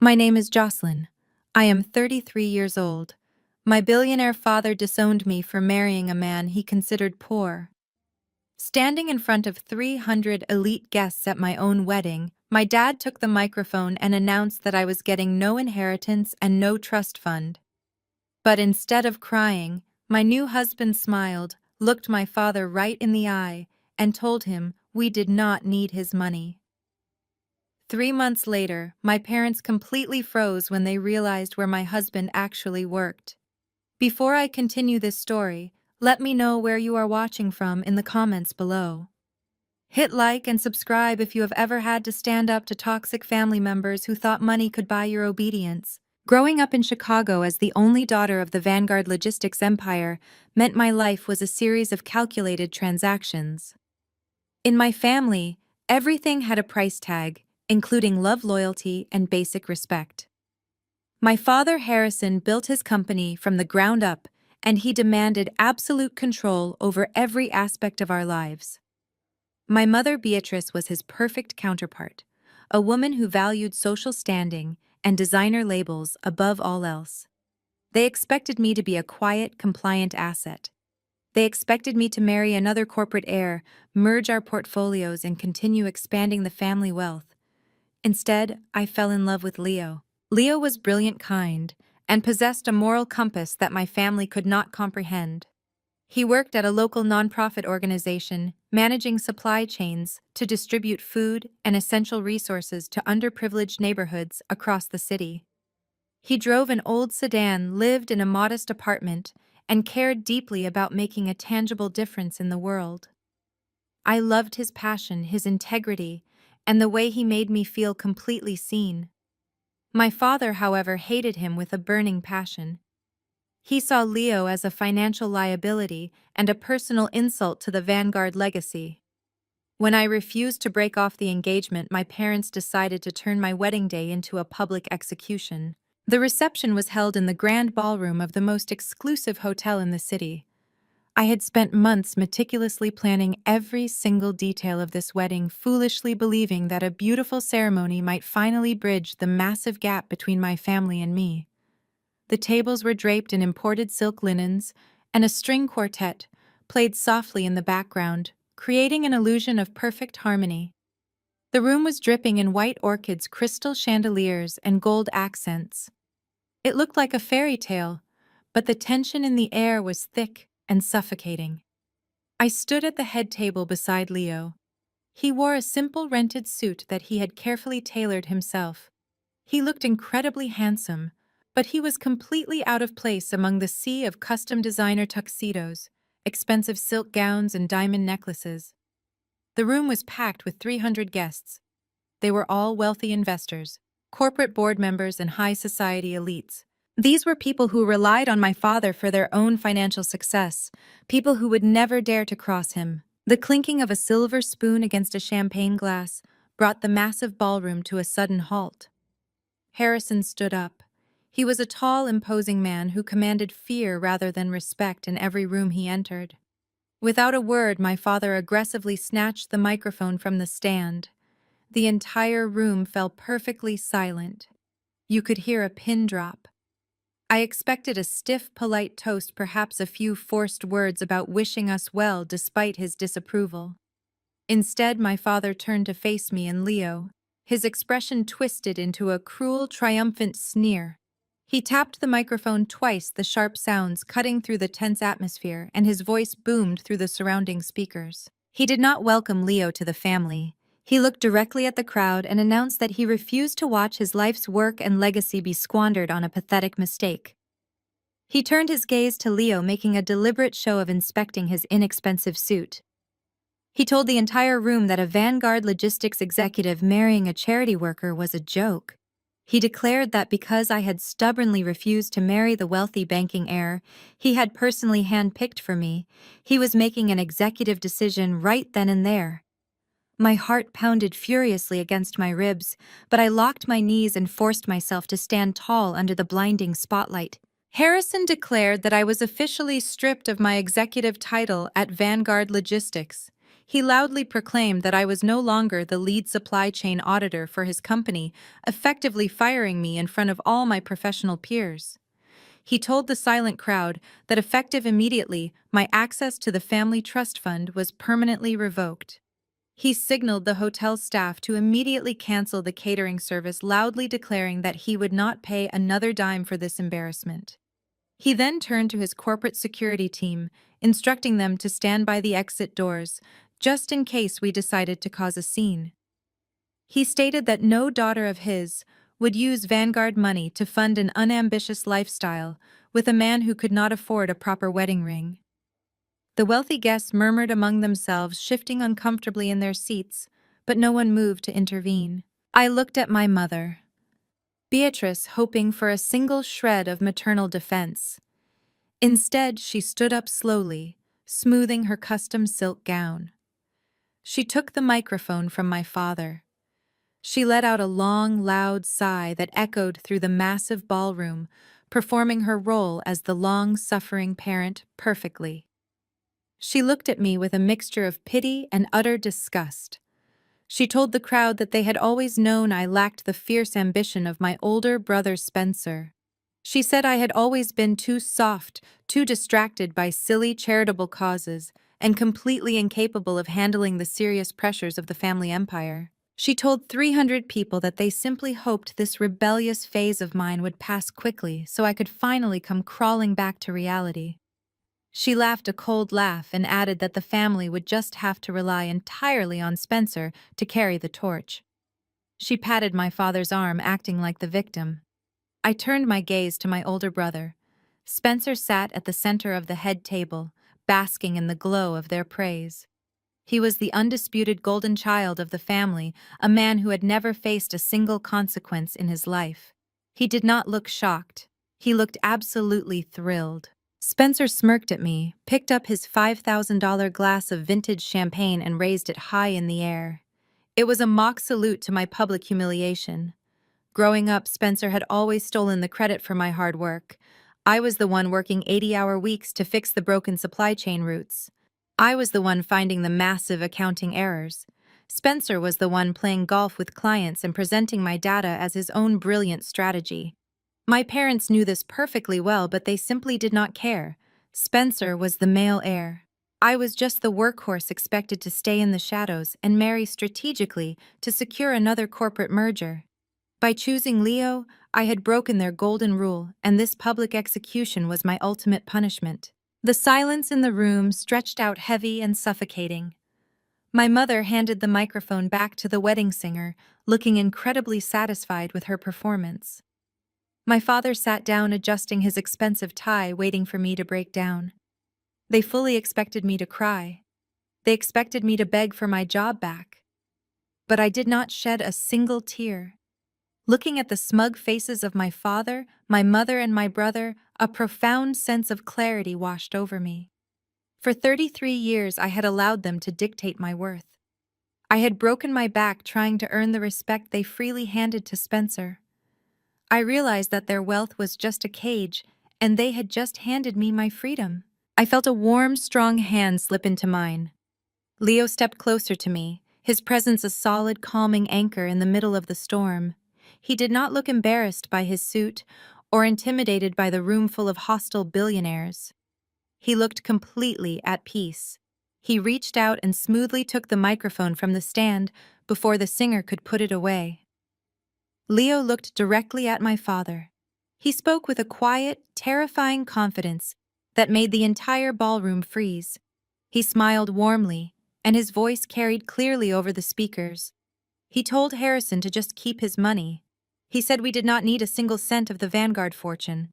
My name is Jocelyn. I am 33 years old. My billionaire father disowned me for marrying a man he considered poor. Standing in front of 300 elite guests at my own wedding, my dad took the microphone and announced that I was getting no inheritance and no trust fund. But instead of crying, my new husband smiled, looked my father right in the eye, and told him we did not need his money. 3 months later, my parents completely froze when they realized where my husband actually worked. Before I continue this story, let me know where you are watching from in the comments below. Hit like and subscribe if you have ever had to stand up to toxic family members who thought money could buy your obedience. Growing up in Chicago as the only daughter of the Vanguard Logistics empire meant my life was a series of calculated transactions. In my family, everything had a price tag, including love, loyalty, and basic respect. My father, Harrison, built his company from the ground up, and he demanded absolute control over every aspect of our lives. My mother, Beatrice, was his perfect counterpart, a woman who valued social standing and designer labels above all else. They expected me to be a quiet, compliant asset. They expected me to marry another corporate heir, merge our portfolios, and continue expanding the family wealth. Instead, I fell in love with Leo. Leo was brilliant, kind, and possessed a moral compass that my family could not comprehend. He worked at a local nonprofit organization, managing supply chains to distribute food and essential resources to underprivileged neighborhoods across the city. He drove an old sedan, lived in a modest apartment, and cared deeply about making a tangible difference in the world. I loved his passion, his integrity, and the way he made me feel completely seen. My father, however, hated him with a burning passion. He saw Leo as a financial liability and a personal insult to the Vanguard legacy. When I refused to break off the engagement, my parents decided to turn my wedding day into a public execution. The reception was held in the grand ballroom of the most exclusive hotel in the city. I had spent months meticulously planning every single detail of this wedding, foolishly believing that a beautiful ceremony might finally bridge the massive gap between my family and me. The tables were draped in imported silk linens, and a string quartet played softly in the background, creating an illusion of perfect harmony. The room was dripping in white orchids, crystal chandeliers, and gold accents. It looked like a fairy tale, but the tension in the air was thick and suffocating. I stood at the head table beside Leo. He wore a simple rented suit that he had carefully tailored himself. He looked incredibly handsome, but he was completely out of place among the sea of custom designer tuxedos, expensive silk gowns, and diamond necklaces. The room was packed with 300 guests. They were all wealthy investors, corporate board members, and high society elites. These were people who relied on my father for their own financial success, people who would never dare to cross him. The clinking of a silver spoon against a champagne glass brought the massive ballroom to a sudden halt. Harrison stood up. He was a tall, imposing man who commanded fear rather than respect in every room he entered. Without a word, my father aggressively snatched the microphone from the stand. The entire room fell perfectly silent. You could hear a pin drop. I expected a stiff, polite toast, perhaps a few forced words about wishing us well despite his disapproval. Instead, my father turned to face me and Leo, his expression twisted into a cruel, triumphant sneer. He tapped the microphone twice, the sharp sounds cutting through the tense atmosphere, and his voice boomed through the surrounding speakers. He did not welcome Leo to the family. He looked directly at the crowd and announced that he refused to watch his life's work and legacy be squandered on a pathetic mistake. He turned his gaze to Leo, making a deliberate show of inspecting his inexpensive suit. He told the entire room that a Vanguard Logistics executive marrying a charity worker was a joke. He declared that because I had stubbornly refused to marry the wealthy banking heir he had personally handpicked for me, he was making an executive decision right then and there. My heart pounded furiously against my ribs, but I locked my knees and forced myself to stand tall under the blinding spotlight. Harrison declared that I was officially stripped of my executive title at Vanguard Logistics. He loudly proclaimed that I was no longer the lead supply chain auditor for his company, effectively firing me in front of all my professional peers. He told the silent crowd that effective immediately, my access to the family trust fund was permanently revoked. He signaled the hotel staff to immediately cancel the catering service, loudly declaring that he would not pay another dime for this embarrassment. He then turned to his corporate security team, instructing them to stand by the exit doors, just in case we decided to cause a scene. He stated that no daughter of his would use Vanguard money to fund an unambitious lifestyle with a man who could not afford a proper wedding ring. The wealthy guests murmured among themselves, shifting uncomfortably in their seats, but no one moved to intervene. I looked at my mother, Beatrice, hoping for a single shred of maternal defense. Instead, she stood up slowly, smoothing her custom silk gown. She took the microphone from my father. She let out a long, loud sigh that echoed through the massive ballroom, performing her role as the long-suffering parent perfectly. She looked at me with a mixture of pity and utter disgust. She told the crowd that they had always known I lacked the fierce ambition of my older brother Spencer. She said I had always been too soft, too distracted by silly charitable causes, and completely incapable of handling the serious pressures of the family empire. She told 300 people that they simply hoped this rebellious phase of mine would pass quickly so I could finally come crawling back to reality. She laughed a cold laugh and added that the family would just have to rely entirely on Spencer to carry the torch. She patted my father's arm, acting like the victim. I turned my gaze to my older brother. Spencer sat at the center of the head table, basking in the glow of their praise. He was the undisputed golden child of the family, a man who had never faced a single consequence in his life. He did not look shocked. He looked absolutely thrilled. Spencer smirked at me, picked up his $5,000 glass of vintage champagne and raised it high in the air. It was a mock salute to my public humiliation. Growing up, Spencer had always stolen the credit for my hard work. I was the one working 80-hour weeks to fix the broken supply chain routes. I was the one finding the massive accounting errors. Spencer was the one playing golf with clients and presenting my data as his own brilliant strategy. My parents knew this perfectly well, but they simply did not care. Spencer was the male heir. I was just the workhorse expected to stay in the shadows and marry strategically to secure another corporate merger. By choosing Leo, I had broken their golden rule, and this public execution was my ultimate punishment. The silence in the room stretched out heavy and suffocating. My mother handed the microphone back to the wedding singer, looking incredibly satisfied with her performance. My father sat down, adjusting his expensive tie, waiting for me to break down. They fully expected me to cry. They expected me to beg for my job back. But I did not shed a single tear. Looking at the smug faces of my father, my mother, and my brother, a profound sense of clarity washed over me. For 33 years, I had allowed them to dictate my worth. I had broken my back trying to earn the respect they freely handed to Spencer. I realized that their wealth was just a cage, and they had just handed me my freedom. I felt a warm, strong hand slip into mine. Leo stepped closer to me, his presence a solid, calming anchor in the middle of the storm. He did not look embarrassed by his suit or intimidated by the room full of hostile billionaires. He looked completely at peace. He reached out and smoothly took the microphone from the stand before the singer could put it away. Leo looked directly at my father. He spoke with a quiet, terrifying confidence that made the entire ballroom freeze. He smiled warmly, and his voice carried clearly over the speakers. He told Harrison to just keep his money. He said we did not need a single cent of the Vanguard fortune.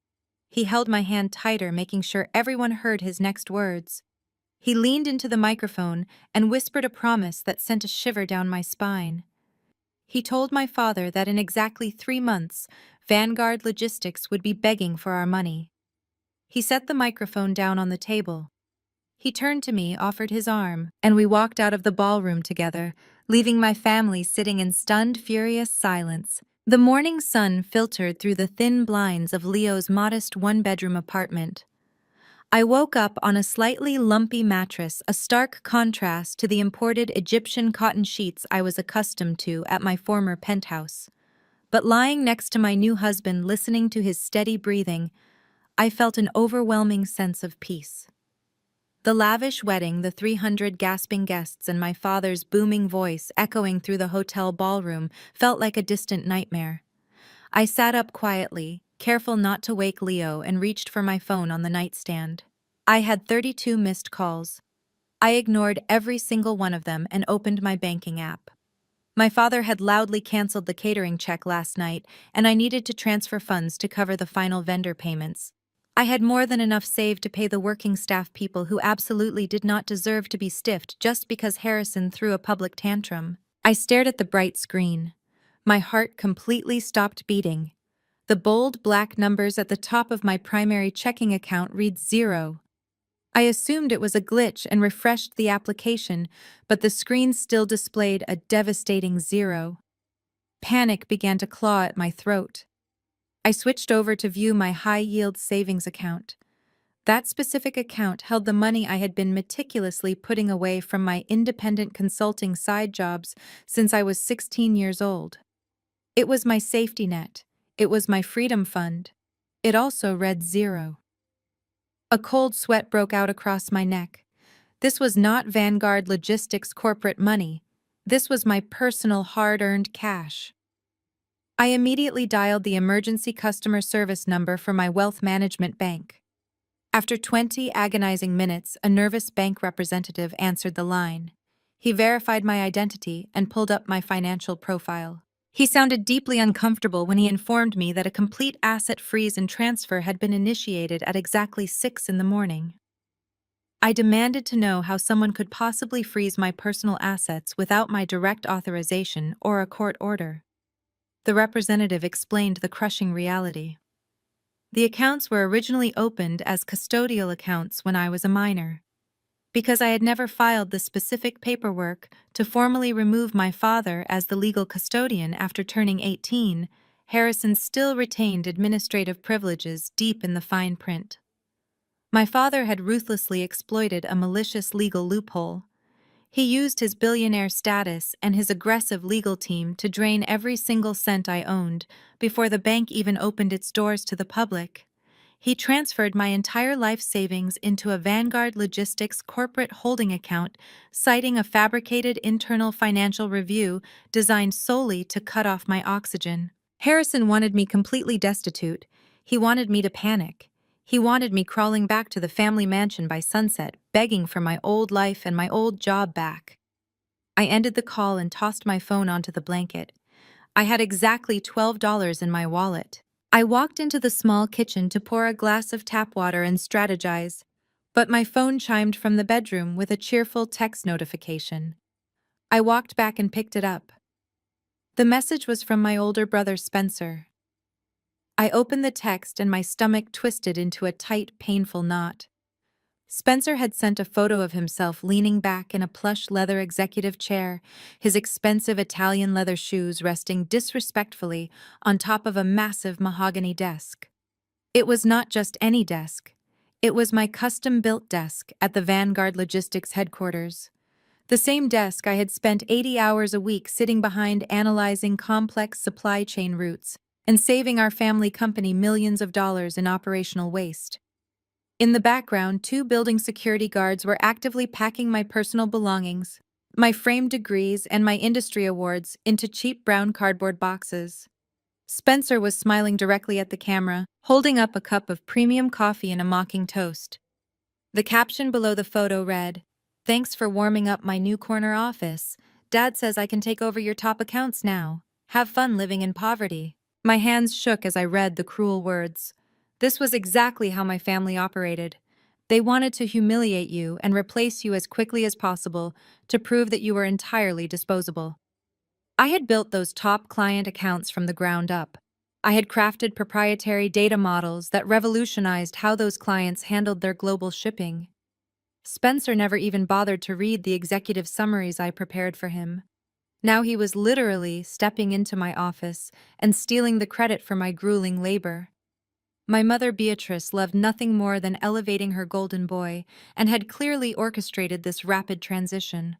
He held my hand tighter, making sure everyone heard his next words. He leaned into the microphone and whispered a promise that sent a shiver down my spine. He told my father that in exactly 3 months, Vanguard Logistics would be begging for our money. He set the microphone down on the table. He turned to me, offered his arm, and we walked out of the ballroom together, leaving my family sitting in stunned, furious silence. The morning sun filtered through the thin blinds of Leo's modest one-bedroom apartment. I woke up on a slightly lumpy mattress, a stark contrast to the imported Egyptian cotton sheets I was accustomed to at my former penthouse. But lying next to my new husband, listening to his steady breathing, I felt an overwhelming sense of peace. The lavish wedding, the 300 gasping guests, and my father's booming voice echoing through the hotel ballroom felt like a distant nightmare. I sat up quietly, careful not to wake Leo, and reached for my phone on the nightstand. I had 32 missed calls. I ignored every single one of them and opened my banking app. My father had loudly canceled the catering check last night, and I needed to transfer funds to cover the final vendor payments. I had more than enough saved to pay the working staff people who absolutely did not deserve to be stiffed just because Harrison threw a public tantrum. I stared at the bright screen. My heart completely stopped beating. The bold black numbers at the top of my primary checking account read 0. I assumed it was a glitch and refreshed the application, but the screen still displayed a devastating 0. Panic began to claw at my throat. I switched over to view my high-yield savings account. That specific account held the money I had been meticulously putting away from my independent consulting side jobs since I was 16 years old. It was my safety net. It was my freedom fund. It also read 0. A cold sweat broke out across my neck. This was not Vanguard Logistics corporate money. This was my personal hard-earned cash. I immediately dialed the emergency customer service number for my wealth management bank. After 20 agonizing minutes, a nervous bank representative answered the line. He verified my identity and pulled up my financial profile. He sounded deeply uncomfortable when he informed me that a complete asset freeze and transfer had been initiated at exactly 6 in the morning. I demanded to know how someone could possibly freeze my personal assets without my direct authorization or a court order. The representative explained the crushing reality. The accounts were originally opened as custodial accounts when I was a minor. Because I had never filed the specific paperwork to formally remove my father as the legal custodian after turning 18, Harrison still retained administrative privileges deep in the fine print. My father had ruthlessly exploited a malicious legal loophole. He used his billionaire status and his aggressive legal team to drain every single cent I owned before the bank even opened its doors to the public. He transferred my entire life savings into a Vanguard Logistics corporate holding account, citing a fabricated internal financial review designed solely to cut off my oxygen. Harrison wanted me completely destitute. He wanted me to panic. He wanted me crawling back to the family mansion by sunset, begging for my old life and my old job back. I ended the call and tossed my phone onto the blanket. I had exactly $12 in my wallet. I walked into the small kitchen to pour a glass of tap water and strategize, but my phone chimed from the bedroom with a cheerful text notification. I walked back and picked it up. The message was from my older brother Spencer. I opened the text and my stomach twisted into a tight, painful knot. Spencer had sent a photo of himself leaning back in a plush leather executive chair, his expensive Italian leather shoes resting disrespectfully on top of a massive mahogany desk. It was not just any desk. It was my custom-built desk at the Vanguard Logistics headquarters. The same desk I had spent 80 hours a week sitting behind analyzing complex supply chain routes and saving our family company millions of dollars in operational waste. In the background, 2 building security guards were actively packing my personal belongings, my framed degrees and my industry awards, into cheap brown cardboard boxes. Spencer was smiling directly at the camera, holding up a cup of premium coffee and a mocking toast. The caption below the photo read, "Thanks for warming up my new corner office. Dad says I can take over your top accounts now. Have fun living in poverty." My hands shook as I read the cruel words. This was exactly how my family operated. They wanted to humiliate you and replace you as quickly as possible to prove that you were entirely disposable. I had built those top client accounts from the ground up. I had crafted proprietary data models that revolutionized how those clients handled their global shipping. Spencer never even bothered to read the executive summaries I prepared for him. Now he was literally stepping into my office and stealing the credit for my grueling labor. My mother Beatrice loved nothing more than elevating her golden boy and had clearly orchestrated this rapid transition.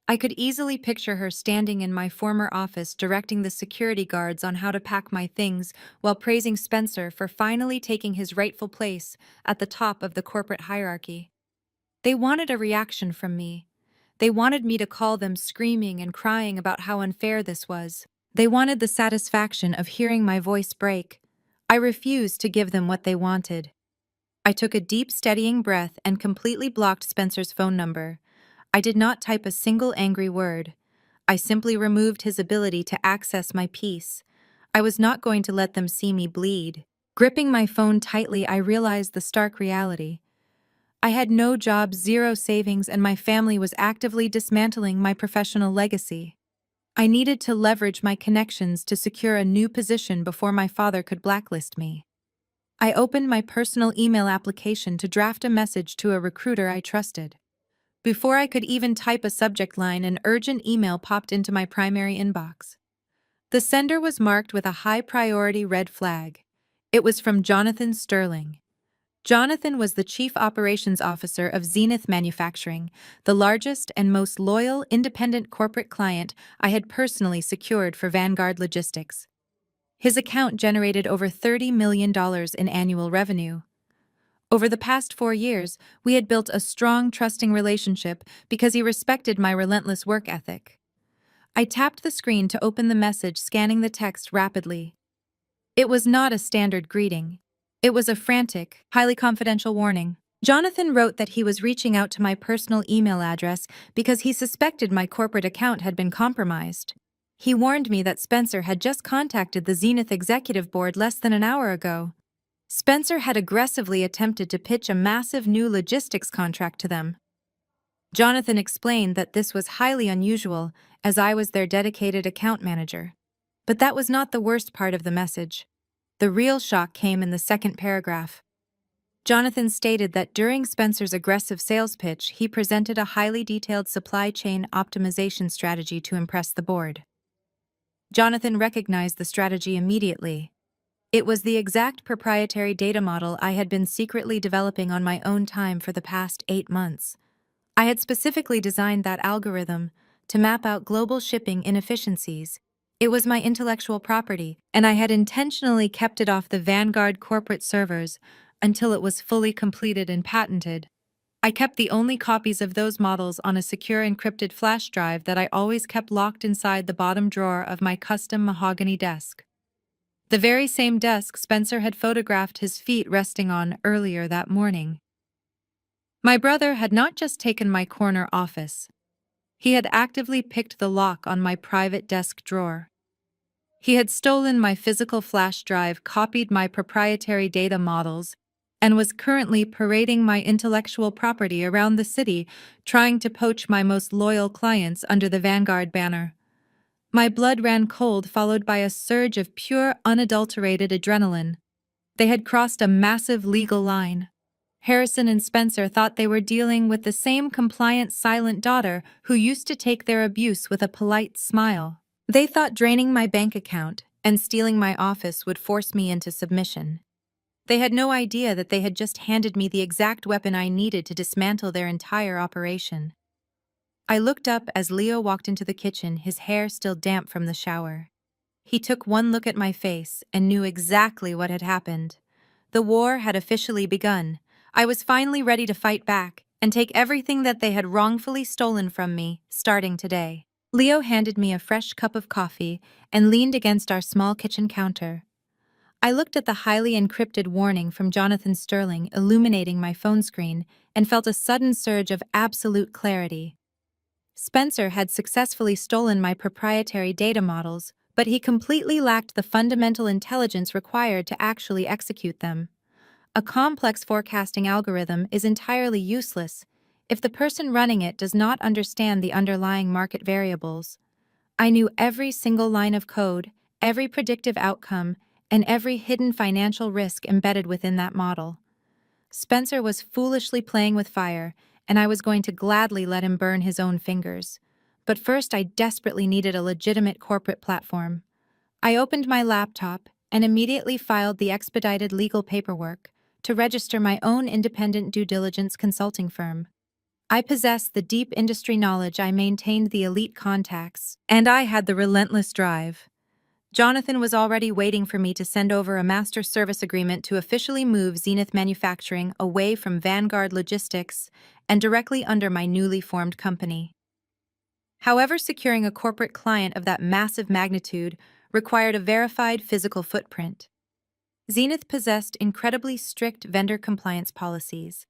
I could easily picture her standing in my former office directing the security guards on how to pack my things while praising Spencer for finally taking his rightful place at the top of the corporate hierarchy. They wanted a reaction from me. They wanted me to call them screaming and crying about how unfair this was. They wanted the satisfaction of hearing my voice break. I refused to give them what they wanted. I took a deep, steadying breath and completely blocked Spencer's phone number. I did not type a single angry word. I simply removed his ability to access my peace. I was not going to let them see me bleed. Gripping my phone tightly, I realized the stark reality. I had no job, zero savings, and my family was actively dismantling my professional legacy. I needed to leverage my connections to secure a new position before my father could blacklist me. I opened my personal email application to draft a message to a recruiter I trusted. Before I could even type a subject line, an urgent email popped into my primary inbox. The sender was marked with a high-priority red flag. It was from Jonathan Sterling. Jonathan was the Chief Operations Officer of Zenith Manufacturing, the largest and most loyal independent corporate client I had personally secured for Vanguard Logistics. His account generated over $30 million in annual revenue. Over the past 4 years, we had built a strong, trusting relationship because he respected my relentless work ethic. I tapped the screen to open the message, scanning the text rapidly. It was not a standard greeting. It was a frantic, highly confidential warning. Jonathan wrote that he was reaching out to my personal email address because he suspected my corporate account had been compromised. He warned me that Spencer had just contacted the Zenith Executive Board less than an hour ago. Spencer had aggressively attempted to pitch a massive new logistics contract to them. Jonathan explained that this was highly unusual, as I was their dedicated account manager. But that was not the worst part of the message. The real shock came in the second paragraph. Jonathan stated that during Spencer's aggressive sales pitch, he presented a highly detailed supply chain optimization strategy to impress the board. Jonathan recognized the strategy immediately. It was the exact proprietary data model I had been secretly developing on my own time for the past 8 months. I had specifically designed that algorithm to map out global shipping inefficiencies. It was my intellectual property, and I had intentionally kept it off the Vanguard corporate servers until it was fully completed and patented. I kept the only copies of those models on a secure encrypted flash drive that I always kept locked inside the bottom drawer of my custom mahogany desk. The very same desk Spencer had photographed his feet resting on earlier that morning. My brother had not just taken my corner office. He had actively picked the lock on my private desk drawer. He had stolen my physical flash drive, copied my proprietary data models, and was currently parading my intellectual property around the city, trying to poach my most loyal clients under the Vanguard banner. My blood ran cold, followed by a surge of pure, unadulterated adrenaline. They had crossed a massive legal line. Harrison and Spencer thought they were dealing with the same compliant, silent daughter who used to take their abuse with a polite smile. They thought draining my bank account and stealing my office would force me into submission. They had no idea that they had just handed me the exact weapon I needed to dismantle their entire operation. I looked up as Leo walked into the kitchen, his hair still damp from the shower. He took one look at my face and knew exactly what had happened. The war had officially begun. I was finally ready to fight back and take everything that they had wrongfully stolen from me, starting today. Leo handed me a fresh cup of coffee and leaned against our small kitchen counter. I looked at the highly encrypted warning from Jonathan Sterling illuminating my phone screen and felt a sudden surge of absolute clarity. Spencer had successfully stolen my proprietary data models, but he completely lacked the fundamental intelligence required to actually execute them. A complex forecasting algorithm is entirely useless if the person running it does not understand the underlying market variables. I knew every single line of code, every predictive outcome, and every hidden financial risk embedded within that model. Spencer was foolishly playing with fire, and I was going to gladly let him burn his own fingers. But first, I desperately needed a legitimate corporate platform. I opened my laptop and immediately filed the expedited legal paperwork to register my own independent due diligence consulting firm. I possessed the deep industry knowledge, I maintained the elite contacts, and I had the relentless drive. Jonathan was already waiting for me to send over a master service agreement to officially move Zenith Manufacturing away from Vanguard Logistics and directly under my newly formed company. However, securing a corporate client of that massive magnitude required a verified physical footprint. Zenith possessed incredibly strict vendor compliance policies.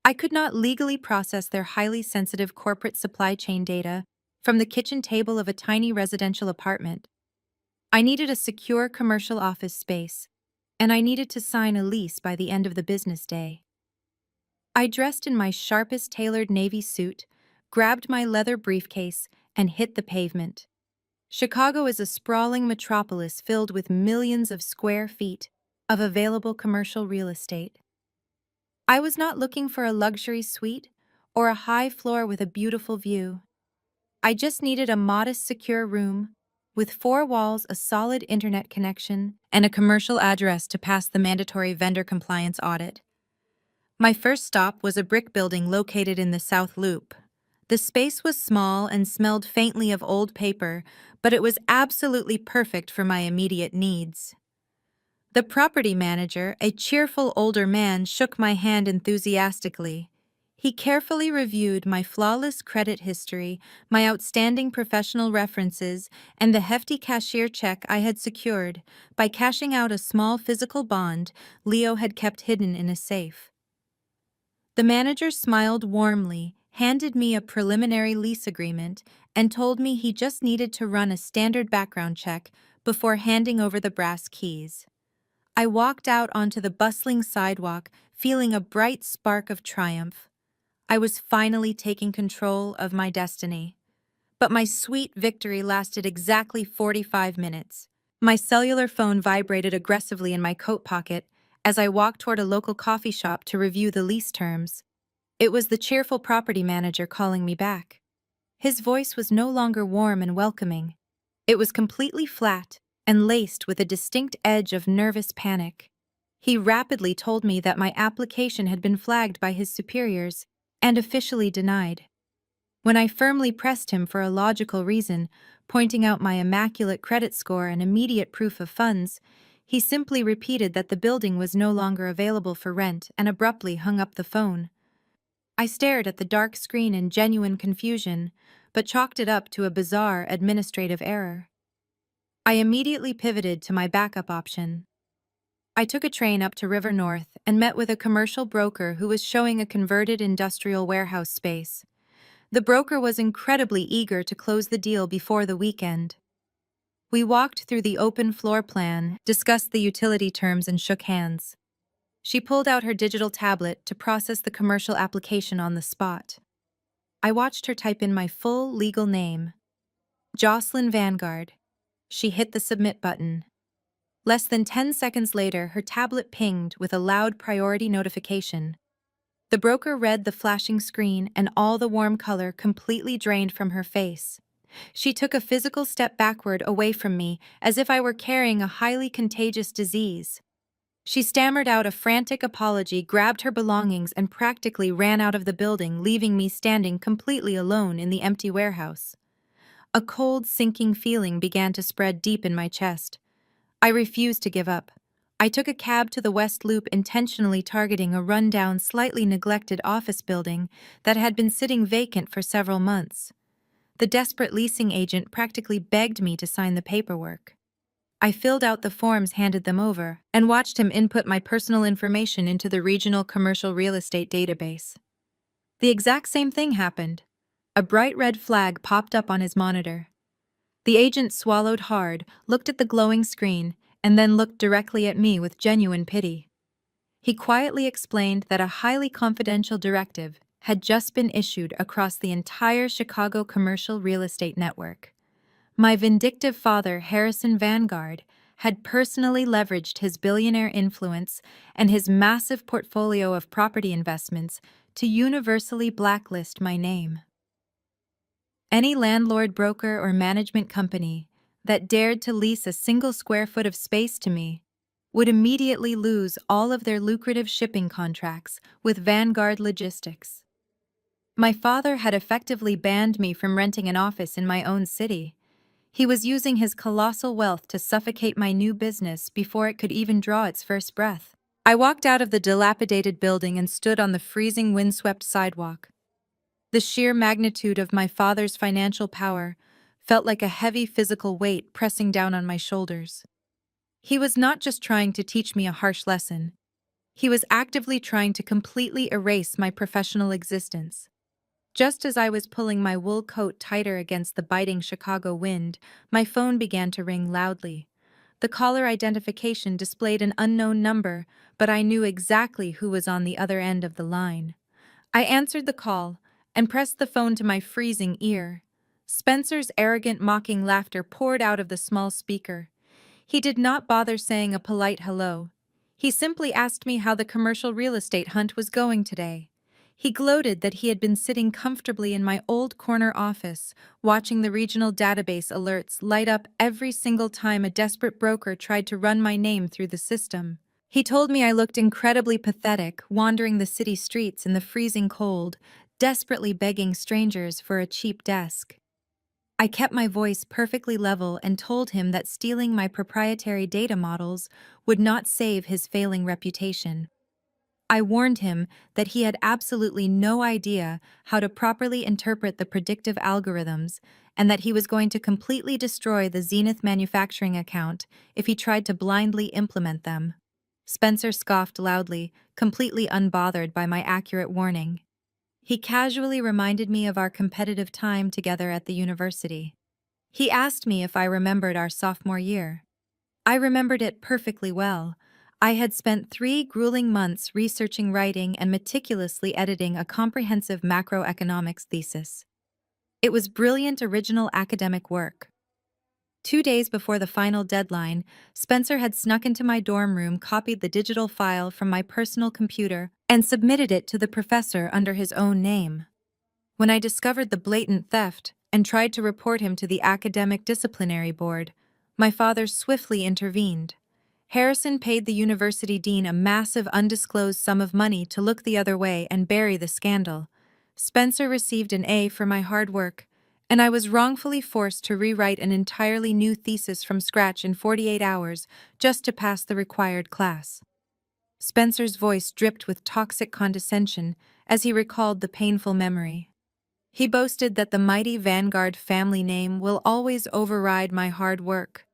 I could not legally process their highly sensitive corporate supply chain data from the kitchen table of a tiny residential apartment. I needed a secure commercial office space, and I needed to sign a lease by the end of the business day. I dressed in my sharpest tailored navy suit, grabbed my leather briefcase, and hit the pavement. Chicago is a sprawling metropolis filled with millions of square feet of available commercial real estate. I was not looking for a luxury suite or a high floor with a beautiful view. I just needed a modest, secure room with 4 walls, a solid internet connection, and a commercial address to pass the mandatory vendor compliance audit. My first stop was a brick building located in the South Loop. The space was small and smelled faintly of old paper, but it was absolutely perfect for my immediate needs. The property manager, a cheerful older man, shook my hand enthusiastically. He carefully reviewed my flawless credit history, my outstanding professional references, and the hefty cashier check I had secured by cashing out a small physical bond Leo had kept hidden in a safe. The manager smiled warmly, handed me a preliminary lease agreement, and told me he just needed to run a standard background check before handing over the brass keys. I walked out onto the bustling sidewalk, feeling a bright spark of triumph. I was finally taking control of my destiny. But my sweet victory lasted exactly 45 minutes. My cellular phone vibrated aggressively in my coat pocket as I walked toward a local coffee shop to review the lease terms. It was the cheerful property manager calling me back. His voice was no longer warm and welcoming. It was completely flat and laced with a distinct edge of nervous panic. He rapidly told me that my application had been flagged by his superiors and officially denied. When I firmly pressed him for a logical reason, pointing out my immaculate credit score and immediate proof of funds, he simply repeated that the building was no longer available for rent and abruptly hung up the phone. I stared at the dark screen in genuine confusion, but chalked it up to a bizarre administrative error. I immediately pivoted to my backup option. I took a train up to River North and met with a commercial broker who was showing a converted industrial warehouse space. The broker was incredibly eager to close the deal before the weekend. We walked through the open floor plan, discussed the utility terms, and shook hands. She pulled out her digital tablet to process the commercial application on the spot. I watched her type in my full legal name, Jocelyn Vanguard. She hit the submit button. Less than 10 seconds later, her tablet pinged with a loud priority notification. The broker read the flashing screen, and all the warm color completely drained from her face. She took a physical step backward away from me, as if I were carrying a highly contagious disease. She stammered out a frantic apology, grabbed her belongings, and practically ran out of the building, leaving me standing completely alone in the empty warehouse. A cold, sinking feeling began to spread deep in my chest. I refused to give up. I took a cab to the West Loop, intentionally targeting a rundown, slightly neglected office building that had been sitting vacant for several months. The desperate leasing agent practically begged me to sign the paperwork. I filled out the forms, handed them over, and watched him input my personal information into the regional commercial real estate database. The exact same thing happened. A bright red flag popped up on his monitor. The agent swallowed hard, looked at the glowing screen, and then looked directly at me with genuine pity. He quietly explained that a highly confidential directive had just been issued across the entire Chicago commercial real estate network. My vindictive father, Harrison Vanguard, had personally leveraged his billionaire influence and his massive portfolio of property investments to universally blacklist my name. Any landlord, broker, or management company that dared to lease a single square foot of space to me would immediately lose all of their lucrative shipping contracts with Vanguard Logistics. My father had effectively banned me from renting an office in my own city. He was using his colossal wealth to suffocate my new business before it could even draw its first breath. I walked out of the dilapidated building and stood on the freezing windswept sidewalk. The sheer magnitude of my father's financial power felt like a heavy physical weight pressing down on my shoulders. He was not just trying to teach me a harsh lesson. He was actively trying to completely erase my professional existence. Just as I was pulling my wool coat tighter against the biting Chicago wind, my phone began to ring loudly. The caller identification displayed an unknown number, but I knew exactly who was on the other end of the line. I answered the call and pressed the phone to my freezing ear. Spencer's arrogant, mocking laughter poured out of the small speaker. He did not bother saying a polite hello. He simply asked me how the commercial real estate hunt was going today. He gloated that he had been sitting comfortably in my old corner office, watching the regional database alerts light up every single time a desperate broker tried to run my name through the system. He told me I looked incredibly pathetic, wandering the city streets in the freezing cold, desperately begging strangers for a cheap desk. I kept my voice perfectly level and told him that stealing my proprietary data models would not save his failing reputation. I warned him that he had absolutely no idea how to properly interpret the predictive algorithms and that he was going to completely destroy the Zenith manufacturing account if he tried to blindly implement them. Spencer scoffed loudly, completely unbothered by my accurate warning. He casually reminded me of our competitive time together at the university. He asked me if I remembered our sophomore year. I remembered it perfectly well. I had spent 3 grueling months researching, writing, and meticulously editing a comprehensive macroeconomics thesis. It was brilliant original academic work. 2 days before the final deadline, Spencer had snuck into my dorm room, copied the digital file from my personal computer, and submitted it to the professor under his own name. When I discovered the blatant theft and tried to report him to the academic disciplinary board, my father swiftly intervened. Harrison paid the university dean a massive undisclosed sum of money to look the other way and bury the scandal. Spencer received an A for my hard work, and I was wrongfully forced to rewrite an entirely new thesis from scratch in 48 hours just to pass the required class. Spencer's voice dripped with toxic condescension as he recalled the painful memory. He boasted that the mighty Vanguard family name will always override my hard work.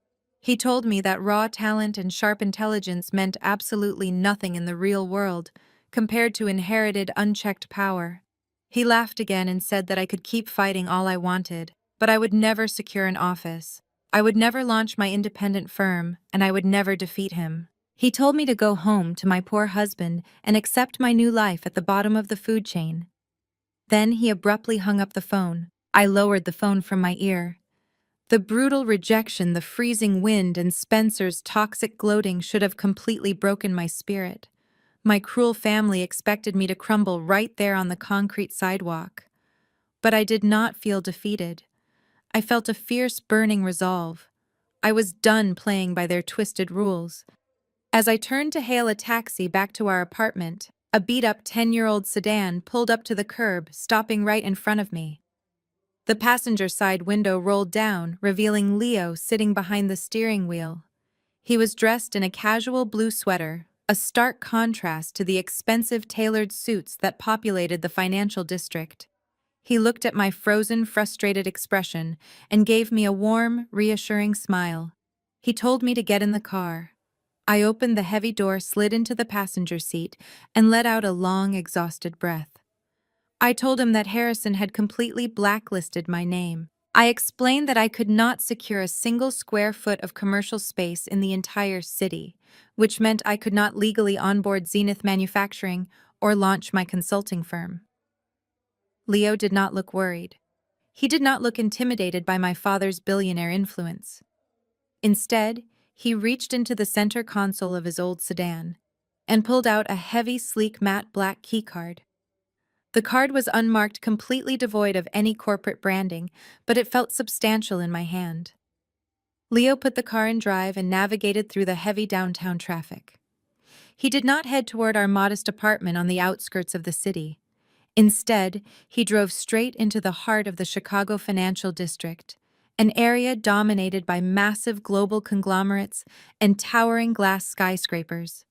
He told me that raw talent and sharp intelligence meant absolutely nothing in the real world, compared to inherited unchecked power. He laughed again and said that I could keep fighting all I wanted, but I would never secure an office. I would never launch my independent firm, and I would never defeat him. He told me to go home to my poor husband and accept my new life at the bottom of the food chain. Then he abruptly hung up the phone. I lowered the phone from my ear. The brutal rejection, the freezing wind, and Spencer's toxic gloating should have completely broken my spirit. My cruel family expected me to crumble right there on the concrete sidewalk. But I did not feel defeated. I felt a fierce, burning resolve. I was done playing by their twisted rules. As I turned to hail a taxi back to our apartment, a beat-up 10-year-old sedan pulled up to the curb, stopping right in front of me. The passenger side window rolled down, revealing Leo sitting behind the steering wheel. He was dressed in a casual blue sweater, a stark contrast to the expensive tailored suits that populated the financial district. He looked at my frozen, frustrated expression and gave me a warm, reassuring smile. He told me to get in the car. I opened the heavy door, slid into the passenger seat, and let out a long, exhausted breath. I told him that Harrison had completely blacklisted my name. I explained that I could not secure a single square foot of commercial space in the entire city, which meant I could not legally onboard Zenith Manufacturing or launch my consulting firm. Leo did not look worried. He did not look intimidated by my father's billionaire influence. Instead, he reached into the center console of his old sedan and pulled out a heavy, sleek, matte black keycard. The card was unmarked, completely devoid of any corporate branding, but it felt substantial in my hand. Leo put the car in drive and navigated through the heavy downtown traffic. He did not head toward our modest apartment on the outskirts of the city. Instead, he drove straight into the heart of the Chicago Financial District, an area dominated by massive global conglomerates and towering glass skyscrapers.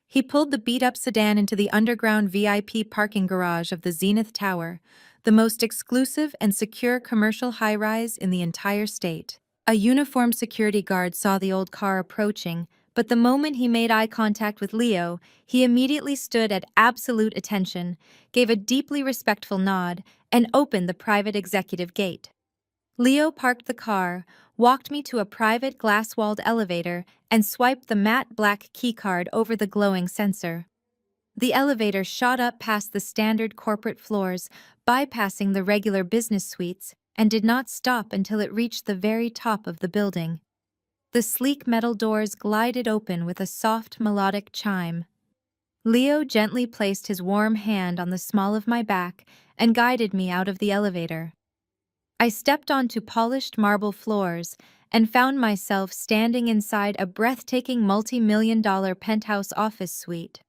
He pulled the beat-up sedan into the underground VIP parking garage of the Zenith Tower, the most exclusive and secure commercial high-rise in the entire state. A uniformed security guard saw the old car approaching, but the moment he made eye contact with Leo, he immediately stood at absolute attention, gave a deeply respectful nod, and opened the private executive gate. Leo parked the car, walked me to a private glass-walled elevator, and swiped the matte black keycard over the glowing sensor. The elevator shot up past the standard corporate floors, bypassing the regular business suites, and did not stop until it reached the very top of the building. The sleek metal doors glided open with a soft melodic chime. Leo gently placed his warm hand on the small of my back and guided me out of the elevator. I stepped onto polished marble floors and found myself standing inside a breathtaking multi-million-dollar penthouse office suite.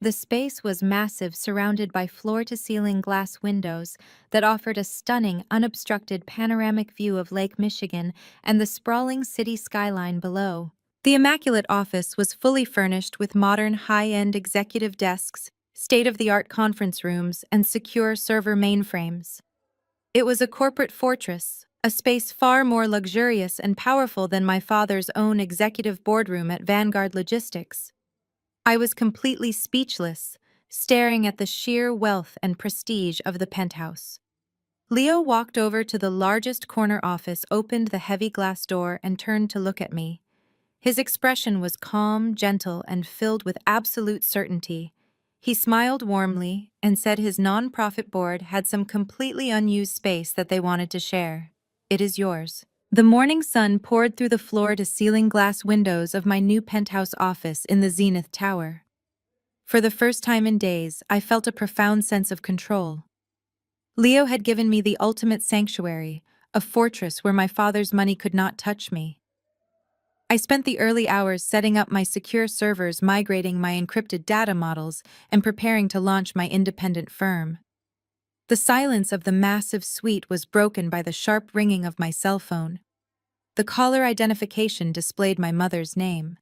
The space was massive, surrounded by floor-to-ceiling glass windows that offered a stunning, unobstructed panoramic view of Lake Michigan and the sprawling city skyline below. The immaculate office was fully furnished with modern, high-end executive desks, state-of-the-art conference rooms, and secure server mainframes. It was a corporate fortress, a space far more luxurious and powerful than my father's own executive boardroom at Vanguard Logistics. I was completely speechless, staring at the sheer wealth and prestige of the penthouse. Leo walked over to the largest corner office, opened the heavy glass door, and turned to look at me. His expression was calm, gentle, and filled with absolute certainty. He smiled warmly and said his nonprofit board had some completely unused space that they wanted to share. It is yours. The morning sun poured through the floor-to-ceiling glass windows of my new penthouse office in the Zenith Tower. For the first time in days, I felt a profound sense of control. Leo had given me the ultimate sanctuary, a fortress where my father's money could not touch me. I spent the early hours setting up my secure servers, migrating my encrypted data models, and preparing to launch my independent firm. The silence of the massive suite was broken by the sharp ringing of my cell phone. The caller identification displayed my mother's name.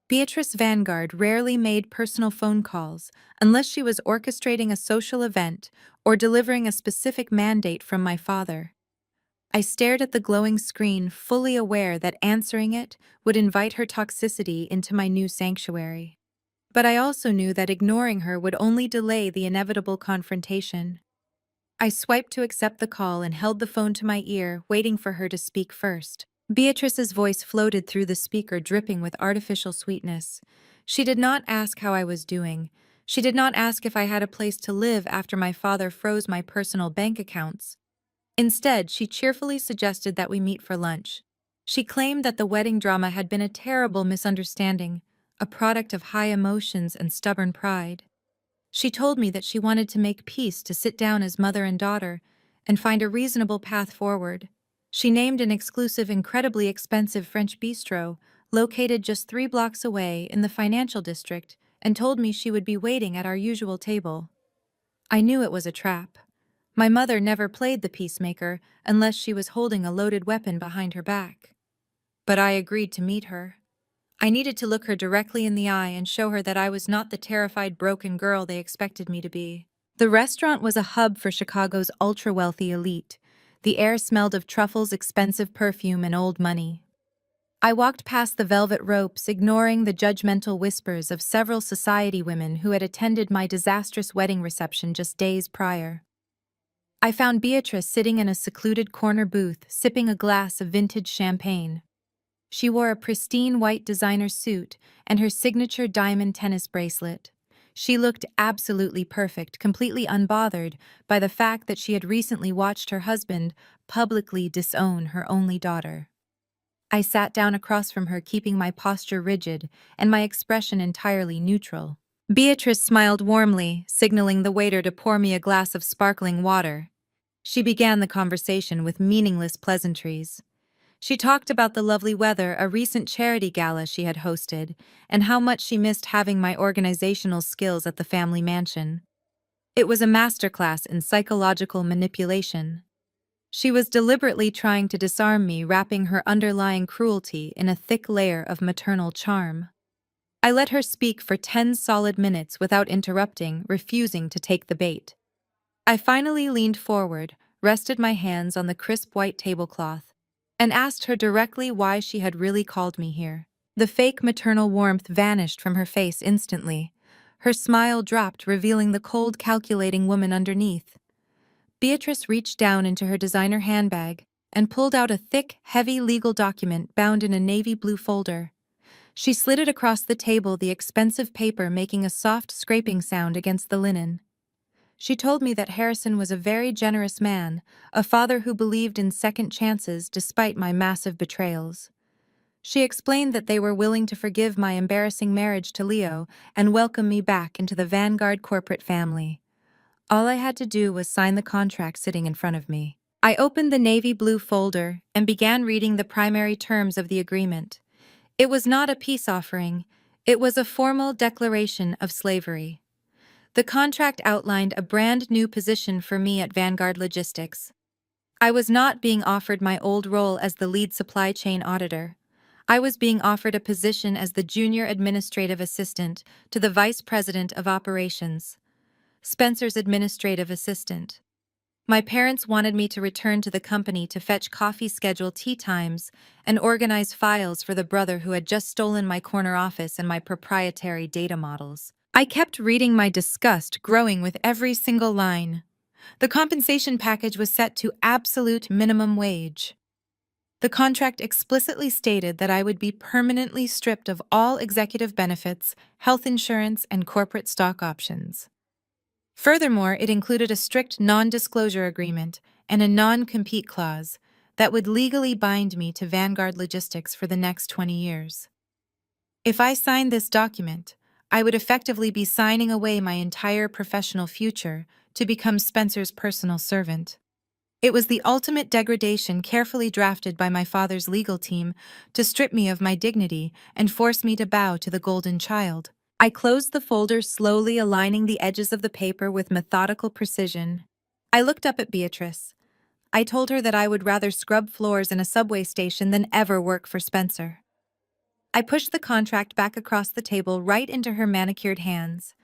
Beatrice Vanguard rarely made personal phone calls unless she was orchestrating a social event or delivering a specific mandate from my father. I stared at the glowing screen, fully aware that answering it would invite her toxicity into my new sanctuary. But I also knew that ignoring her would only delay the inevitable confrontation. I swiped to accept the call and held the phone to my ear, waiting for her to speak first. Beatrice's voice floated through the speaker, dripping with artificial sweetness. She did not ask how I was doing. She did not ask if I had a place to live after my father froze my personal bank accounts. Instead, she cheerfully suggested that we meet for lunch. She claimed that the wedding drama had been a terrible misunderstanding, a product of high emotions and stubborn pride. She told me that she wanted to make peace, to sit down as mother and daughter, and find a reasonable path forward. She named an exclusive, incredibly expensive French bistro, located just 3 blocks away in the financial district, and told me she would be waiting at our usual table. I knew it was a trap. My mother never played the peacemaker unless she was holding a loaded weapon behind her back. But I agreed to meet her. I needed to look her directly in the eye and show her that I was not the terrified, broken girl they expected me to be. The restaurant was a hub for Chicago's ultra-wealthy elite. The air smelled of truffles, expensive perfume, and old money. I walked past the velvet ropes, ignoring the judgmental whispers of several society women who had attended my disastrous wedding reception just days prior. I found Beatrice sitting in a secluded corner booth, sipping a glass of vintage champagne. She wore a pristine white designer suit and her signature diamond tennis bracelet. She looked absolutely perfect, completely unbothered by the fact that she had recently watched her husband publicly disown her only daughter. I sat down across from her, keeping my posture rigid and my expression entirely neutral. Beatrice smiled warmly, signaling the waiter to pour me a glass of sparkling water. She began the conversation with meaningless pleasantries. She talked about the lovely weather, a recent charity gala she had hosted, and how much she missed having my organizational skills at the family mansion. It was a masterclass in psychological manipulation. She was deliberately trying to disarm me, wrapping her underlying cruelty in a thick layer of maternal charm. I let her speak for 10 solid minutes without interrupting, refusing to take the bait. I finally leaned forward, rested my hands on the crisp white tablecloth, and asked her directly why she had really called me here. The fake maternal warmth vanished from her face instantly. Her smile dropped, revealing the cold, calculating woman underneath. Beatrice reached down into her designer handbag and pulled out a thick, heavy legal document bound in a navy blue folder. She slid it across the table, the expensive paper making a soft scraping sound against the linen. She told me that Harrison was a very generous man, a father who believed in second chances despite my massive betrayals. She explained that they were willing to forgive my embarrassing marriage to Leo and welcome me back into the Vanguard corporate family. All I had to do was sign the contract sitting in front of me. I opened the navy blue folder and began reading the primary terms of the agreement. It was not a peace offering, it was a formal declaration of slavery. The contract outlined a brand new position for me at Vanguard Logistics. I was not being offered my old role as the lead supply chain auditor. I was being offered a position as the junior administrative assistant to the vice president of operations, Spencer's administrative assistant. My parents wanted me to return to the company to fetch coffee, schedule tea times, and organize files for the brother who had just stolen my corner office and my proprietary data models. I kept reading, my disgust growing with every single line. The compensation package was set to absolute minimum wage. The contract explicitly stated that I would be permanently stripped of all executive benefits, health insurance, and corporate stock options. Furthermore, it included a strict non-disclosure agreement and a non-compete clause that would legally bind me to Vanguard Logistics for the next 20 years. If I signed this document, I would effectively be signing away my entire professional future to become Spencer's personal servant. It was the ultimate degradation, carefully drafted by my father's legal team to strip me of my dignity and force me to bow to the golden child. I closed the folder, slowly aligning the edges of the paper with methodical precision. I looked up at Beatrice. I told her that I would rather scrub floors in a subway station than ever work for Spencer. I pushed the contract back across the table right into her manicured hands.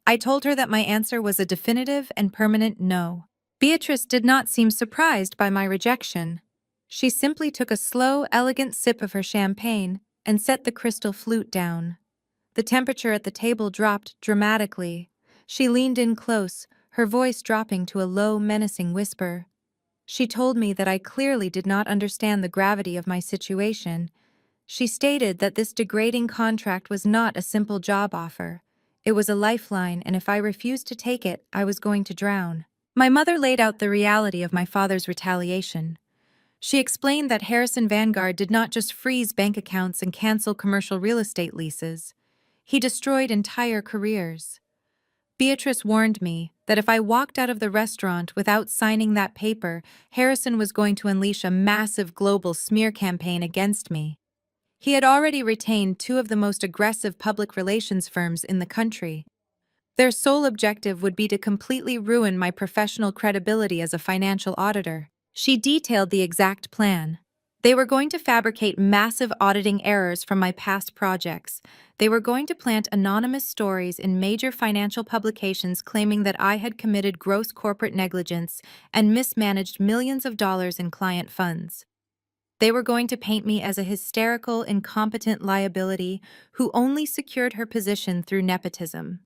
I told her that my answer was a definitive and permanent no. Beatrice did not seem surprised by my rejection. She simply took a slow, elegant sip of her champagne and set the crystal flute down. The temperature at the table dropped dramatically. She leaned in close, her voice dropping to a low, menacing whisper. She told me that I clearly did not understand the gravity of my situation. She stated that this degrading contract was not a simple job offer. It was a lifeline, and if I refused to take it, I was going to drown. My mother laid out the reality of my father's retaliation. She explained that Harrison Vanguard did not just freeze bank accounts and cancel commercial real estate leases. He destroyed entire careers. Beatrice warned me that if I walked out of the restaurant without signing that paper, Harrison was going to unleash a massive global smear campaign against me. He had already retained two of the most aggressive public relations firms in the country. Their sole objective would be to completely ruin my professional credibility as a financial auditor. She detailed the exact plan. They were going to fabricate massive auditing errors from my past projects. They were going to plant anonymous stories in major financial publications claiming that I had committed gross corporate negligence and mismanaged millions of dollars in client funds. They were going to paint me as a hysterical, incompetent liability who only secured her position through nepotism.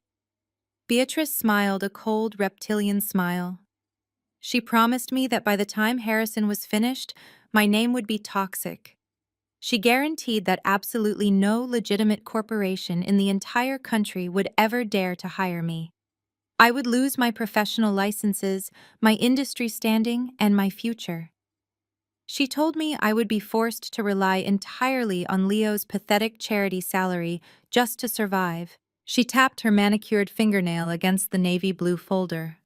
Beatrice smiled a cold, reptilian smile. She promised me that by the time Harrison was finished, my name would be toxic. She guaranteed that absolutely no legitimate corporation in the entire country would ever dare to hire me. I would lose my professional licenses, my industry standing, and my future. She told me I would be forced to rely entirely on Leo's pathetic charity salary just to survive. She tapped her manicured fingernail against the navy blue folder.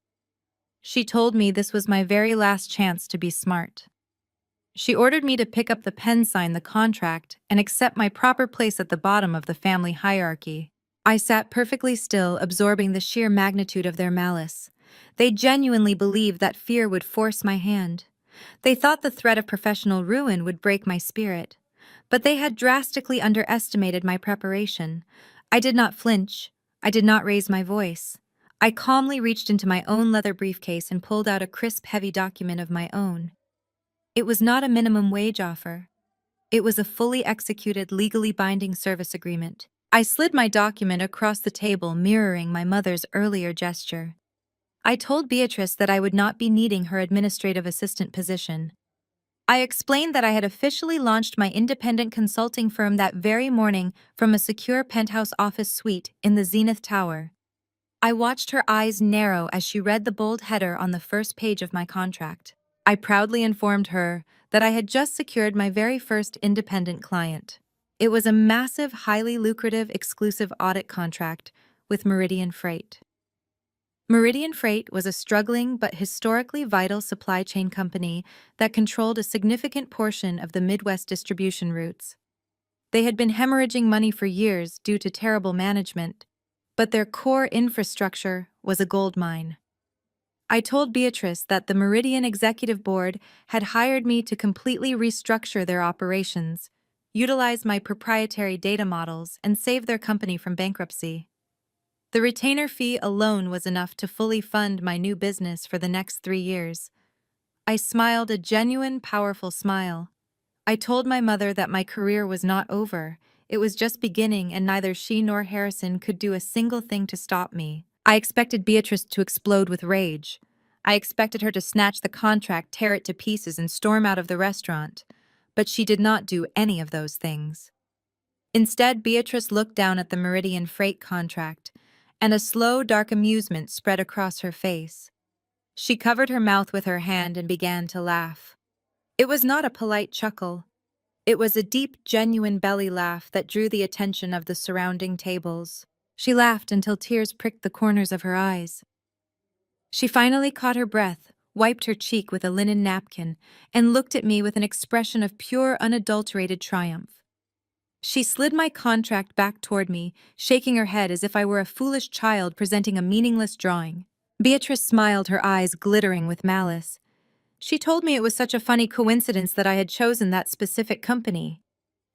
She told me this was my very last chance to be smart. She ordered me to pick up the pen sign the contract and accept my proper place at the bottom of the family hierarchy. I sat perfectly still, absorbing the sheer magnitude of their malice. They genuinely believed that fear would force my hand. They thought the threat of professional ruin would break my spirit. But they had drastically underestimated my preparation. I did not flinch. I did not raise my voice. I calmly reached into my own leather briefcase and pulled out a crisp, heavy document of my own. It was not a minimum wage offer. It was a fully executed, legally binding service agreement. I slid my document across the table, mirroring my mother's earlier gesture. I told Beatrice that I would not be needing her administrative assistant position. I explained that I had officially launched my independent consulting firm that very morning from a secure penthouse office suite in the Zenith Tower. I watched her eyes narrow as she read the bold header on the first page of my contract. I proudly informed her that I had just secured my very first independent client. It was a massive, highly lucrative, exclusive audit contract with Meridian Freight. Meridian Freight was a struggling but historically vital supply chain company that controlled a significant portion of the Midwest distribution routes. They had been hemorrhaging money for years due to terrible management, but their core infrastructure was a gold mine. I told Beatrice that the Meridian Executive Board had hired me to completely restructure their operations, utilize my proprietary data models, and save their company from bankruptcy. The retainer fee alone was enough to fully fund my new business for the next 3 years. I smiled a genuine, powerful smile. I told my mother that my career was not over. It was just beginning, and neither she nor Harrison could do a single thing to stop me. I expected Beatrice to explode with rage. I expected her to snatch the contract, tear it to pieces, and storm out of the restaurant. But she did not do any of those things. Instead, Beatrice looked down at the Meridian Freight contract, and a slow, dark amusement spread across her face. She covered her mouth with her hand and began to laugh. It was not a polite chuckle. It was a deep, genuine belly laugh that drew the attention of the surrounding tables. She laughed until tears pricked the corners of her eyes. She finally caught her breath, wiped her cheek with a linen napkin, and looked at me with an expression of pure, unadulterated triumph. She slid my contract back toward me, shaking her head as if I were a foolish child presenting a meaningless drawing. Beatrice smiled, her eyes glittering with malice. She told me it was such a funny coincidence that I had chosen that specific company.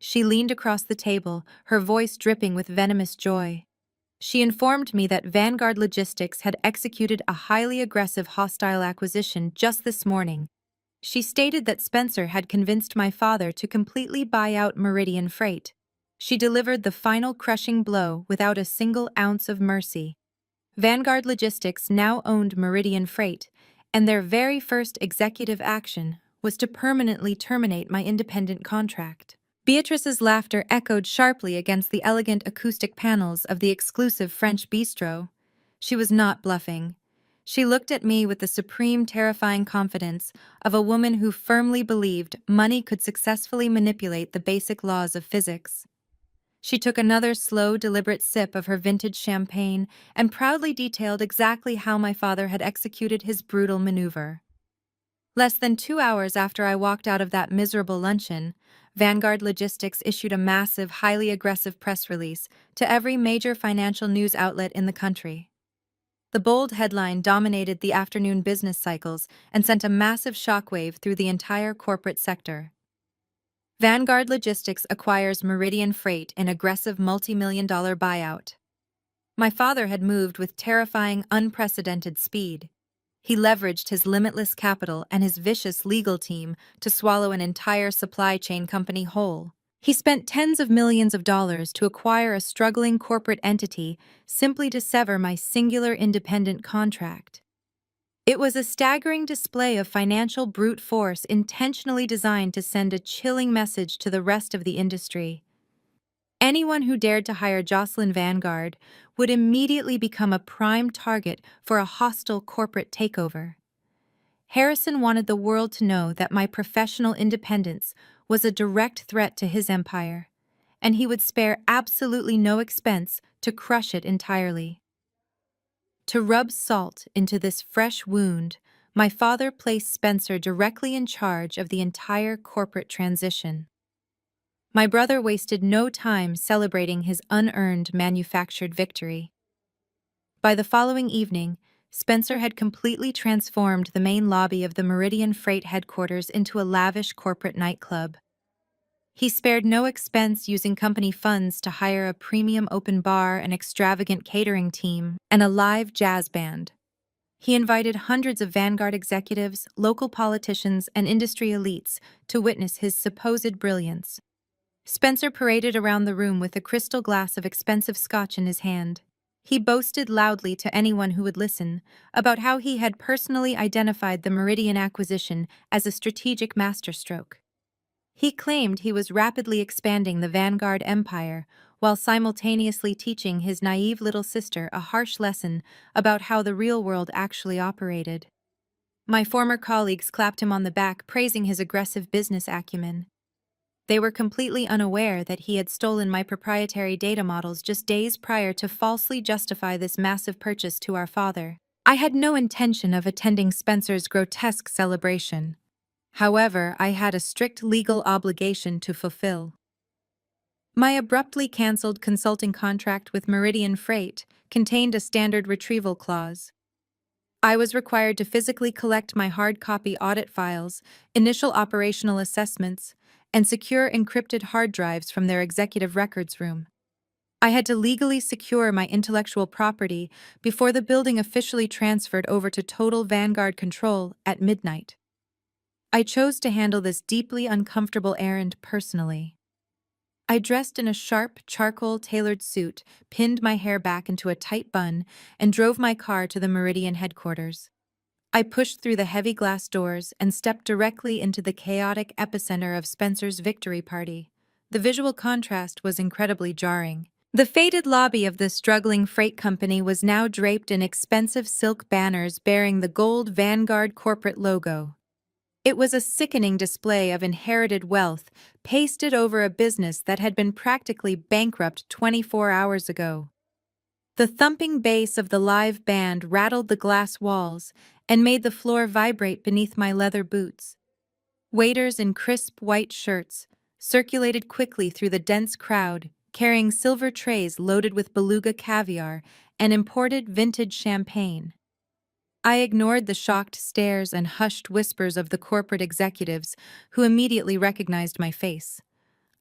She leaned across the table, her voice dripping with venomous joy. She informed me that Vanguard Logistics had executed a highly aggressive hostile acquisition just this morning. She stated that Spencer had convinced my father to completely buy out Meridian Freight. She delivered the final crushing blow without a single ounce of mercy. Vanguard Logistics now owned Meridian Freight, and their very first executive action was to permanently terminate my independent contract. Beatrice's laughter echoed sharply against the elegant acoustic panels of the exclusive French bistro. She was not bluffing. She looked at me with the supreme, terrifying confidence of a woman who firmly believed money could successfully manipulate the basic laws of physics. She took another slow, deliberate sip of her vintage champagne and proudly detailed exactly how my father had executed his brutal maneuver. Less than 2 hours after I walked out of that miserable luncheon, Vanguard Logistics issued a massive, highly aggressive press release to every major financial news outlet in the country. The bold headline dominated the afternoon business cycles and sent a massive shockwave through the entire corporate sector. Vanguard Logistics acquires Meridian Freight in aggressive multi-million-dollar buyout. My father had moved with terrifying, unprecedented speed. He leveraged his limitless capital and his vicious legal team to swallow an entire supply chain company whole. He spent tens of millions of dollars to acquire a struggling corporate entity simply to sever my singular independent contract. It was a staggering display of financial brute force intentionally designed to send a chilling message to the rest of the industry. Anyone who dared to hire Jocelyn Vanguard would immediately become a prime target for a hostile corporate takeover. Harrison wanted the world to know that my professional independence was a direct threat to his empire, and he would spare absolutely no expense to crush it entirely. To rub salt into this fresh wound, My father placed Spencer directly in charge of the entire corporate transition. My brother wasted no time celebrating his unearned manufactured victory. By the following evening, Spencer had completely transformed the main lobby of the Meridian Freight headquarters into a lavish corporate nightclub. He spared no expense using company funds to hire a premium open bar, an extravagant catering team, and a live jazz band. He invited hundreds of Vanguard executives, local politicians, and industry elites to witness his supposed brilliance. Spencer paraded around the room with a crystal glass of expensive scotch in his hand. He boasted loudly to anyone who would listen about how he had personally identified the Meridian acquisition as a strategic masterstroke. He claimed he was rapidly expanding the Vanguard empire while simultaneously teaching his naive little sister a harsh lesson about how the real world actually operated. My former colleagues clapped him on the back, praising his aggressive business acumen. They were completely unaware that he had stolen my proprietary data models just days prior to falsely justify this massive purchase to our father. I had no intention of attending Spencer's grotesque celebration. However, I had a strict legal obligation to fulfill. My abruptly cancelled consulting contract with Meridian Freight contained a standard retrieval clause. I was required to physically collect my hard copy audit files, initial operational assessments, and secure encrypted hard drives from their executive records room. I had to legally secure my intellectual property before the building officially transferred over to total Vanguard control at midnight. I chose to handle this deeply uncomfortable errand personally. I dressed in a sharp, charcoal-tailored suit, pinned my hair back into a tight bun, and drove my car to the Meridian headquarters. I pushed through the heavy glass doors and stepped directly into the chaotic epicenter of Spencer's victory party. The visual contrast was incredibly jarring. The faded lobby of the struggling freight company was now draped in expensive silk banners bearing the gold Vanguard corporate logo. It was a sickening display of inherited wealth pasted over a business that had been practically bankrupt 24 hours ago. The thumping bass of the live band rattled the glass walls and made the floor vibrate beneath my leather boots. Waiters in crisp white shirts circulated quickly through the dense crowd, carrying silver trays loaded with beluga caviar and imported vintage champagne. I ignored the shocked stares and hushed whispers of the corporate executives, who immediately recognized my face.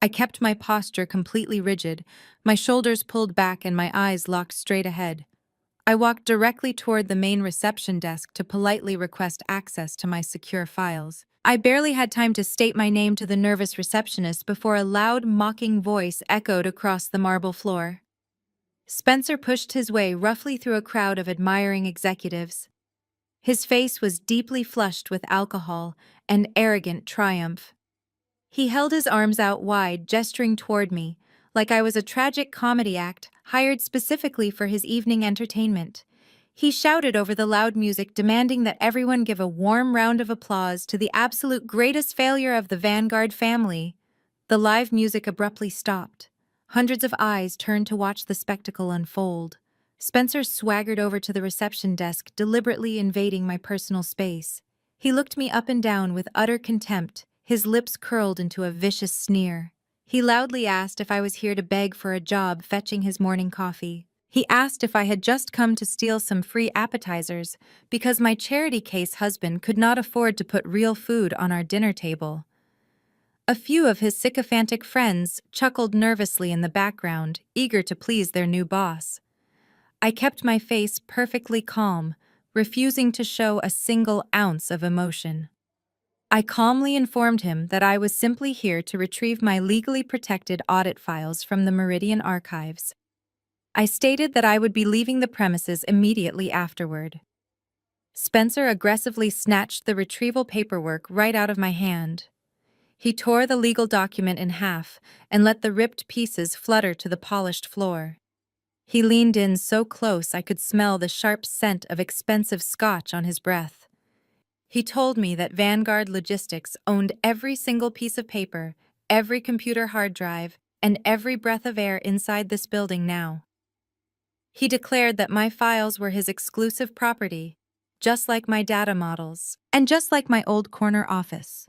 I kept my posture completely rigid, my shoulders pulled back and my eyes locked straight ahead. I walked directly toward the main reception desk to politely request access to my secure files. I barely had time to state my name to the nervous receptionist before a loud, mocking voice echoed across the marble floor. Spencer pushed his way roughly through a crowd of admiring executives. His face was deeply flushed with alcohol and arrogant triumph. He held his arms out wide, gesturing toward me, like I was a tragic comedy act hired specifically for his evening entertainment. He shouted over the loud music, demanding that everyone give a warm round of applause to the absolute greatest failure of the Vanguard family. The live music abruptly stopped. Hundreds of eyes turned to watch the spectacle unfold. Spencer swaggered over to the reception desk, deliberately invading my personal space. He looked me up and down with utter contempt, his lips curled into a vicious sneer. He loudly asked if I was here to beg for a job fetching his morning coffee. He asked if I had just come to steal some free appetizers because my charity case husband could not afford to put real food on our dinner table. A few of his sycophantic friends chuckled nervously in the background, eager to please their new boss. I kept my face perfectly calm, refusing to show a single ounce of emotion. I calmly informed him that I was simply here to retrieve my legally protected audit files from the Meridian archives. I stated that I would be leaving the premises immediately afterward. Spencer aggressively snatched the retrieval paperwork right out of my hand. He tore the legal document in half and let the ripped pieces flutter to the polished floor. He leaned in so close I could smell the sharp scent of expensive scotch on his breath. He told me that Vanguard Logistics owned every single piece of paper, every computer hard drive, and every breath of air inside this building now. He declared that my files were his exclusive property, just like my data models, and just like my old corner office.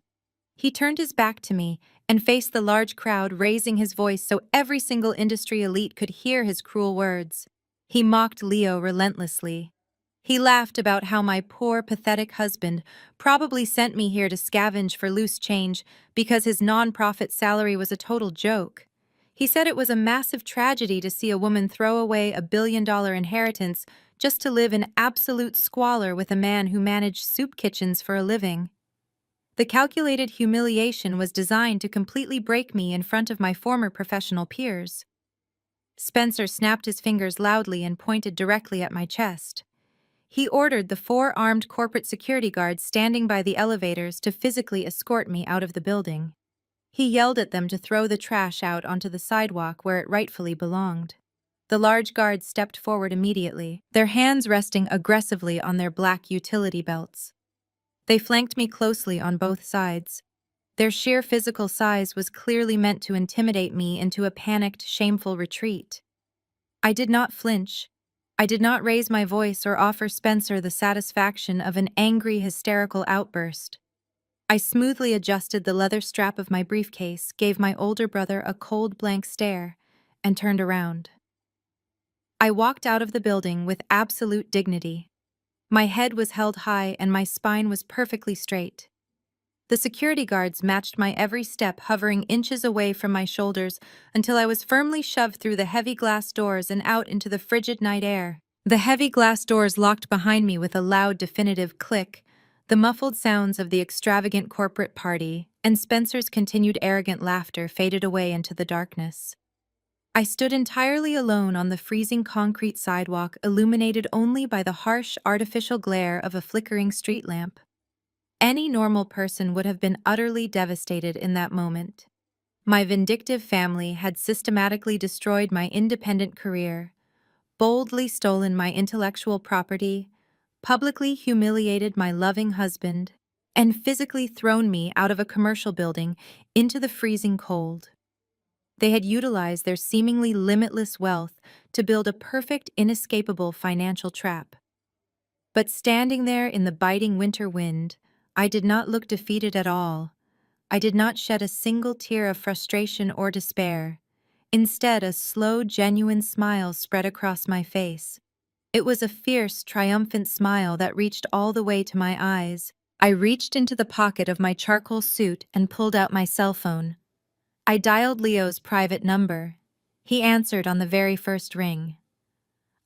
He turned his back to me and faced the large crowd, raising his voice so every single industry elite could hear his cruel words. He mocked Leo relentlessly. He laughed about how my poor, pathetic husband probably sent me here to scavenge for loose change because his non-profit salary was a total joke. He said it was a massive tragedy to see a woman throw away a $1 billion inheritance just to live in absolute squalor with a man who managed soup kitchens for a living. The calculated humiliation was designed to completely break me in front of my former professional peers. Spencer snapped his fingers loudly and pointed directly at my chest. He ordered the 4 armed corporate security guards standing by the elevators to physically escort me out of the building. He yelled at them to throw the trash out onto the sidewalk where it rightfully belonged. The large guards stepped forward immediately, their hands resting aggressively on their black utility belts. They flanked me closely on both sides. Their sheer physical size was clearly meant to intimidate me into a panicked, shameful retreat. I did not flinch. I did not raise my voice or offer Spencer the satisfaction of an angry, hysterical outburst. I smoothly adjusted the leather strap of my briefcase, gave my older brother a cold, blank stare, and turned around. I walked out of the building with absolute dignity. My head was held high and my spine was perfectly straight. The security guards matched my every step, hovering inches away from my shoulders until I was firmly shoved through the heavy glass doors and out into the frigid night air. The heavy glass doors locked behind me with a loud, definitive click. The muffled sounds of the extravagant corporate party and Spencer's continued arrogant laughter faded away into the darkness. I stood entirely alone on the freezing concrete sidewalk, illuminated only by the harsh, artificial glare of a flickering street lamp. Any normal person would have been utterly devastated in that moment. My vindictive family had systematically destroyed my independent career, boldly stolen my intellectual property, publicly humiliated my loving husband, and physically thrown me out of a commercial building into the freezing cold. They had utilized their seemingly limitless wealth to build a perfect, inescapable financial trap. But standing there in the biting winter wind, I did not look defeated at all. I did not shed a single tear of frustration or despair. Instead, a slow, genuine smile spread across my face. It was a fierce, triumphant smile that reached all the way to my eyes. I reached into the pocket of my charcoal suit and pulled out my cell phone. I dialed Leo's private number. He answered on the very first ring.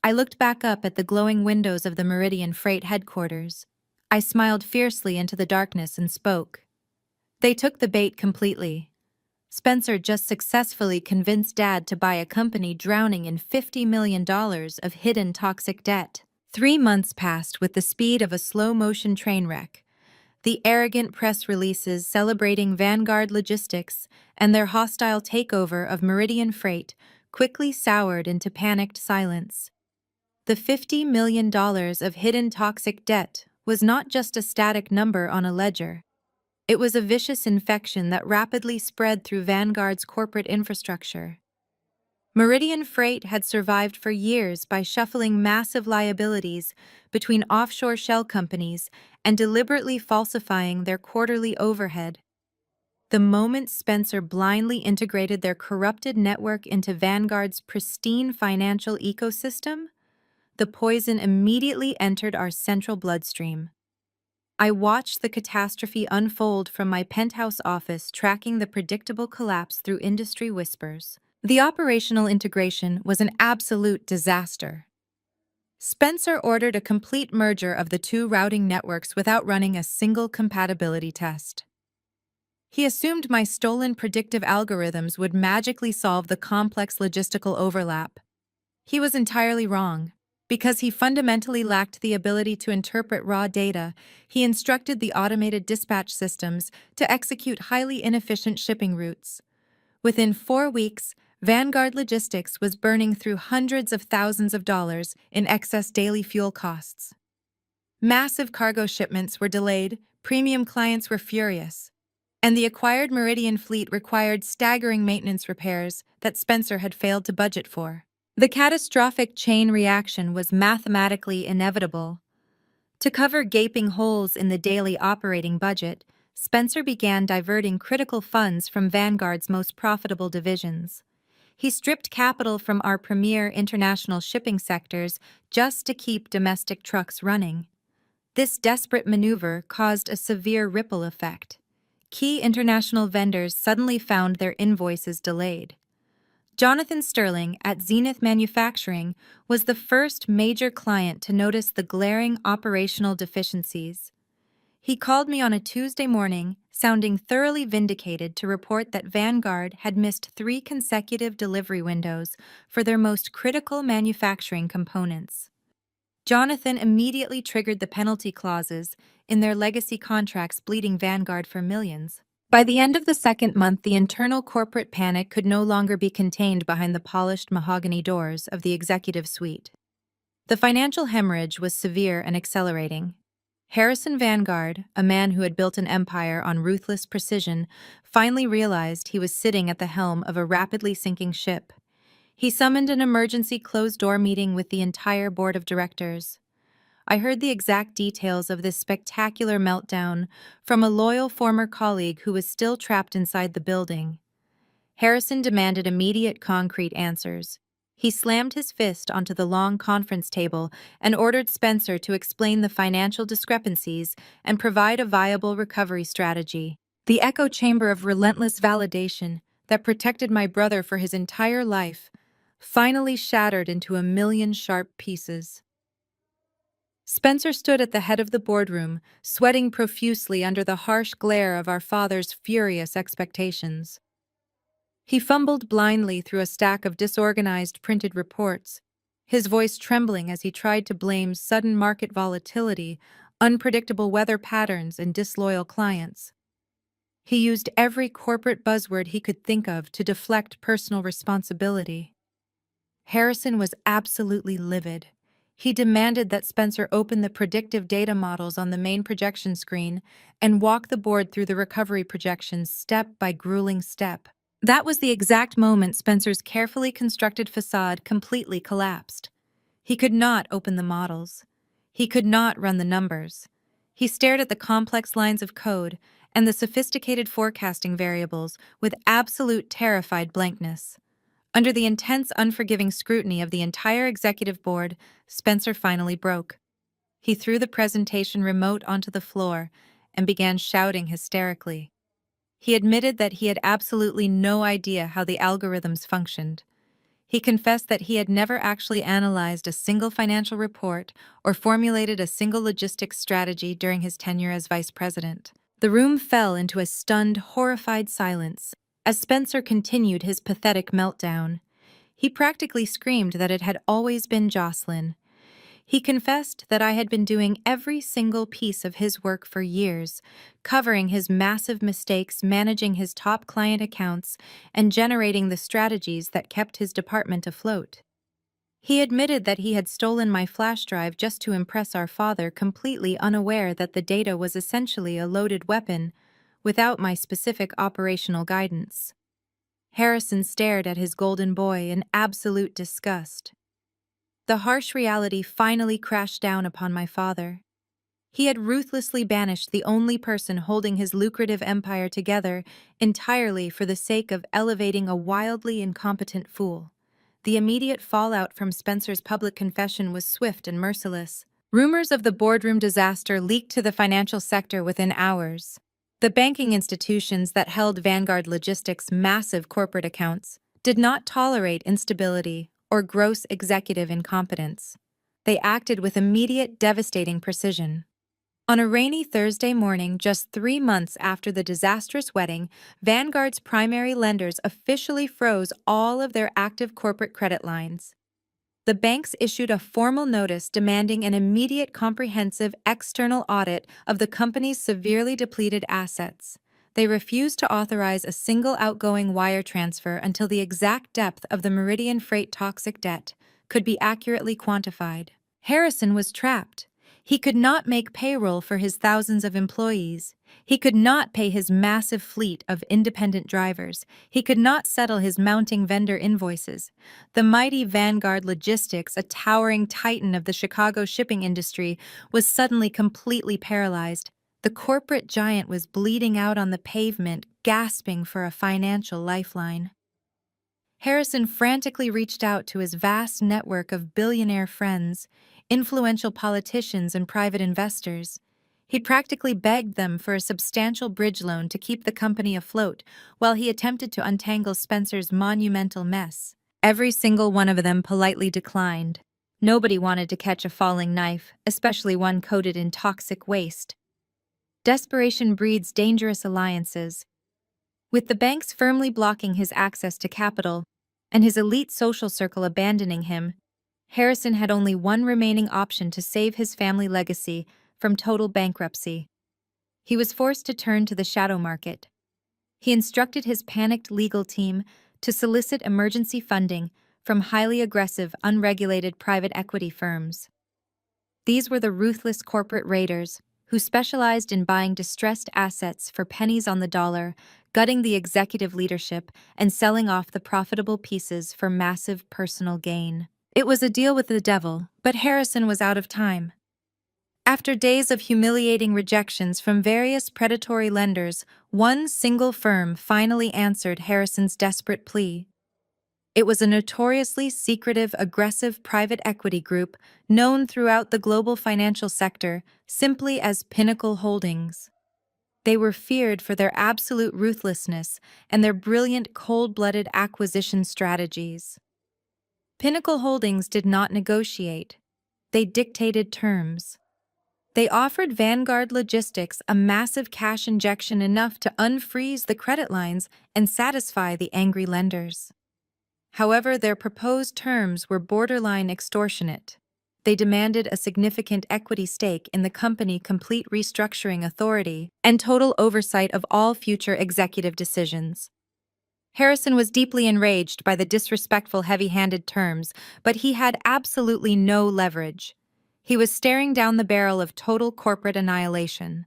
I looked back up at the glowing windows of the Meridian Freight headquarters. I smiled fiercely into the darkness and spoke. They took the bait completely. Spencer just successfully convinced Dad to buy a company drowning in $50 million of hidden toxic debt. 3 months passed with the speed of a slow-motion train wreck. The arrogant press releases celebrating Vanguard Logistics and their hostile takeover of Meridian Freight quickly soured into panicked silence. The $50 million of hidden toxic debt was not just a static number on a ledger. It was a vicious infection that rapidly spread through Vanguard's corporate infrastructure. Meridian Freight had survived for years by shuffling massive liabilities between offshore shell companies and deliberately falsifying their quarterly overhead. The moment Spencer blindly integrated their corrupted network into Vanguard's pristine financial ecosystem, the poison immediately entered our central bloodstream. I watched the catastrophe unfold from my penthouse office, tracking the predictable collapse through industry whispers. The operational integration was an absolute disaster. Spencer ordered a complete merger of the 2 routing networks without running a single compatibility test. He assumed my stolen predictive algorithms would magically solve the complex logistical overlap. He was entirely wrong. Because he fundamentally lacked the ability to interpret raw data, he instructed the automated dispatch systems to execute highly inefficient shipping routes. Within 4 weeks, Vanguard Logistics was burning through hundreds of thousands of dollars in excess daily fuel costs. Massive cargo shipments were delayed, premium clients were furious, and the acquired Meridian fleet required staggering maintenance repairs that Spencer had failed to budget for. The catastrophic chain reaction was mathematically inevitable. To cover gaping holes in the daily operating budget, Spencer began diverting critical funds from Vanguard's most profitable divisions. He stripped capital from our premier international shipping sectors just to keep domestic trucks running. This desperate maneuver caused a severe ripple effect. Key international vendors suddenly found their invoices delayed. Jonathan Sterling at Zenith Manufacturing was the first major client to notice the glaring operational deficiencies. He called me on a Tuesday morning, sounding thoroughly vindicated, to report that Vanguard had missed 3 consecutive delivery windows for their most critical manufacturing components. Jonathan immediately triggered the penalty clauses in their legacy contracts, bleeding Vanguard for millions. By the end of the second month, the internal corporate panic could no longer be contained behind the polished mahogany doors of the executive suite. The financial hemorrhage was severe and accelerating. Harrison Vanguard, a man who had built an empire on ruthless precision, finally realized he was sitting at the helm of a rapidly sinking ship. He summoned an emergency closed-door meeting with the entire board of directors. I heard the exact details of this spectacular meltdown from a loyal former colleague who was still trapped inside the building. Harrison demanded immediate, concrete answers. He slammed his fist onto the long conference table and ordered Spencer to explain the financial discrepancies and provide a viable recovery strategy. The echo chamber of relentless validation that protected my brother for his entire life finally shattered into a million sharp pieces. Spencer stood at the head of the boardroom, sweating profusely under the harsh glare of our father's furious expectations. He fumbled blindly through a stack of disorganized printed reports, his voice trembling as he tried to blame sudden market volatility, unpredictable weather patterns, and disloyal clients. He used every corporate buzzword he could think of to deflect personal responsibility. Harrison was absolutely livid. He demanded that Spencer open the predictive data models on the main projection screen and walk the board through the recovery projections step by grueling step. That was the exact moment Spencer's carefully constructed facade completely collapsed. He could not open the models. He could not run the numbers. He stared at the complex lines of code and the sophisticated forecasting variables with absolute terrified blankness. Under the intense, unforgiving scrutiny of the entire executive board, Spencer finally broke. He threw the presentation remote onto the floor and began shouting hysterically. He admitted that he had absolutely no idea how the algorithms functioned. He confessed that he had never actually analyzed a single financial report or formulated a single logistics strategy during his tenure as vice president. The room fell into a stunned, horrified silence as Spencer continued his pathetic meltdown. He practically screamed that it had always been Jocelyn. He confessed that I had been doing every single piece of his work for years, covering his massive mistakes, managing his top client accounts, and generating the strategies that kept his department afloat. He admitted that he had stolen my flash drive just to impress our father, completely unaware that the data was essentially a loaded weapon, without my specific operational guidance. Harrison stared at his golden boy in absolute disgust. The harsh reality finally crashed down upon my father. He had ruthlessly banished the only person holding his lucrative empire together entirely for the sake of elevating a wildly incompetent fool. The immediate fallout from Spencer's public confession was swift and merciless. Rumors of the boardroom disaster leaked to the financial sector within hours. The banking institutions that held Vanguard Logistics' massive corporate accounts did not tolerate instability or gross executive incompetence. They acted with immediate, devastating precision. On a rainy Thursday morning, just 3 months after the disastrous wedding, Vanguard's primary lenders officially froze all of their active corporate credit lines. The banks issued a formal notice demanding an immediate, comprehensive external audit of the company's severely depleted assets. They refused to authorize a single outgoing wire transfer until the exact depth of the Meridian Freight toxic debt could be accurately quantified. Harrison was trapped. He could not make payroll for his thousands of employees. He could not pay his massive fleet of independent drivers. He could not settle his mounting vendor invoices. The mighty Vanguard Logistics, a towering titan of the Chicago shipping industry, was suddenly completely paralyzed. The corporate giant was bleeding out on the pavement, gasping for a financial lifeline. Harrison frantically reached out to his vast network of billionaire friends, influential politicians, and private investors. He practically begged them for a substantial bridge loan to keep the company afloat while he attempted to untangle Spencer's monumental mess. Every single one of them politely declined. Nobody wanted to catch a falling knife, especially one coated in toxic waste. Desperation breeds dangerous alliances. With the banks firmly blocking his access to capital, and his elite social circle abandoning him, Harrison had only one remaining option to save his family legacy from total bankruptcy. He was forced to turn to the shadow market. He instructed his panicked legal team to solicit emergency funding from highly aggressive, unregulated private equity firms. These were the ruthless corporate raiders who specialized in buying distressed assets for pennies on the dollar, gutting the executive leadership, and selling off the profitable pieces for massive personal gain. It was a deal with the devil, but Harrison was out of time. After days of humiliating rejections from various predatory lenders, one single firm finally answered Harrison's desperate plea. It was a notoriously secretive, aggressive private equity group known throughout the global financial sector simply as Pinnacle Holdings. They were feared for their absolute ruthlessness and their brilliant cold-blooded acquisition strategies. Pinnacle Holdings did not negotiate. They dictated terms. They offered Vanguard Logistics a massive cash injection enough to unfreeze the credit lines and satisfy the angry lenders. However, their proposed terms were borderline extortionate. They demanded a significant equity stake in the company, complete restructuring authority, and total oversight of all future executive decisions. Harrison was deeply enraged by the disrespectful, heavy-handed terms, but he had absolutely no leverage. He was staring down the barrel of total corporate annihilation.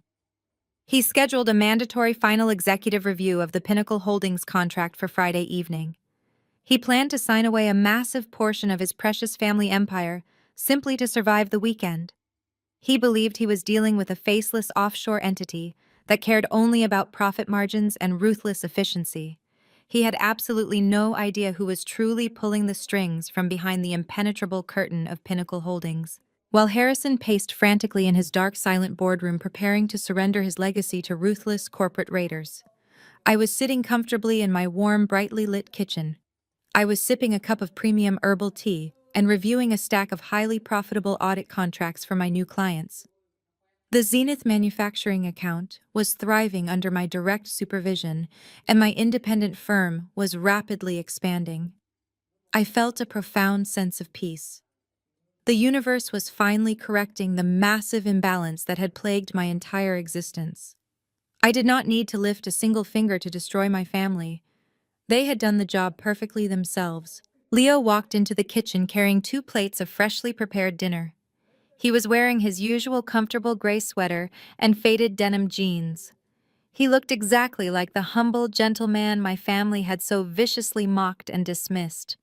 He scheduled a mandatory final executive review of the Pinnacle Holdings contract for Friday evening. He planned to sign away a massive portion of his precious family empire simply to survive the weekend. He believed he was dealing with a faceless offshore entity that cared only about profit margins and ruthless efficiency. He had absolutely no idea who was truly pulling the strings from behind the impenetrable curtain of Pinnacle Holdings. While Harrison paced frantically in his dark, silent boardroom preparing to surrender his legacy to ruthless corporate raiders, I was sitting comfortably in my warm, brightly lit kitchen. I was sipping a cup of premium herbal tea and reviewing a stack of highly profitable audit contracts for my new clients. The Zenith Manufacturing account was thriving under my direct supervision, and my independent firm was rapidly expanding. I felt a profound sense of peace. The universe was finally correcting the massive imbalance that had plagued my entire existence. I did not need to lift a single finger to destroy my family. They had done the job perfectly themselves. Leo walked into the kitchen carrying 2 plates of freshly prepared dinner. He was wearing his usual comfortable gray sweater and faded denim jeans. He looked exactly like the humble gentleman my family had so viciously mocked and dismissed.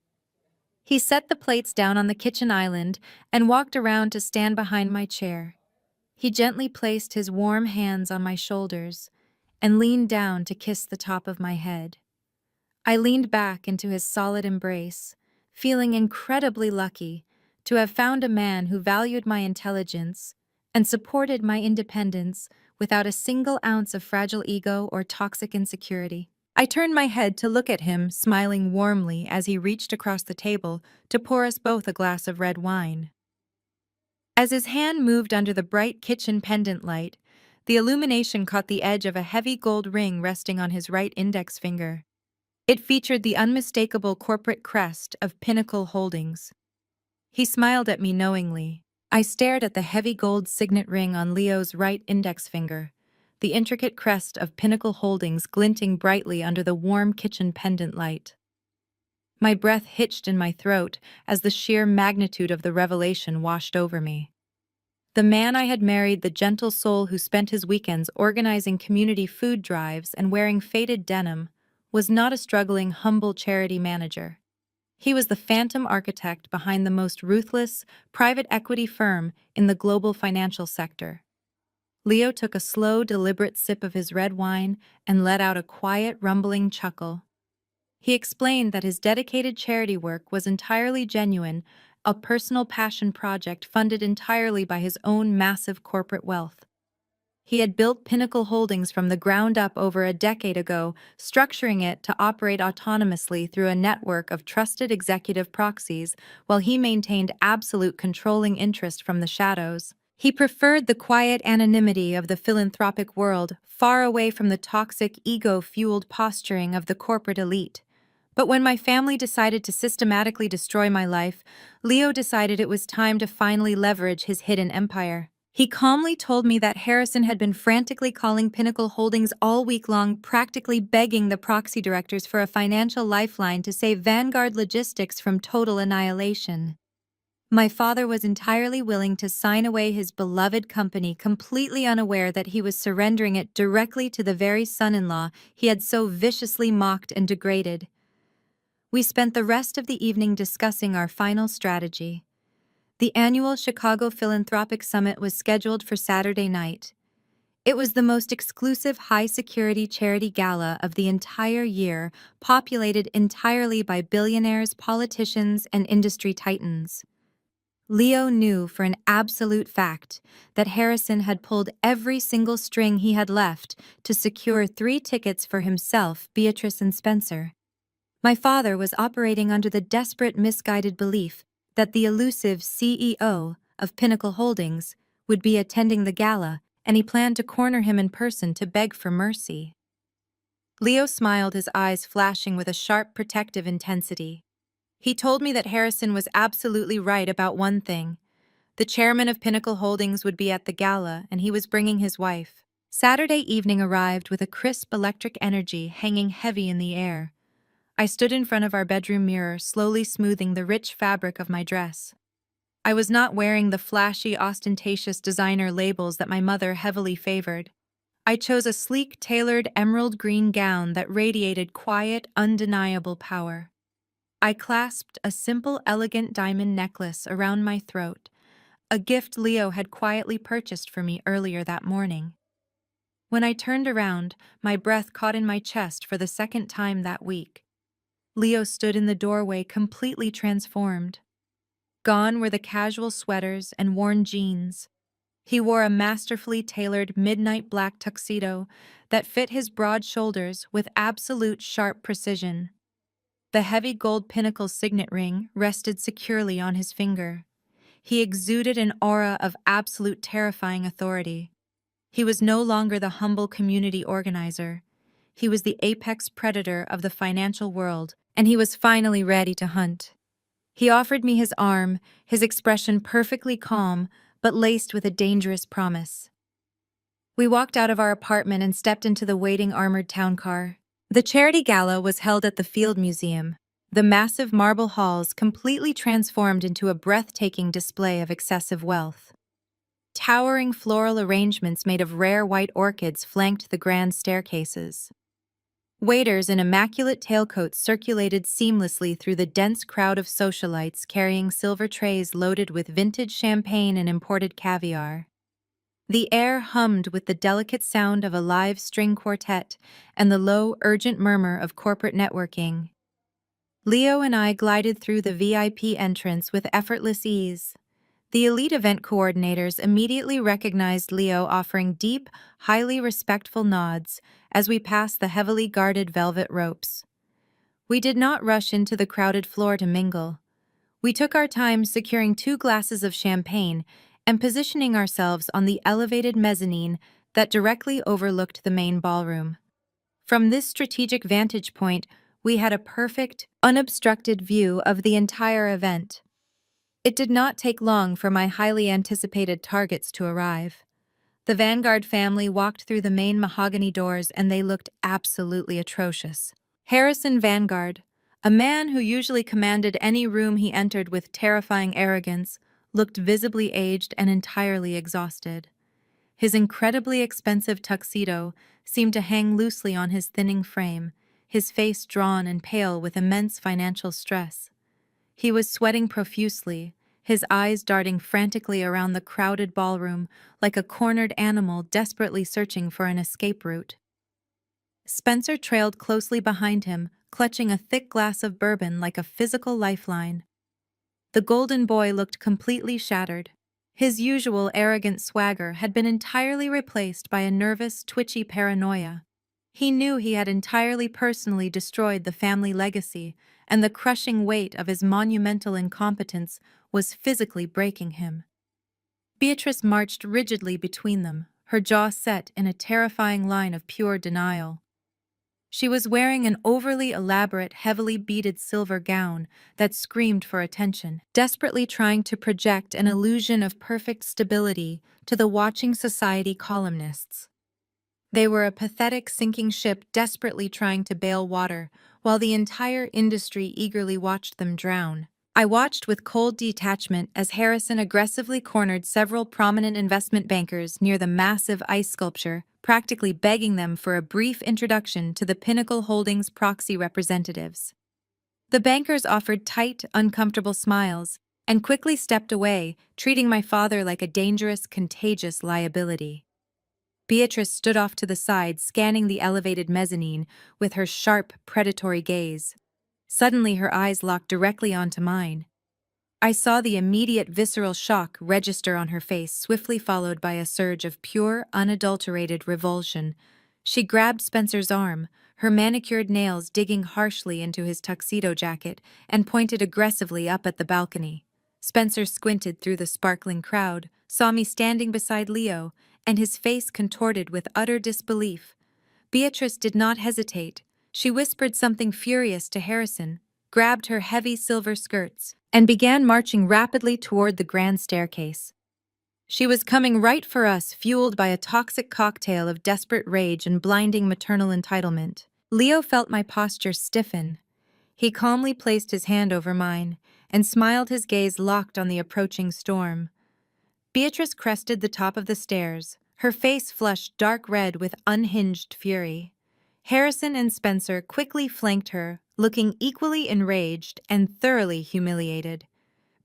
He set the plates down on the kitchen island and walked around to stand behind my chair. He gently placed his warm hands on my shoulders and leaned down to kiss the top of my head. I leaned back into his solid embrace, feeling incredibly lucky to have found a man who valued my intelligence and supported my independence without a single ounce of fragile ego or toxic insecurity. I turned my head to look at him, smiling warmly as he reached across the table to pour us both a glass of red wine. As his hand moved under the bright kitchen pendant light, the illumination caught the edge of a heavy gold ring resting on his right index finger. It featured the unmistakable corporate crest of Pinnacle Holdings. He smiled at me knowingly. I stared at the heavy gold signet ring on Leo's right index finger, the intricate crest of Pinnacle Holdings glinting brightly under the warm kitchen pendant light. My breath hitched in my throat as the sheer magnitude of the revelation washed over me. The man I had married, the gentle soul who spent his weekends organizing community food drives and wearing faded denim, was not a struggling, humble charity manager. He was the phantom architect behind the most ruthless, private equity firm in the global financial sector. Leo took a slow, deliberate sip of his red wine and let out a quiet, rumbling chuckle. He explained that his dedicated charity work was entirely genuine, a personal passion project funded entirely by his own massive corporate wealth. He had built Pinnacle Holdings from the ground up over a decade ago, structuring it to operate autonomously through a network of trusted executive proxies, while he maintained absolute controlling interest from the shadows. He preferred the quiet anonymity of the philanthropic world, far away from the toxic, ego-fueled posturing of the corporate elite. But when my family decided to systematically destroy my life, Leo decided it was time to finally leverage his hidden empire. He calmly told me that Harrison had been frantically calling Pinnacle Holdings all week long, practically begging the proxy directors for a financial lifeline to save Vanguard Logistics from total annihilation. My father was entirely willing to sign away his beloved company, completely unaware that he was surrendering it directly to the very son-in-law he had so viciously mocked and degraded. We spent the rest of the evening discussing our final strategy. The annual Chicago Philanthropic Summit was scheduled for Saturday night. It was the most exclusive high-security charity gala of the entire year, populated entirely by billionaires, politicians, and industry titans. Leo knew for an absolute fact that Harrison had pulled every single string he had left to secure 3 tickets for himself, Beatrice, and Spencer. My father was operating under the desperate, misguided belief that the elusive CEO of Pinnacle Holdings would be attending the gala, and he planned to corner him in person to beg for mercy. Leo smiled, his eyes flashing with a sharp, protective intensity. He told me that Harrison was absolutely right about one thing. The chairman of Pinnacle Holdings would be at the gala, and he was bringing his wife. Saturday evening arrived with a crisp electric energy hanging heavy in the air. I stood in front of our bedroom mirror, slowly smoothing the rich fabric of my dress. I was not wearing the flashy, ostentatious designer labels that my mother heavily favored. I chose a sleek, tailored emerald green gown that radiated quiet, undeniable power. I clasped a simple, elegant diamond necklace around my throat, a gift Leo had quietly purchased for me earlier that morning. When I turned around, my breath caught in my chest for the second time that week. Leo stood in the doorway, completely transformed. Gone were the casual sweaters and worn jeans. He wore a masterfully tailored midnight black tuxedo that fit his broad shoulders with absolute sharp precision. The heavy gold Pinnacle signet ring rested securely on his finger. He exuded an aura of absolute terrifying authority. He was no longer the humble community organizer. He was the apex predator of the financial world, and he was finally ready to hunt. He offered me his arm, his expression perfectly calm, but laced with a dangerous promise. We walked out of our apartment and stepped into the waiting armored town car. The charity gala was held at the Field Museum. The massive marble halls completely transformed into a breathtaking display of excessive wealth. Towering floral arrangements made of rare white orchids flanked the grand staircases. Waiters in immaculate tailcoats circulated seamlessly through the dense crowd of socialites carrying silver trays loaded with vintage champagne and imported caviar. The air hummed with the delicate sound of a live string quartet and the low, urgent murmur of corporate networking. Leo and I glided through the VIP entrance with effortless ease. The elite event coordinators immediately recognized Leo, offering deep, highly respectful nods as we passed the heavily guarded velvet ropes. We did not rush into the crowded floor to mingle. We took our time securing 2 glasses of champagne and positioning ourselves on the elevated mezzanine that directly overlooked the main ballroom. From this strategic vantage point, we had a perfect, unobstructed view of the entire event. It did not take long for my highly anticipated targets to arrive. The Vanguard family walked through the main mahogany doors, and they looked absolutely atrocious. Harrison Vanguard, a man who usually commanded any room he entered with terrifying arrogance, looked visibly aged and entirely exhausted. His incredibly expensive tuxedo seemed to hang loosely on his thinning frame, his face drawn and pale with immense financial stress. He was sweating profusely, his eyes darting frantically around the crowded ballroom like a cornered animal desperately searching for an escape route. Spencer trailed closely behind him, clutching a thick glass of bourbon like a physical lifeline. The golden boy looked completely shattered. His usual arrogant swagger had been entirely replaced by a nervous, twitchy paranoia. He knew he had entirely personally destroyed the family legacy, and the crushing weight of his monumental incompetence was physically breaking him. Beatrice marched rigidly between them, her jaw set in a terrifying line of pure denial. She was wearing an overly elaborate, heavily beaded silver gown that screamed for attention, desperately trying to project an illusion of perfect stability to the watching society columnists. They were a pathetic sinking ship desperately trying to bail water, while the entire industry eagerly watched them drown. I watched with cold detachment as Harrison aggressively cornered several prominent investment bankers near the massive ice sculpture, practically begging them for a brief introduction to the Pinnacle Holdings proxy representatives. The bankers offered tight, uncomfortable smiles and quickly stepped away, treating my father like a dangerous, contagious liability. Beatrice stood off to the side, scanning the elevated mezzanine with her sharp, predatory gaze. Suddenly her eyes locked directly onto mine. I saw the immediate visceral shock register on her face, swiftly followed by a surge of pure, unadulterated revulsion. She grabbed Spencer's arm, her manicured nails digging harshly into his tuxedo jacket, and pointed aggressively up at the balcony. Spencer squinted through the sparkling crowd, saw me standing beside Leo, and his face contorted with utter disbelief. Beatrice did not hesitate. She whispered something furious to Harrison, grabbed her heavy silver skirts, and began marching rapidly toward the grand staircase. She was coming right for us, fueled by a toxic cocktail of desperate rage and blinding maternal entitlement. Leo felt my posture stiffen. He calmly placed his hand over mine and smiled, his gaze locked on the approaching storm. Beatrice crested the top of the stairs, her face flushed dark red with unhinged fury. Harrison and Spencer quickly flanked her, looking equally enraged and thoroughly humiliated.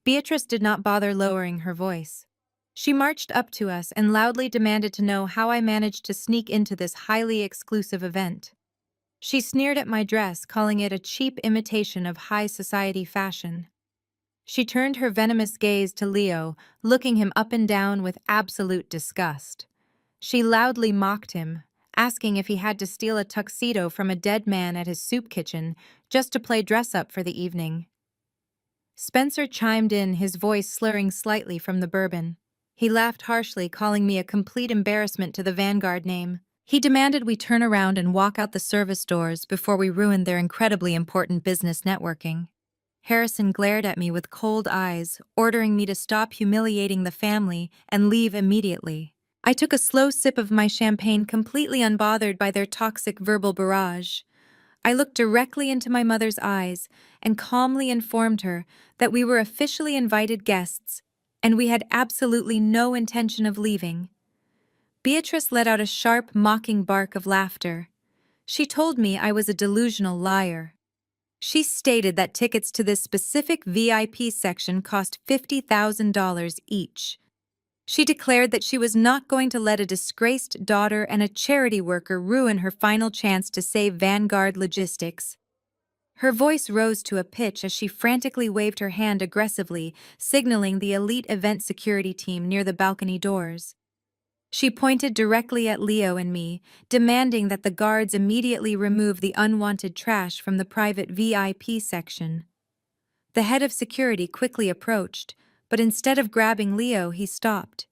Beatrice did not bother lowering her voice. She marched up to us and loudly demanded to know how I managed to sneak into this highly exclusive event. She sneered at my dress, calling it a cheap imitation of high society fashion. She turned her venomous gaze to Leo, looking him up and down with absolute disgust. She loudly mocked him, asking if he had to steal a tuxedo from a dead man at his soup kitchen just to play dress-up for the evening. Spencer chimed in, his voice slurring slightly from the bourbon. He laughed harshly, calling me a complete embarrassment to the Vanguard name. He demanded we turn around and walk out the service doors before we ruined their incredibly important business networking. Harrison glared at me with cold eyes, ordering me to stop humiliating the family and leave immediately. I took a slow sip of my champagne, completely unbothered by their toxic verbal barrage. I looked directly into my mother's eyes and calmly informed her that we were officially invited guests and we had absolutely no intention of leaving. Beatrice let out a sharp, mocking bark of laughter. She told me I was a delusional liar. She stated that tickets to this specific VIP section cost $50,000 each. She declared that she was not going to let a disgraced daughter and a charity worker ruin her final chance to save Vanguard Logistics. Her voice rose to a pitch as she frantically waved her hand aggressively, signaling the elite event security team near the balcony doors. She pointed directly at Leo and me, demanding that the guards immediately remove the unwanted trash from the private VIP section. The head of security quickly approached, but instead of grabbing Leo, he stopped,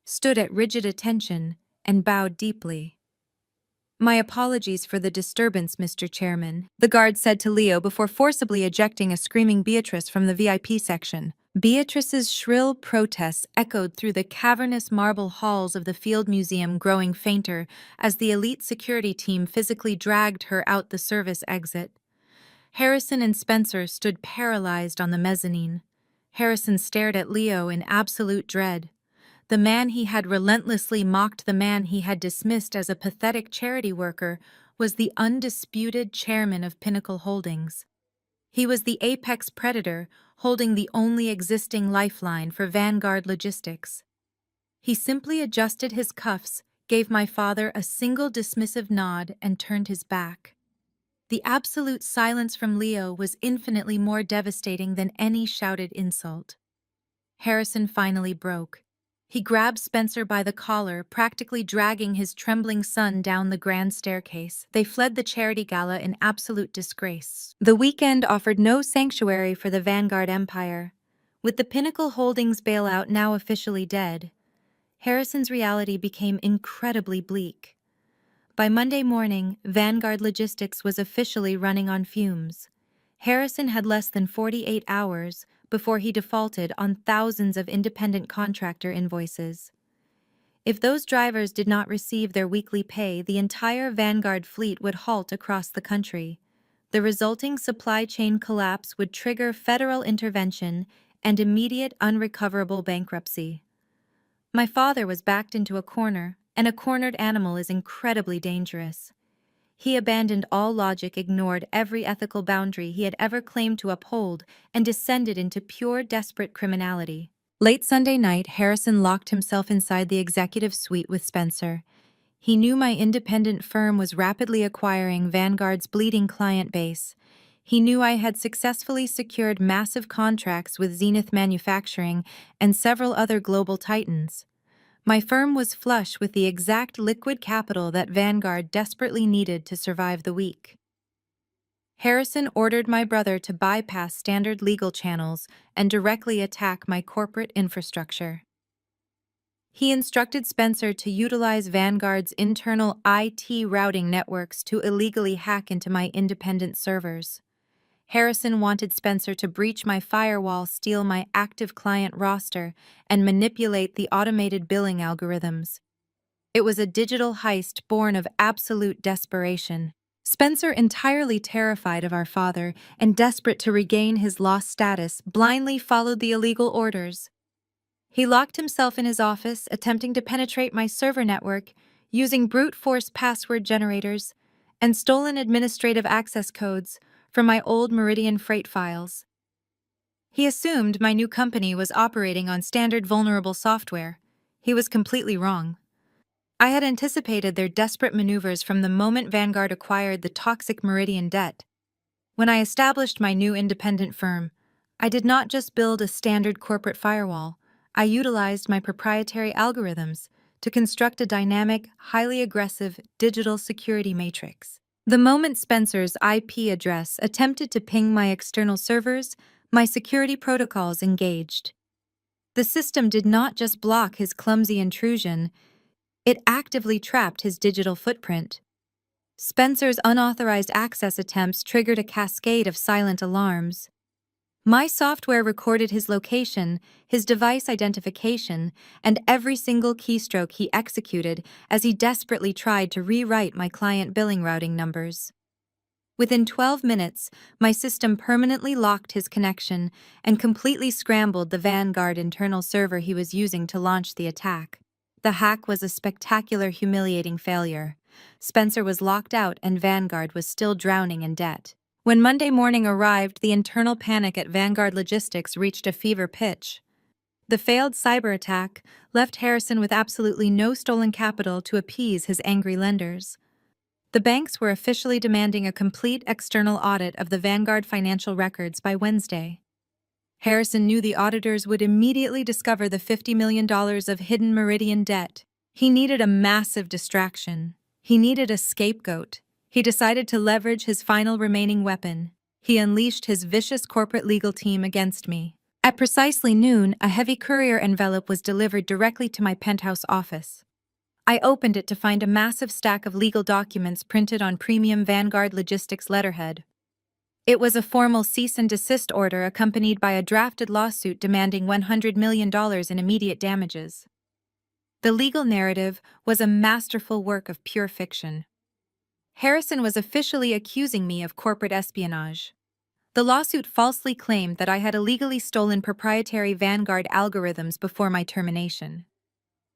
stood at rigid attention, and bowed deeply. "My apologies for the disturbance, Mr. Chairman," the guard said to Leo before forcibly ejecting a screaming Beatrice from the VIP section. Beatrice's shrill protests echoed through the cavernous marble halls of the Field Museum, growing fainter as the elite security team physically dragged her out the service exit. Harrison and Spencer stood paralyzed on the mezzanine. Harrison stared at Leo in absolute dread. The man he had relentlessly mocked, the man he had dismissed as a pathetic charity worker, was the undisputed chairman of Pinnacle Holdings. He was the apex predator, holding the only existing lifeline for Vanguard Logistics. He simply adjusted his cuffs, gave my father a single dismissive nod, and turned his back. The absolute silence from Leo was infinitely more devastating than any shouted insult. Harrison finally broke. He grabbed Spencer by the collar, practically dragging his trembling son down the grand staircase. They fled the charity gala in absolute disgrace. The weekend offered no sanctuary for the Vanguard empire. With the Pinnacle Holdings bailout now officially dead, Harrison's reality became incredibly bleak. By Monday morning, Vanguard Logistics was officially running on fumes. Harrison had less than 48 hours before he defaulted on thousands of independent contractor invoices. If those drivers did not receive their weekly pay, the entire Vanguard fleet would halt across the country. The resulting supply chain collapse would trigger federal intervention and immediate unrecoverable bankruptcy. My father was backed into a corner, and a cornered animal is incredibly dangerous. He abandoned all logic, ignored every ethical boundary he had ever claimed to uphold, and descended into pure, desperate criminality. Late Sunday night, Harrison locked himself inside the executive suite with Spencer. He knew my independent firm was rapidly acquiring Vanguard's bleeding client base. He knew I had successfully secured massive contracts with Zenith Manufacturing and several other global titans. My firm was flush with the exact liquid capital that Vanguard desperately needed to survive the week. Harrison ordered my brother to bypass standard legal channels and directly attack my corporate infrastructure. He instructed Spencer to utilize Vanguard's internal IT routing networks to illegally hack into my independent servers. Harrison wanted Spencer to breach my firewall, steal my active client roster, and manipulate the automated billing algorithms. It was a digital heist born of absolute desperation. Spencer, entirely terrified of our father and desperate to regain his lost status, blindly followed the illegal orders. He locked himself in his office, attempting to penetrate my server network using brute force password generators and stolen administrative access codes from my old Meridian freight files. He assumed my new company was operating on standard vulnerable software. He was completely wrong. I had anticipated their desperate maneuvers from the moment Vanguard acquired the toxic Meridian debt. When I established my new independent firm, I did not just build a standard corporate firewall. I utilized my proprietary algorithms to construct a dynamic, highly aggressive digital security matrix. The moment Spencer's IP address attempted to ping my external servers, my security protocols engaged. The system did not just block his clumsy intrusion, it actively trapped his digital footprint. Spencer's unauthorized access attempts triggered a cascade of silent alarms. My software recorded his location, his device identification, and every single keystroke he executed as he desperately tried to rewrite my client billing routing numbers. Within 12 minutes, my system permanently locked his connection and completely scrambled the Vanguard internal server he was using to launch the attack. The hack was a spectacular, humiliating failure. Spencer was locked out and Vanguard was still drowning in debt. When Monday morning arrived, the internal panic at Vanguard Logistics reached a fever pitch. The failed cyber attack left Harrison with absolutely no stolen capital to appease his angry lenders. The banks were officially demanding a complete external audit of the Vanguard financial records by Wednesday. Harrison knew the auditors would immediately discover the $50 million of hidden Meridian debt. He needed a massive distraction. He needed a scapegoat. He decided to leverage his final remaining weapon. He unleashed his vicious corporate legal team against me. At precisely noon, a heavy courier envelope was delivered directly to my penthouse office. I opened it to find a massive stack of legal documents printed on premium Vanguard Logistics letterhead. It was a formal cease and desist order accompanied by a drafted lawsuit demanding $100 million in immediate damages. The legal narrative was a masterful work of pure fiction. Harrison was officially accusing me of corporate espionage. The lawsuit falsely claimed that I had illegally stolen proprietary Vanguard algorithms before my termination.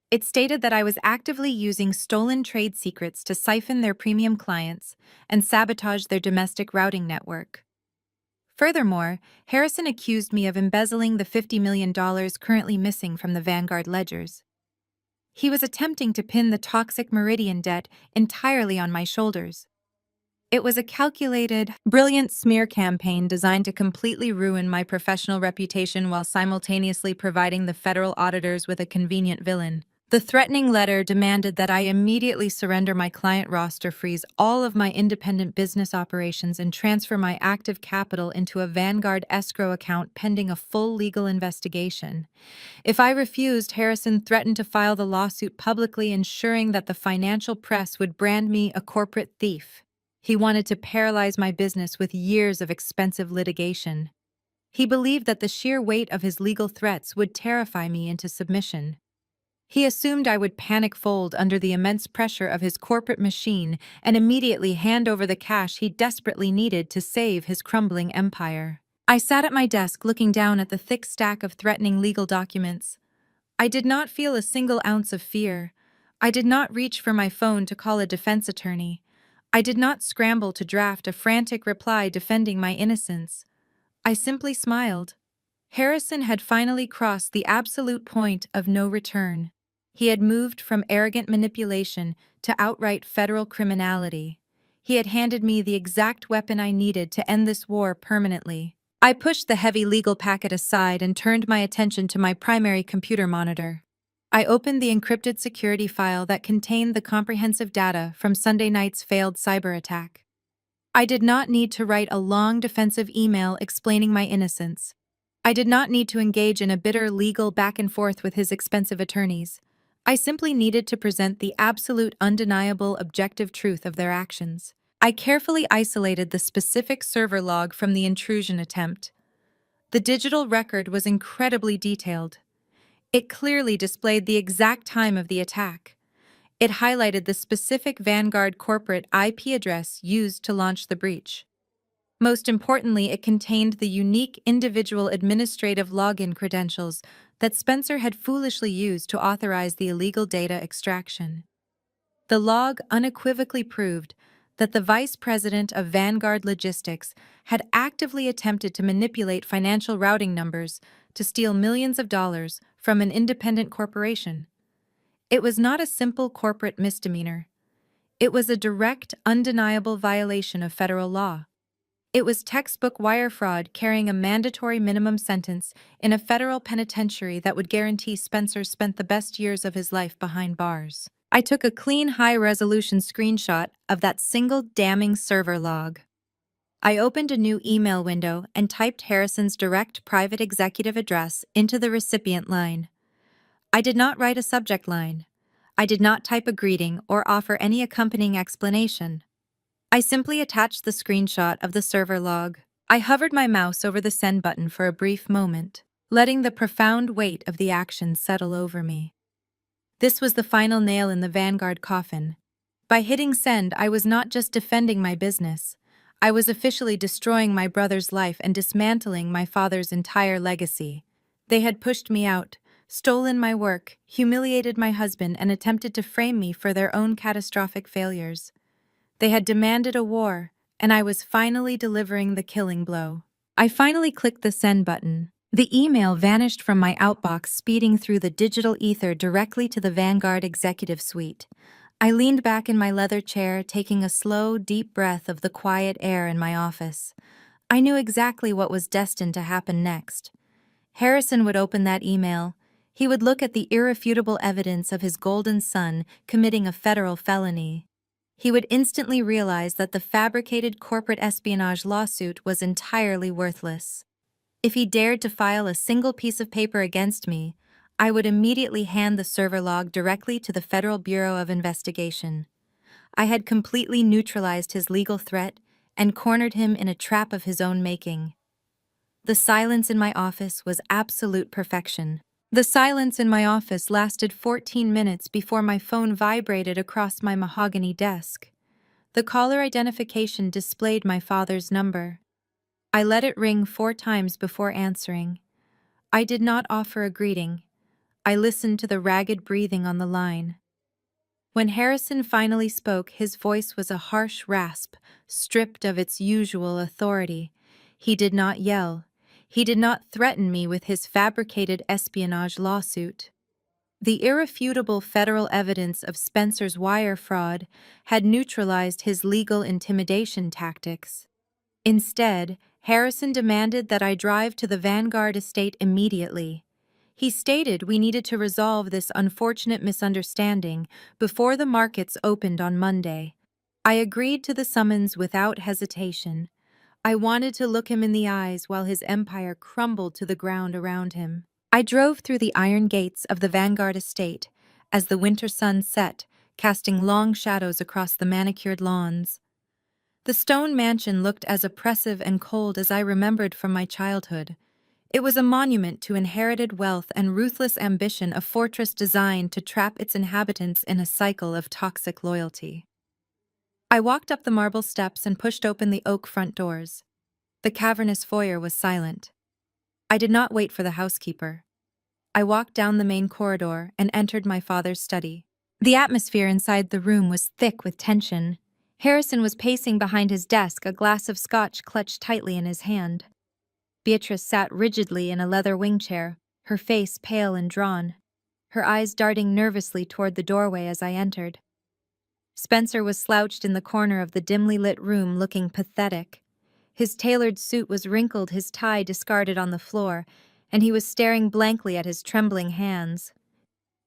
It stated that I was actively using stolen trade secrets to siphon their premium clients and sabotage their domestic routing network. Furthermore, Harrison accused me of embezzling the $50 million currently missing from the Vanguard ledgers. He was attempting to pin the toxic Meridian debt entirely on my shoulders. It was a calculated, brilliant smear campaign designed to completely ruin my professional reputation while simultaneously providing the federal auditors with a convenient villain. The threatening letter demanded that I immediately surrender my client roster, freeze all of my independent business operations, and transfer my active capital into a Vanguard escrow account pending a full legal investigation. If I refused, Harrison threatened to file the lawsuit publicly, ensuring that the financial press would brand me a corporate thief. He wanted to paralyze my business with years of expensive litigation. He believed that the sheer weight of his legal threats would terrify me into submission. He assumed I would panic fold under the immense pressure of his corporate machine and immediately hand over the cash he desperately needed to save his crumbling empire. I sat at my desk looking down at the thick stack of threatening legal documents. I did not feel a single ounce of fear. I did not reach for my phone to call a defense attorney. I did not scramble to draft a frantic reply defending my innocence. I simply smiled. Harrison had finally crossed the absolute point of no return. He had moved from arrogant manipulation to outright federal criminality. He had handed me the exact weapon I needed to end this war permanently. I pushed the heavy legal packet aside and turned my attention to my primary computer monitor. I opened the encrypted security file that contained the comprehensive data from Sunday night's failed cyber attack. I did not need to write a long defensive email explaining my innocence. I did not need to engage in a bitter legal back and forth with his expensive attorneys. I simply needed to present the absolute, undeniable, objective truth of their actions. I carefully isolated the specific server log from the intrusion attempt. The digital record was incredibly detailed. It clearly displayed the exact time of the attack. It highlighted the specific Vanguard corporate IP address used to launch the breach. Most importantly, it contained the unique individual administrative login credentials that Spencer had foolishly used to authorize the illegal data extraction. The log unequivocally proved that the vice president of Vanguard Logistics had actively attempted to manipulate financial routing numbers to steal millions of dollars from an independent corporation. It was not a simple corporate misdemeanor. It was a direct, undeniable violation of federal law. It was textbook wire fraud carrying a mandatory minimum sentence in a federal penitentiary that would guarantee Spencer spent the best years of his life behind bars. I took a clean, high-resolution screenshot of that single damning server log. I opened a new email window and typed Harrison's direct private executive address into the recipient line. I did not write a subject line. I did not type a greeting or offer any accompanying explanation. I simply attached the screenshot of the server log. I hovered my mouse over the send button for a brief moment, letting the profound weight of the action settle over me. This was the final nail in the Vanguard coffin. By hitting send, I was not just defending my business. I was officially destroying my brother's life and dismantling my father's entire legacy. They had pushed me out, stolen my work, humiliated my husband, and attempted to frame me for their own catastrophic failures. They had demanded a war, and I was finally delivering the killing blow. I finally clicked the send button. The email vanished from my outbox, speeding through the digital ether directly to the Vanguard executive suite. I leaned back in my leather chair, taking a slow, deep breath of the quiet air in my office. I knew exactly what was destined to happen next. Harrison would open that email. He would look at the irrefutable evidence of his golden son committing a federal felony. He would instantly realize that the fabricated corporate espionage lawsuit was entirely worthless. If he dared to file a single piece of paper against me, I would immediately hand the server log directly to the Federal Bureau of Investigation. I had completely neutralized his legal threat and cornered him in a trap of his own making. The silence in my office was absolute perfection. The silence in my office lasted 14 minutes before my phone vibrated across my mahogany desk. The caller identification displayed my father's number. I let it ring 4 times before answering. I did not offer a greeting. I listened to the ragged breathing on the line. When Harrison finally spoke, his voice was a harsh rasp, stripped of its usual authority. He did not yell. He did not threaten me with his fabricated espionage lawsuit. The irrefutable federal evidence of Spencer's wire fraud had neutralized his legal intimidation tactics. Instead, Harrison demanded that I drive to the Vanguard estate immediately. He stated we needed to resolve this unfortunate misunderstanding before the markets opened on Monday. I agreed to the summons without hesitation. I wanted to look him in the eyes while his empire crumbled to the ground around him. I drove through the iron gates of the Vanguard estate as the winter sun set, casting long shadows across the manicured lawns. The stone mansion looked as oppressive and cold as I remembered from my childhood. It was a monument to inherited wealth and ruthless ambition, a fortress designed to trap its inhabitants in a cycle of toxic loyalty. I walked up the marble steps and pushed open the oak front doors. The cavernous foyer was silent. I did not wait for the housekeeper. I walked down the main corridor and entered my father's study. The atmosphere inside the room was thick with tension. Harrison was pacing behind his desk, a glass of scotch clutched tightly in his hand. Beatrice sat rigidly in a leather wing chair, her face pale and drawn, her eyes darting nervously toward the doorway as I entered. Spencer was slouched in the corner of the dimly lit room, looking pathetic. His tailored suit was wrinkled, his tie discarded on the floor, and he was staring blankly at his trembling hands.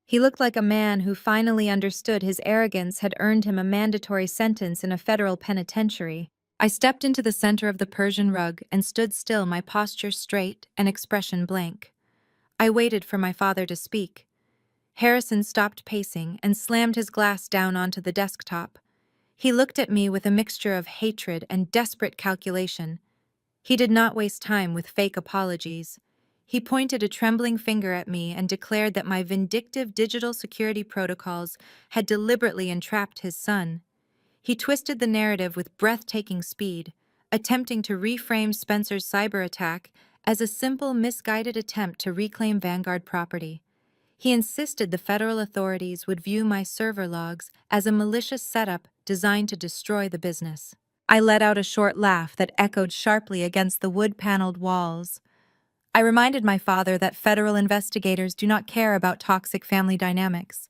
He looked like a man who finally understood his arrogance had earned him a mandatory sentence in a federal penitentiary. I stepped into the center of the Persian rug and stood still, my posture straight and expression blank. I waited for my father to speak. Harrison stopped pacing and slammed his glass down onto the desktop. He looked at me with a mixture of hatred and desperate calculation. He did not waste time with fake apologies. He pointed a trembling finger at me and declared that my vindictive digital security protocols had deliberately entrapped his son. He twisted the narrative with breathtaking speed, attempting to reframe Spencer's cyber attack as a simple, misguided attempt to reclaim Vanguard property. He insisted the federal authorities would view my server logs as a malicious setup designed to destroy the business. I let out a short laugh that echoed sharply against the wood-paneled walls. I reminded my father that federal investigators do not care about toxic family dynamics.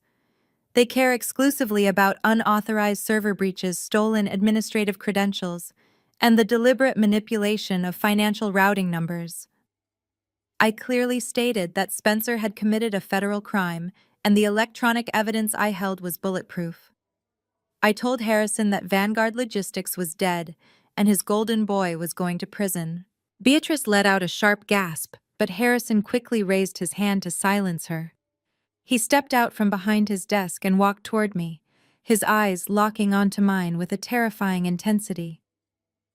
They care exclusively about unauthorized server breaches, stolen administrative credentials, and the deliberate manipulation of financial routing numbers. I clearly stated that Spencer had committed a federal crime, and the electronic evidence I held was bulletproof. I told Harrison that Vanguard Logistics was dead, and his golden boy was going to prison. Beatrice let out a sharp gasp, but Harrison quickly raised his hand to silence her. He stepped out from behind his desk and walked toward me, his eyes locking onto mine with a terrifying intensity.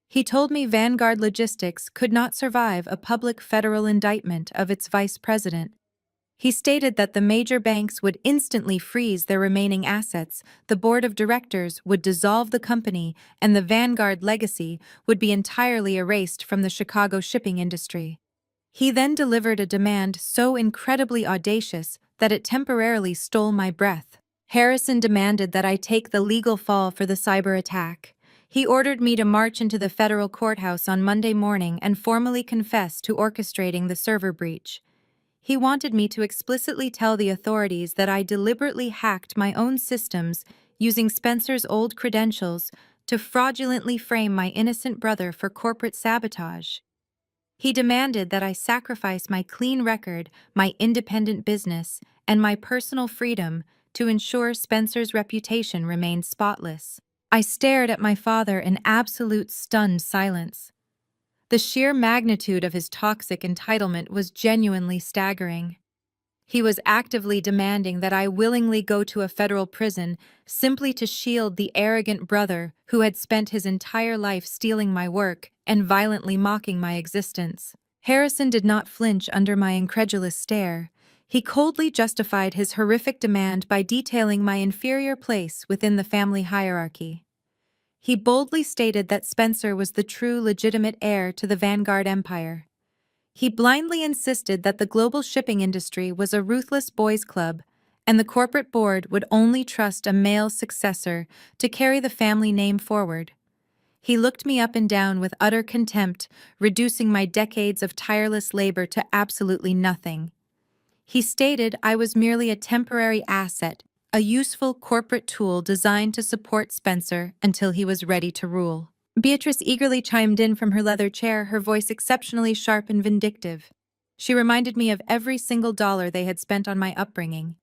He told me Vanguard Logistics could not survive a public federal indictment of its vice president. He stated that the major banks would instantly freeze their remaining assets, the board of directors would dissolve the company, and the Vanguard legacy would be entirely erased from the Chicago shipping industry. He then delivered a demand so incredibly audacious that it temporarily stole my breath. Harrison demanded that I take the legal fall for the cyber attack. He ordered me to march into the federal courthouse on Monday morning and formally confess to orchestrating the server breach. He wanted me to explicitly tell the authorities that I deliberately hacked my own systems using Spencer's old credentials to fraudulently frame my innocent brother for corporate sabotage. He demanded that I sacrifice my clean record, my independent business, and my personal freedom to ensure Spencer's reputation remained spotless. I stared at my father in absolute stunned silence. The sheer magnitude of his toxic entitlement was genuinely staggering. He was actively demanding that I willingly go to a federal prison simply to shield the arrogant brother who had spent his entire life stealing my work and violently mocking my existence. Harrison did not flinch under my incredulous stare. He coldly justified his horrific demand by detailing my inferior place within the family hierarchy. He boldly stated that Spencer was the true legitimate heir to the Vanguard empire. He blindly insisted that the global shipping industry was a ruthless boys' club, and the corporate board would only trust a male successor to carry the family name forward. He looked me up and down with utter contempt, reducing my decades of tireless labor to absolutely nothing. He stated I was merely a temporary asset, a useful corporate tool designed to support Spencer until he was ready to rule. Beatrice eagerly chimed in from her leather chair, her voice exceptionally sharp and vindictive. She reminded me of every single dollar they had spent on my upbringing.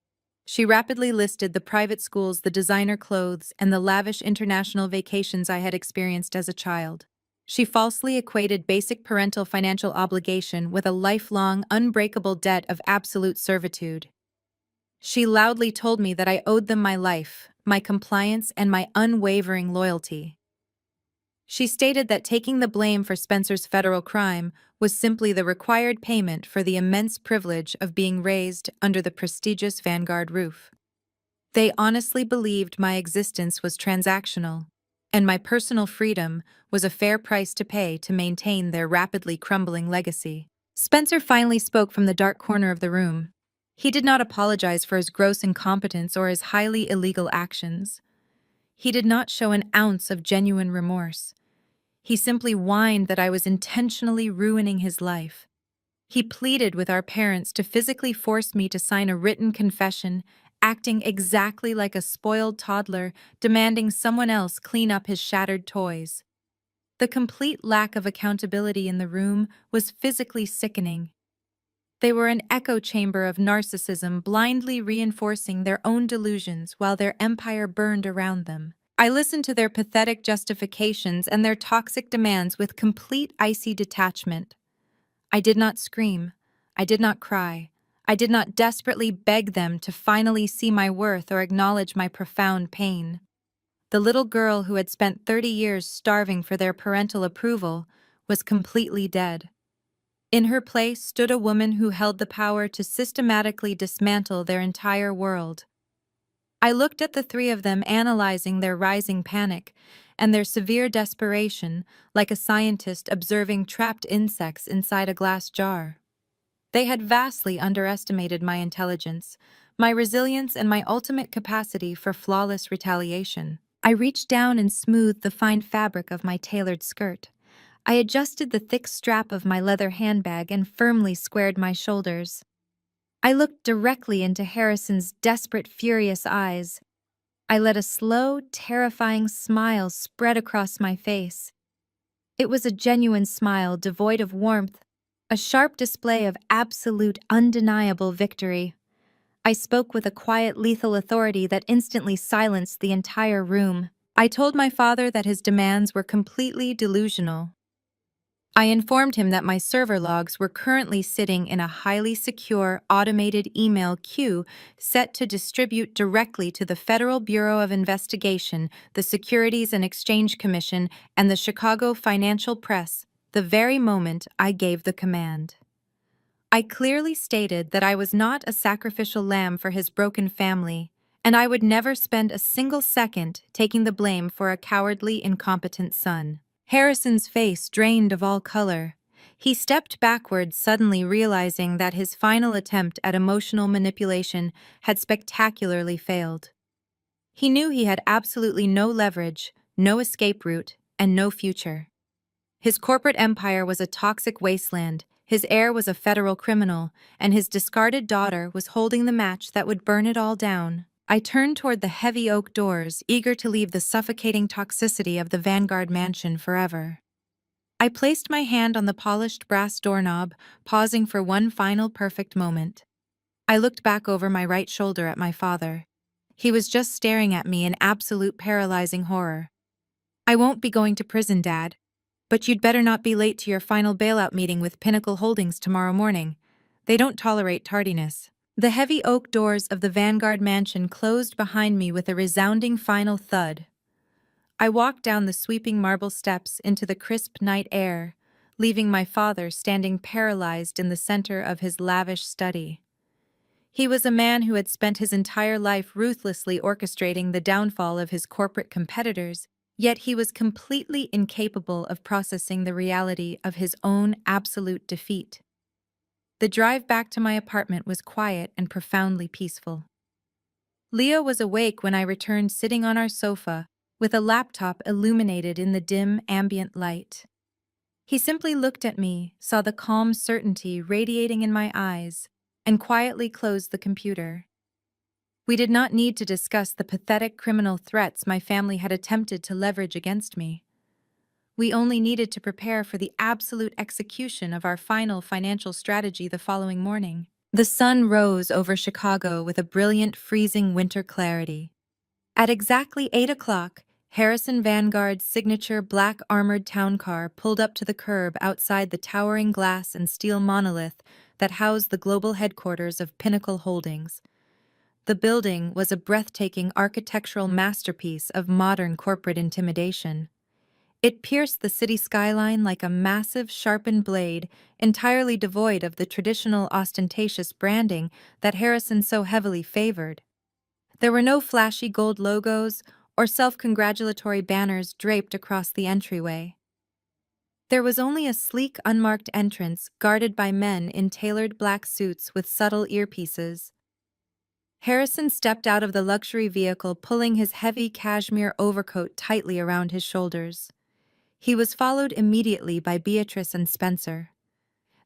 She rapidly listed the private schools, the designer clothes, and the lavish international vacations I had experienced as a child. She falsely equated basic parental financial obligation with a lifelong, unbreakable debt of absolute servitude. She loudly told me that I owed them my life, my compliance, and my unwavering loyalty. She stated that taking the blame for Spencer's federal crime was simply the required payment for the immense privilege of being raised under the prestigious Vanguard roof. They honestly believed my existence was transactional, and my personal freedom was a fair price to pay to maintain their rapidly crumbling legacy. Spencer finally spoke from the dark corner of the room. He did not apologize for his gross incompetence or his highly illegal actions. He did not show an ounce of genuine remorse. He simply whined that I was intentionally ruining his life. He pleaded with our parents to physically force me to sign a written confession, acting exactly like a spoiled toddler, demanding someone else clean up his shattered toys. The complete lack of accountability in the room was physically sickening. They were an echo chamber of narcissism, blindly reinforcing their own delusions while their empire burned around them. I listened to their pathetic justifications and their toxic demands with complete icy detachment. I did not scream. I did not cry. I did not desperately beg them to finally see my worth or acknowledge my profound pain. The little girl who had spent 30 years starving for their parental approval was completely dead. In her place stood a woman who held the power to systematically dismantle their entire world. I looked at the three of them, analyzing their rising panic and their severe desperation, like a scientist observing trapped insects inside a glass jar. They had vastly underestimated my intelligence, my resilience, and my ultimate capacity for flawless retaliation. I reached down and smoothed the fine fabric of my tailored skirt. I adjusted the thick strap of my leather handbag and firmly squared my shoulders. I looked directly into Harrison's desperate, furious eyes. I let a slow, terrifying smile spread across my face. It was a genuine smile, devoid of warmth, a sharp display of absolute, undeniable victory. I spoke with a quiet, lethal authority that instantly silenced the entire room. I told my father that his demands were completely delusional. I informed him that my server logs were currently sitting in a highly secure, automated email queue set to distribute directly to the Federal Bureau of Investigation, the Securities and Exchange Commission, and the Chicago Financial Press, the very moment I gave the command. I clearly stated that I was not a sacrificial lamb for his broken family, and I would never spend a single second taking the blame for a cowardly, incompetent son. Harrison's face drained of all color. He stepped backward, suddenly realizing that his final attempt at emotional manipulation had spectacularly failed. He knew he had absolutely no leverage, no escape route, and no future. His corporate empire was a toxic wasteland, his heir was a federal criminal, and his discarded daughter was holding the match that would burn it all down. I turned toward the heavy oak doors, eager to leave the suffocating toxicity of the Vanguard mansion forever. I placed my hand on the polished brass doorknob, pausing for one final perfect moment. I looked back over my right shoulder at my father. He was just staring at me in absolute paralyzing horror. "I won't be going to prison, Dad. But you'd better not be late to your final bailout meeting with Pinnacle Holdings tomorrow morning. They don't tolerate tardiness." The heavy oak doors of the Vanguard mansion closed behind me with a resounding final thud. I walked down the sweeping marble steps into the crisp night air, leaving my father standing paralyzed in the center of his lavish study. He was a man who had spent his entire life ruthlessly orchestrating the downfall of his corporate competitors, Yet he was completely incapable of processing the reality of his own absolute defeat. The drive back to my apartment was quiet and profoundly peaceful. Leo was awake when I returned, sitting on our sofa, with a laptop illuminated in the dim ambient light. He simply looked at me, saw the calm certainty radiating in my eyes, and quietly closed the computer. We did not need to discuss the pathetic criminal threats my family had attempted to leverage against me. We only needed to prepare for the absolute execution of our final financial strategy the following morning. The sun rose over Chicago with a brilliant, freezing winter clarity. At exactly 8 o'clock, Harrison Vanguard's signature black armored town car pulled up to the curb outside the towering glass and steel monolith that housed the global headquarters of Pinnacle Holdings. The building was a breathtaking architectural masterpiece of modern corporate intimidation. It pierced the city skyline like a massive, sharpened blade, entirely devoid of the traditional ostentatious branding that Harrison so heavily favored. There were no flashy gold logos or self-congratulatory banners draped across the entryway. There was only a sleek, unmarked entrance guarded by men in tailored black suits with subtle earpieces. Harrison stepped out of the luxury vehicle, pulling his heavy cashmere overcoat tightly around his shoulders. He was followed immediately by Beatrice and Spencer.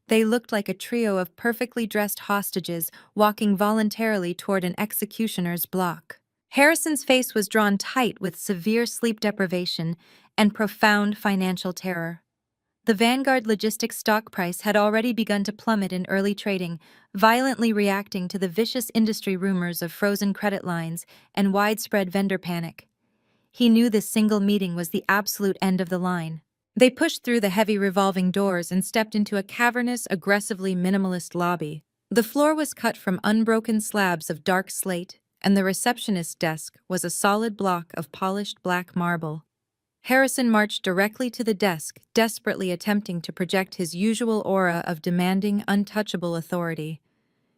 They looked like a trio of perfectly dressed hostages walking voluntarily toward an executioner's block. Harrison's face was drawn tight with severe sleep deprivation and profound financial terror. The Vanguard Logistics stock price had already begun to plummet in early trading, violently reacting to the vicious industry rumors of frozen credit lines and widespread vendor panic. He knew this single meeting was the absolute end of the line. They pushed through the heavy revolving doors and stepped into a cavernous, aggressively minimalist lobby. The floor was cut from unbroken slabs of dark slate, and the receptionist's desk was a solid block of polished black marble. Harrison marched directly to the desk, desperately attempting to project his usual aura of demanding, untouchable authority.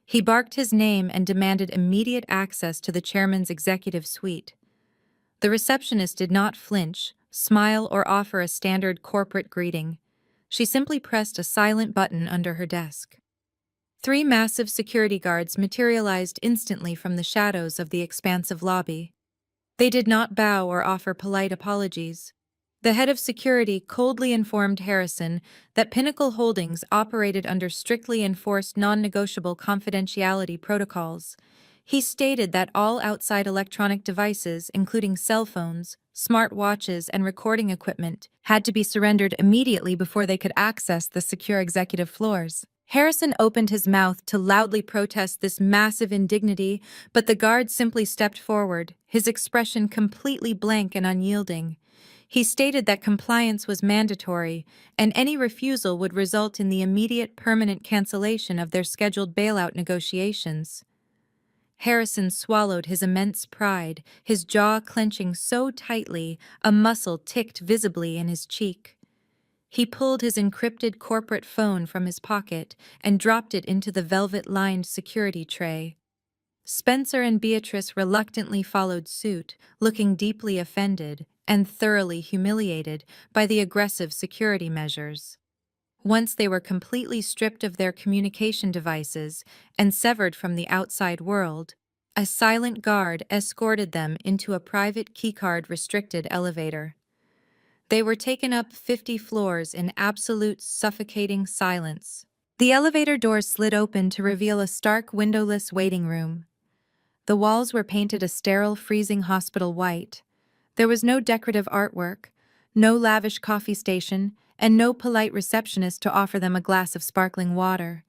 He barked his name and demanded immediate access to the chairman's executive suite. The receptionist did not flinch, smile, or offer a standard corporate greeting. She simply pressed a silent button under her desk. 3 massive security guards materialized instantly from the shadows of the expansive lobby. They did not bow or offer polite apologies. The head of security coldly informed Harrison that Pinnacle Holdings operated under strictly enforced non-negotiable confidentiality protocols. He stated that all outside electronic devices, including cell phones, smart watches, and recording equipment, had to be surrendered immediately before they could access the secure executive floors. Harrison opened his mouth to loudly protest this massive indignity, but the guard simply stepped forward, his expression completely blank and unyielding. He stated that compliance was mandatory, and any refusal would result in the immediate permanent cancellation of their scheduled bailout negotiations. Harrison swallowed his immense pride, his jaw clenching so tightly a muscle ticked visibly in his cheek. He pulled his encrypted corporate phone from his pocket and dropped it into the velvet-lined security tray. Spencer and Beatrice reluctantly followed suit, looking deeply offended and thoroughly humiliated by the aggressive security measures. Once they were completely stripped of their communication devices and severed from the outside world, a silent guard escorted them into a private keycard-restricted elevator. They were taken up 50 floors in absolute suffocating silence. The elevator doors slid open to reveal a stark windowless waiting room. The walls were painted a sterile, freezing hospital white. There was no decorative artwork, no lavish coffee station, and no polite receptionist to offer them a glass of sparkling water.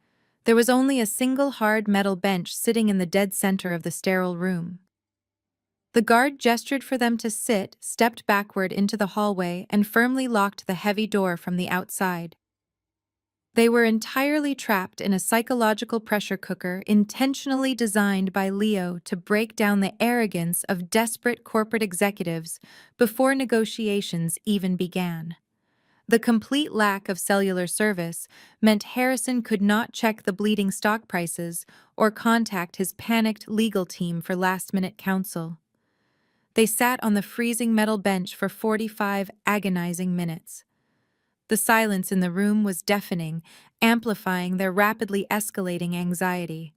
There was only a single hard metal bench sitting in the dead center of the sterile room. The guard gestured for them to sit, stepped backward into the hallway, and firmly locked the heavy door from the outside. They were entirely trapped in a psychological pressure cooker intentionally designed by Leo to break down the arrogance of desperate corporate executives before negotiations even began. The complete lack of cellular service meant Harrison could not check the bleeding stock prices or contact his panicked legal team for last-minute counsel. They sat on the freezing metal bench for 45 agonizing minutes. The silence in the room was deafening, amplifying their rapidly escalating anxiety.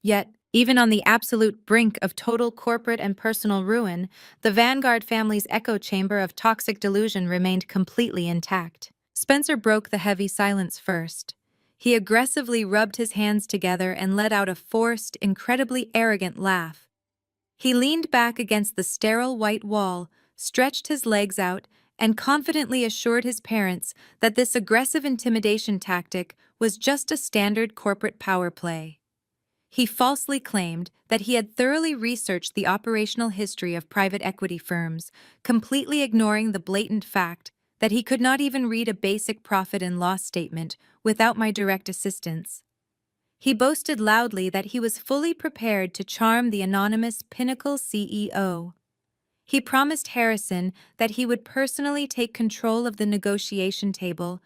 Yet, even on the absolute brink of total corporate and personal ruin, the Vanguard family's echo chamber of toxic delusion remained completely intact. Spencer broke the heavy silence first. He aggressively rubbed his hands together and let out a forced, incredibly arrogant laugh. He leaned back against the sterile white wall, stretched his legs out, and confidently assured his parents that this aggressive intimidation tactic was just a standard corporate power play. He falsely claimed that he had thoroughly researched the operational history of private equity firms, completely ignoring the blatant fact that he could not even read a basic profit and loss statement without my direct assistance. He boasted loudly that he was fully prepared to charm the anonymous Pinnacle CEO. He promised Harrison that he would personally take control of the negotiation table,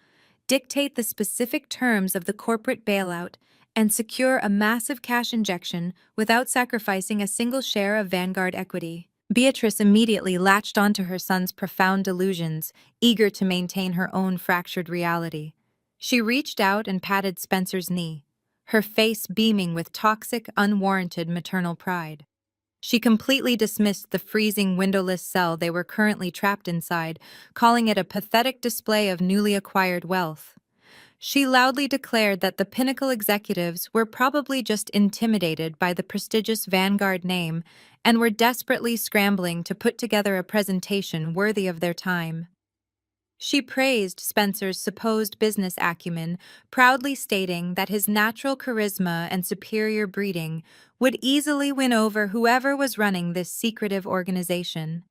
dictate the specific terms of the corporate bailout, and secure a massive cash injection without sacrificing a single share of Vanguard equity. Beatrice immediately latched onto her son's profound delusions, eager to maintain her own fractured reality. She reached out and patted Spencer's knee, her face beaming with toxic, unwarranted maternal pride. She completely dismissed the freezing, windowless cell they were currently trapped inside, calling it a pathetic display of newly acquired wealth. She loudly declared that the Pinnacle executives were probably just intimidated by the prestigious Vanguard name and were desperately scrambling to put together a presentation worthy of their time. She praised Spencer's supposed business acumen, proudly stating that his natural charisma and superior breeding would easily win over whoever was running this secretive organization.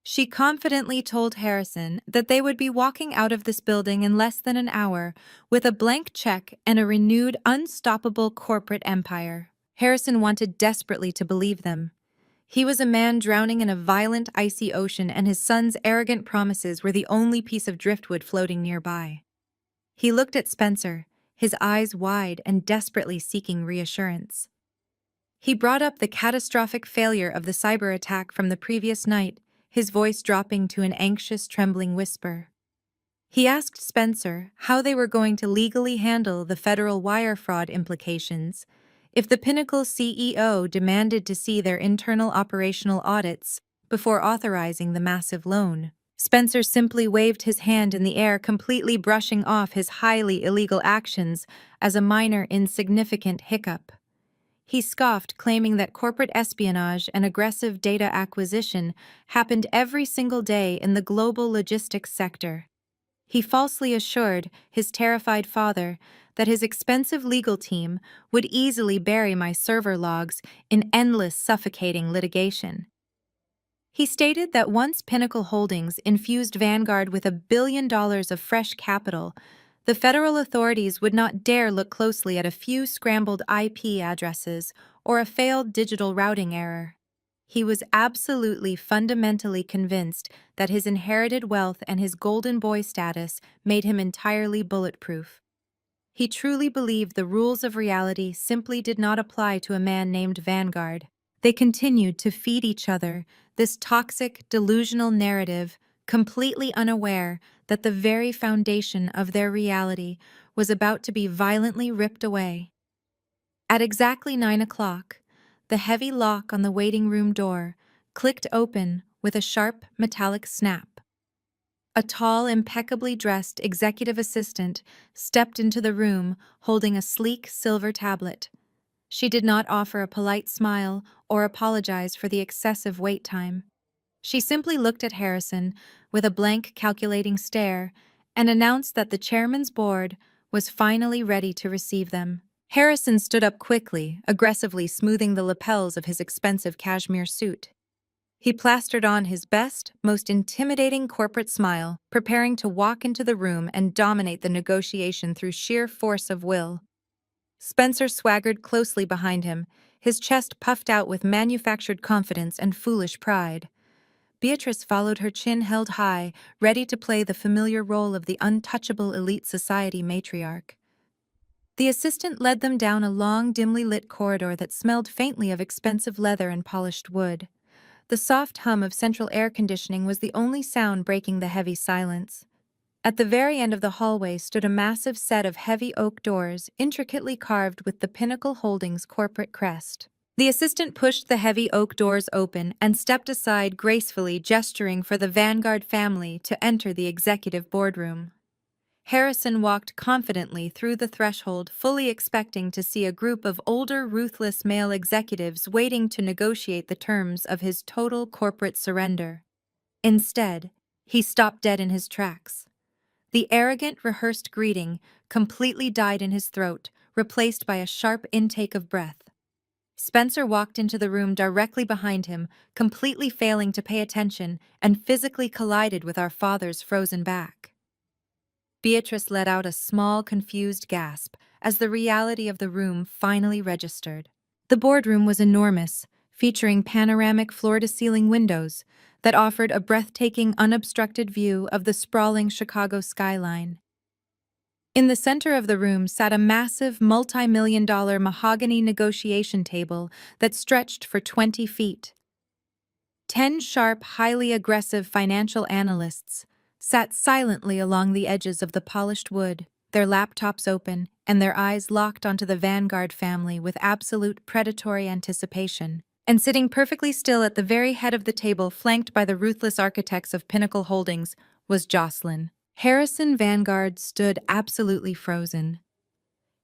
She confidently told Harrison that they would be walking out of this building in less than an hour with a blank check and a renewed, unstoppable corporate empire. Harrison wanted desperately to believe them. He was a man drowning in a violent, icy ocean, and his son's arrogant promises were the only piece of driftwood floating nearby. He looked at Spencer, his eyes wide and desperately seeking reassurance. He brought up the catastrophic failure of the cyber attack from the previous night, his voice dropping to an anxious, trembling whisper. He asked Spencer how they were going to legally handle the federal wire fraud implications if the Pinnacle CEO demanded to see their internal operational audits before authorizing the massive loan. Spencer simply waved his hand in the air, completely brushing off his highly illegal actions as a minor, insignificant hiccup. He scoffed, claiming that corporate espionage and aggressive data acquisition happened every single day in the global logistics sector. He falsely assured his terrified father that his expensive legal team would easily bury my server logs in endless, suffocating litigation. He stated that once Pinnacle Holdings infused Vanguard with $1 billion of fresh capital, the federal authorities would not dare look closely at a few scrambled IP addresses or a failed digital routing error. He was absolutely fundamentally convinced that his inherited wealth and his golden boy status made him entirely bulletproof. He truly believed the rules of reality simply did not apply to a man named Vanguard. They continued to feed each other this toxic, delusional narrative, completely unaware that the very foundation of their reality was about to be violently ripped away. At exactly 9 o'clock, the heavy lock on the waiting room door clicked open with a sharp, metallic snap. A tall, impeccably dressed executive assistant stepped into the room holding a sleek silver tablet. She did not offer a polite smile or apologize for the excessive wait time. She simply looked at Harrison with a blank, calculating stare and announced that the chairman's board was finally ready to receive them. Harrison stood up quickly, aggressively smoothing the lapels of his expensive cashmere suit. He plastered on his best, most intimidating corporate smile, preparing to walk into the room and dominate the negotiation through sheer force of will. Spencer swaggered closely behind him, his chest puffed out with manufactured confidence and foolish pride. Beatrice followed, her chin held high, ready to play the familiar role of the untouchable elite society matriarch. The assistant led them down a long, dimly lit corridor that smelled faintly of expensive leather and polished wood. The soft hum of central air conditioning was the only sound breaking the heavy silence. At the very end of the hallway stood a massive set of heavy oak doors, intricately carved with the Pinnacle Holdings corporate crest. The assistant pushed the heavy oak doors open and stepped aside gracefully, gesturing for the Vanguard family to enter the executive boardroom. Harrison walked confidently through the threshold, fully expecting to see a group of older, ruthless male executives waiting to negotiate the terms of his total corporate surrender. Instead, he stopped dead in his tracks. The arrogant, rehearsed greeting completely died in his throat, replaced by a sharp intake of breath. Spencer walked into the room directly behind him, completely failing to pay attention, and physically collided with our father's frozen back. Beatrice let out a small, confused gasp as the reality of the room finally registered. The boardroom was enormous, featuring panoramic floor-to-ceiling windows that offered a breathtaking, unobstructed view of the sprawling Chicago skyline. In the center of the room sat a massive, multi-million-dollar mahogany negotiation table that stretched for 20 feet. 10 sharp, highly aggressive financial analysts sat silently along the edges of the polished wood, their laptops open and their eyes locked onto the Vanguard family with absolute predatory anticipation. And sitting perfectly still at the very head of the table, flanked by the ruthless architects of Pinnacle Holdings, was Jocelyn. Harrison Vanguard stood absolutely frozen.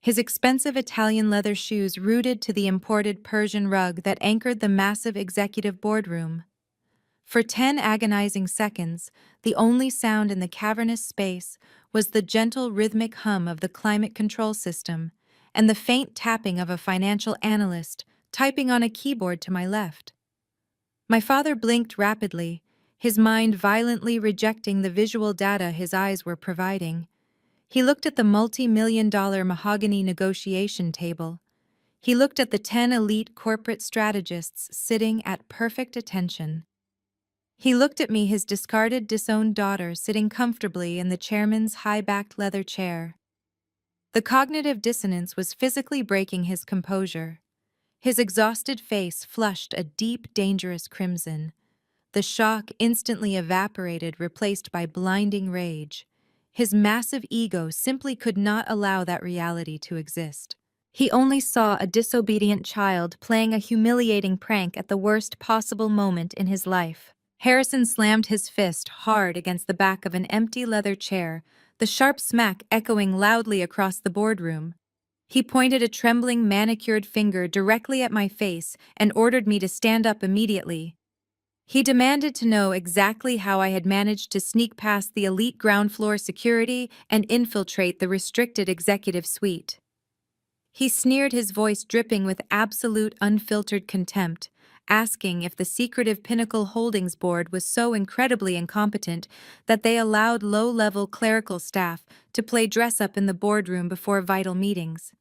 His expensive Italian leather shoes rooted to the imported Persian rug that anchored the massive executive boardroom. For 10 agonizing seconds, the only sound in the cavernous space was the gentle rhythmic hum of the climate control system and the faint tapping of a financial analyst typing on a keyboard to my left. My father blinked rapidly, his mind violently rejecting the visual data his eyes were providing. He looked at the multi-million-dollar mahogany negotiation table. He looked at the 10 elite corporate strategists sitting at perfect attention. He looked at me, his discarded, disowned daughter sitting comfortably in the chairman's high-backed leather chair. The cognitive dissonance was physically breaking his composure. His exhausted face flushed a deep, dangerous crimson. The shock instantly evaporated, replaced by blinding rage. His massive ego simply could not allow that reality to exist. He only saw a disobedient child playing a humiliating prank at the worst possible moment in his life. Harrison slammed his fist hard against the back of an empty leather chair, the sharp smack echoing loudly across the boardroom. He pointed a trembling, manicured finger directly at my face and ordered me to stand up immediately. He demanded to know exactly how I had managed to sneak past the elite ground floor security and infiltrate the restricted executive suite. He sneered, his voice dripping with absolute unfiltered contempt, asking if the secretive Pinnacle Holdings board was so incredibly incompetent that they allowed low-level clerical staff to play dress-up in the boardroom before vital meetings.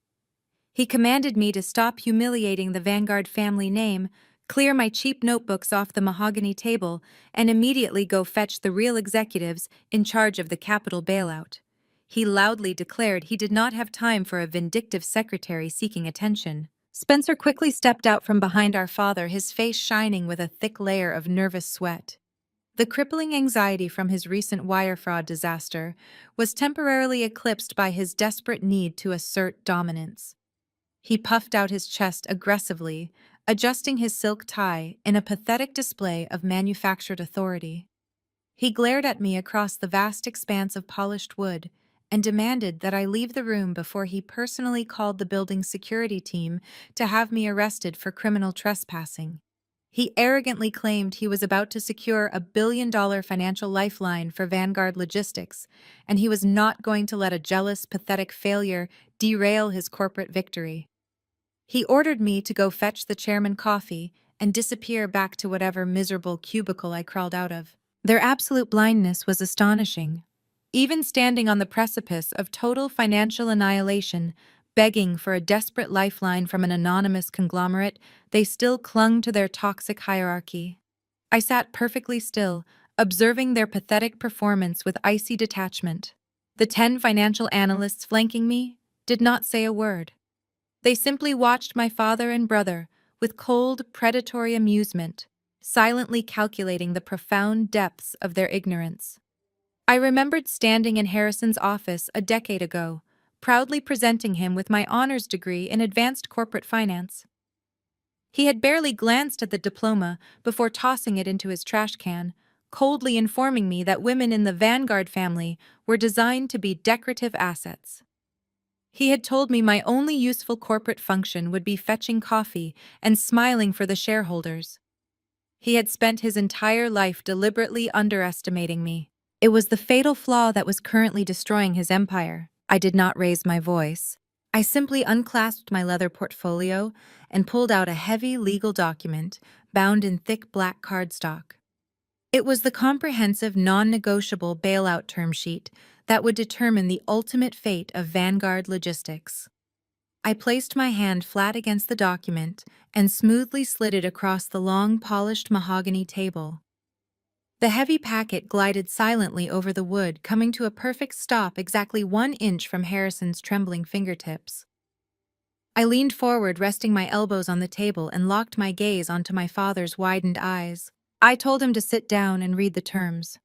He commanded me to stop humiliating the Vanguard family name, clear my cheap notebooks off the mahogany table, and immediately go fetch the real executives in charge of the capital bailout. He loudly declared he did not have time for a vindictive secretary seeking attention. Spencer quickly stepped out from behind our father, his face shining with a thick layer of nervous sweat. The crippling anxiety from his recent wire fraud disaster was temporarily eclipsed by his desperate need to assert dominance. He puffed out his chest aggressively, adjusting his silk tie in a pathetic display of manufactured authority. He glared at me across the vast expanse of polished wood and demanded that I leave the room before he personally called the building's security team to have me arrested for criminal trespassing. He arrogantly claimed he was about to secure a billion-dollar financial lifeline for Vanguard Logistics, and he was not going to let a jealous, pathetic failure derail his corporate victory. He ordered me to go fetch the chairman coffee and disappear back to whatever miserable cubicle I crawled out of. Their absolute blindness was astonishing. Even standing on the precipice of total financial annihilation, begging for a desperate lifeline from an anonymous conglomerate, they still clung to their toxic hierarchy. I sat perfectly still, observing their pathetic performance with icy detachment. The 10 financial analysts flanking me did not say a word. They simply watched my father and brother with cold, predatory amusement, silently calculating the profound depths of their ignorance. I remembered standing in Harrison's office a decade ago, proudly presenting him with my honors degree in advanced corporate finance. He had barely glanced at the diploma before tossing it into his trash can, coldly informing me that women in the Vanguard family were designed to be decorative assets. He had told me my only useful corporate function would be fetching coffee and smiling for the shareholders. He had spent his entire life deliberately underestimating me. It was the fatal flaw that was currently destroying his empire. I did not raise my voice. I simply unclasped my leather portfolio and pulled out a heavy legal document bound in thick black cardstock. It was the comprehensive, non-negotiable bailout term sheet that would determine the ultimate fate of Vanguard Logistics. I placed my hand flat against the document and smoothly slid it across the long, polished mahogany table. The heavy packet glided silently over the wood, coming to a perfect stop exactly 1 inch from Harrison's trembling fingertips. I leaned forward, resting my elbows on the table, and locked my gaze onto my father's widened eyes. I told him to sit down and read the terms.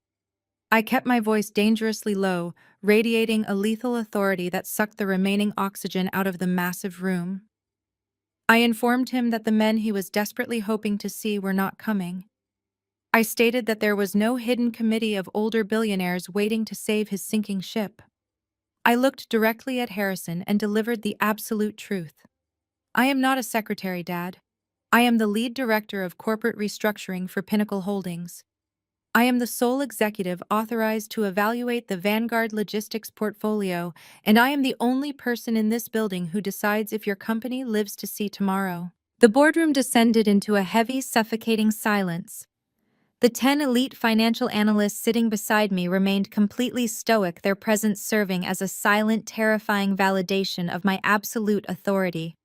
I kept my voice dangerously low, radiating a lethal authority that sucked the remaining oxygen out of the massive room. I informed him that the men he was desperately hoping to see were not coming. I stated that there was no hidden committee of older billionaires waiting to save his sinking ship. I looked directly at Harrison and delivered the absolute truth. I am not a secretary, Dad. I am the lead director of corporate restructuring for Pinnacle Holdings. I am the sole executive authorized to evaluate the Vanguard Logistics portfolio, and I am the only person in this building who decides if your company lives to see tomorrow. The boardroom descended into a heavy, suffocating silence. The 10 elite financial analysts sitting beside me remained completely stoic, their presence serving as a silent, terrifying validation of my absolute authority.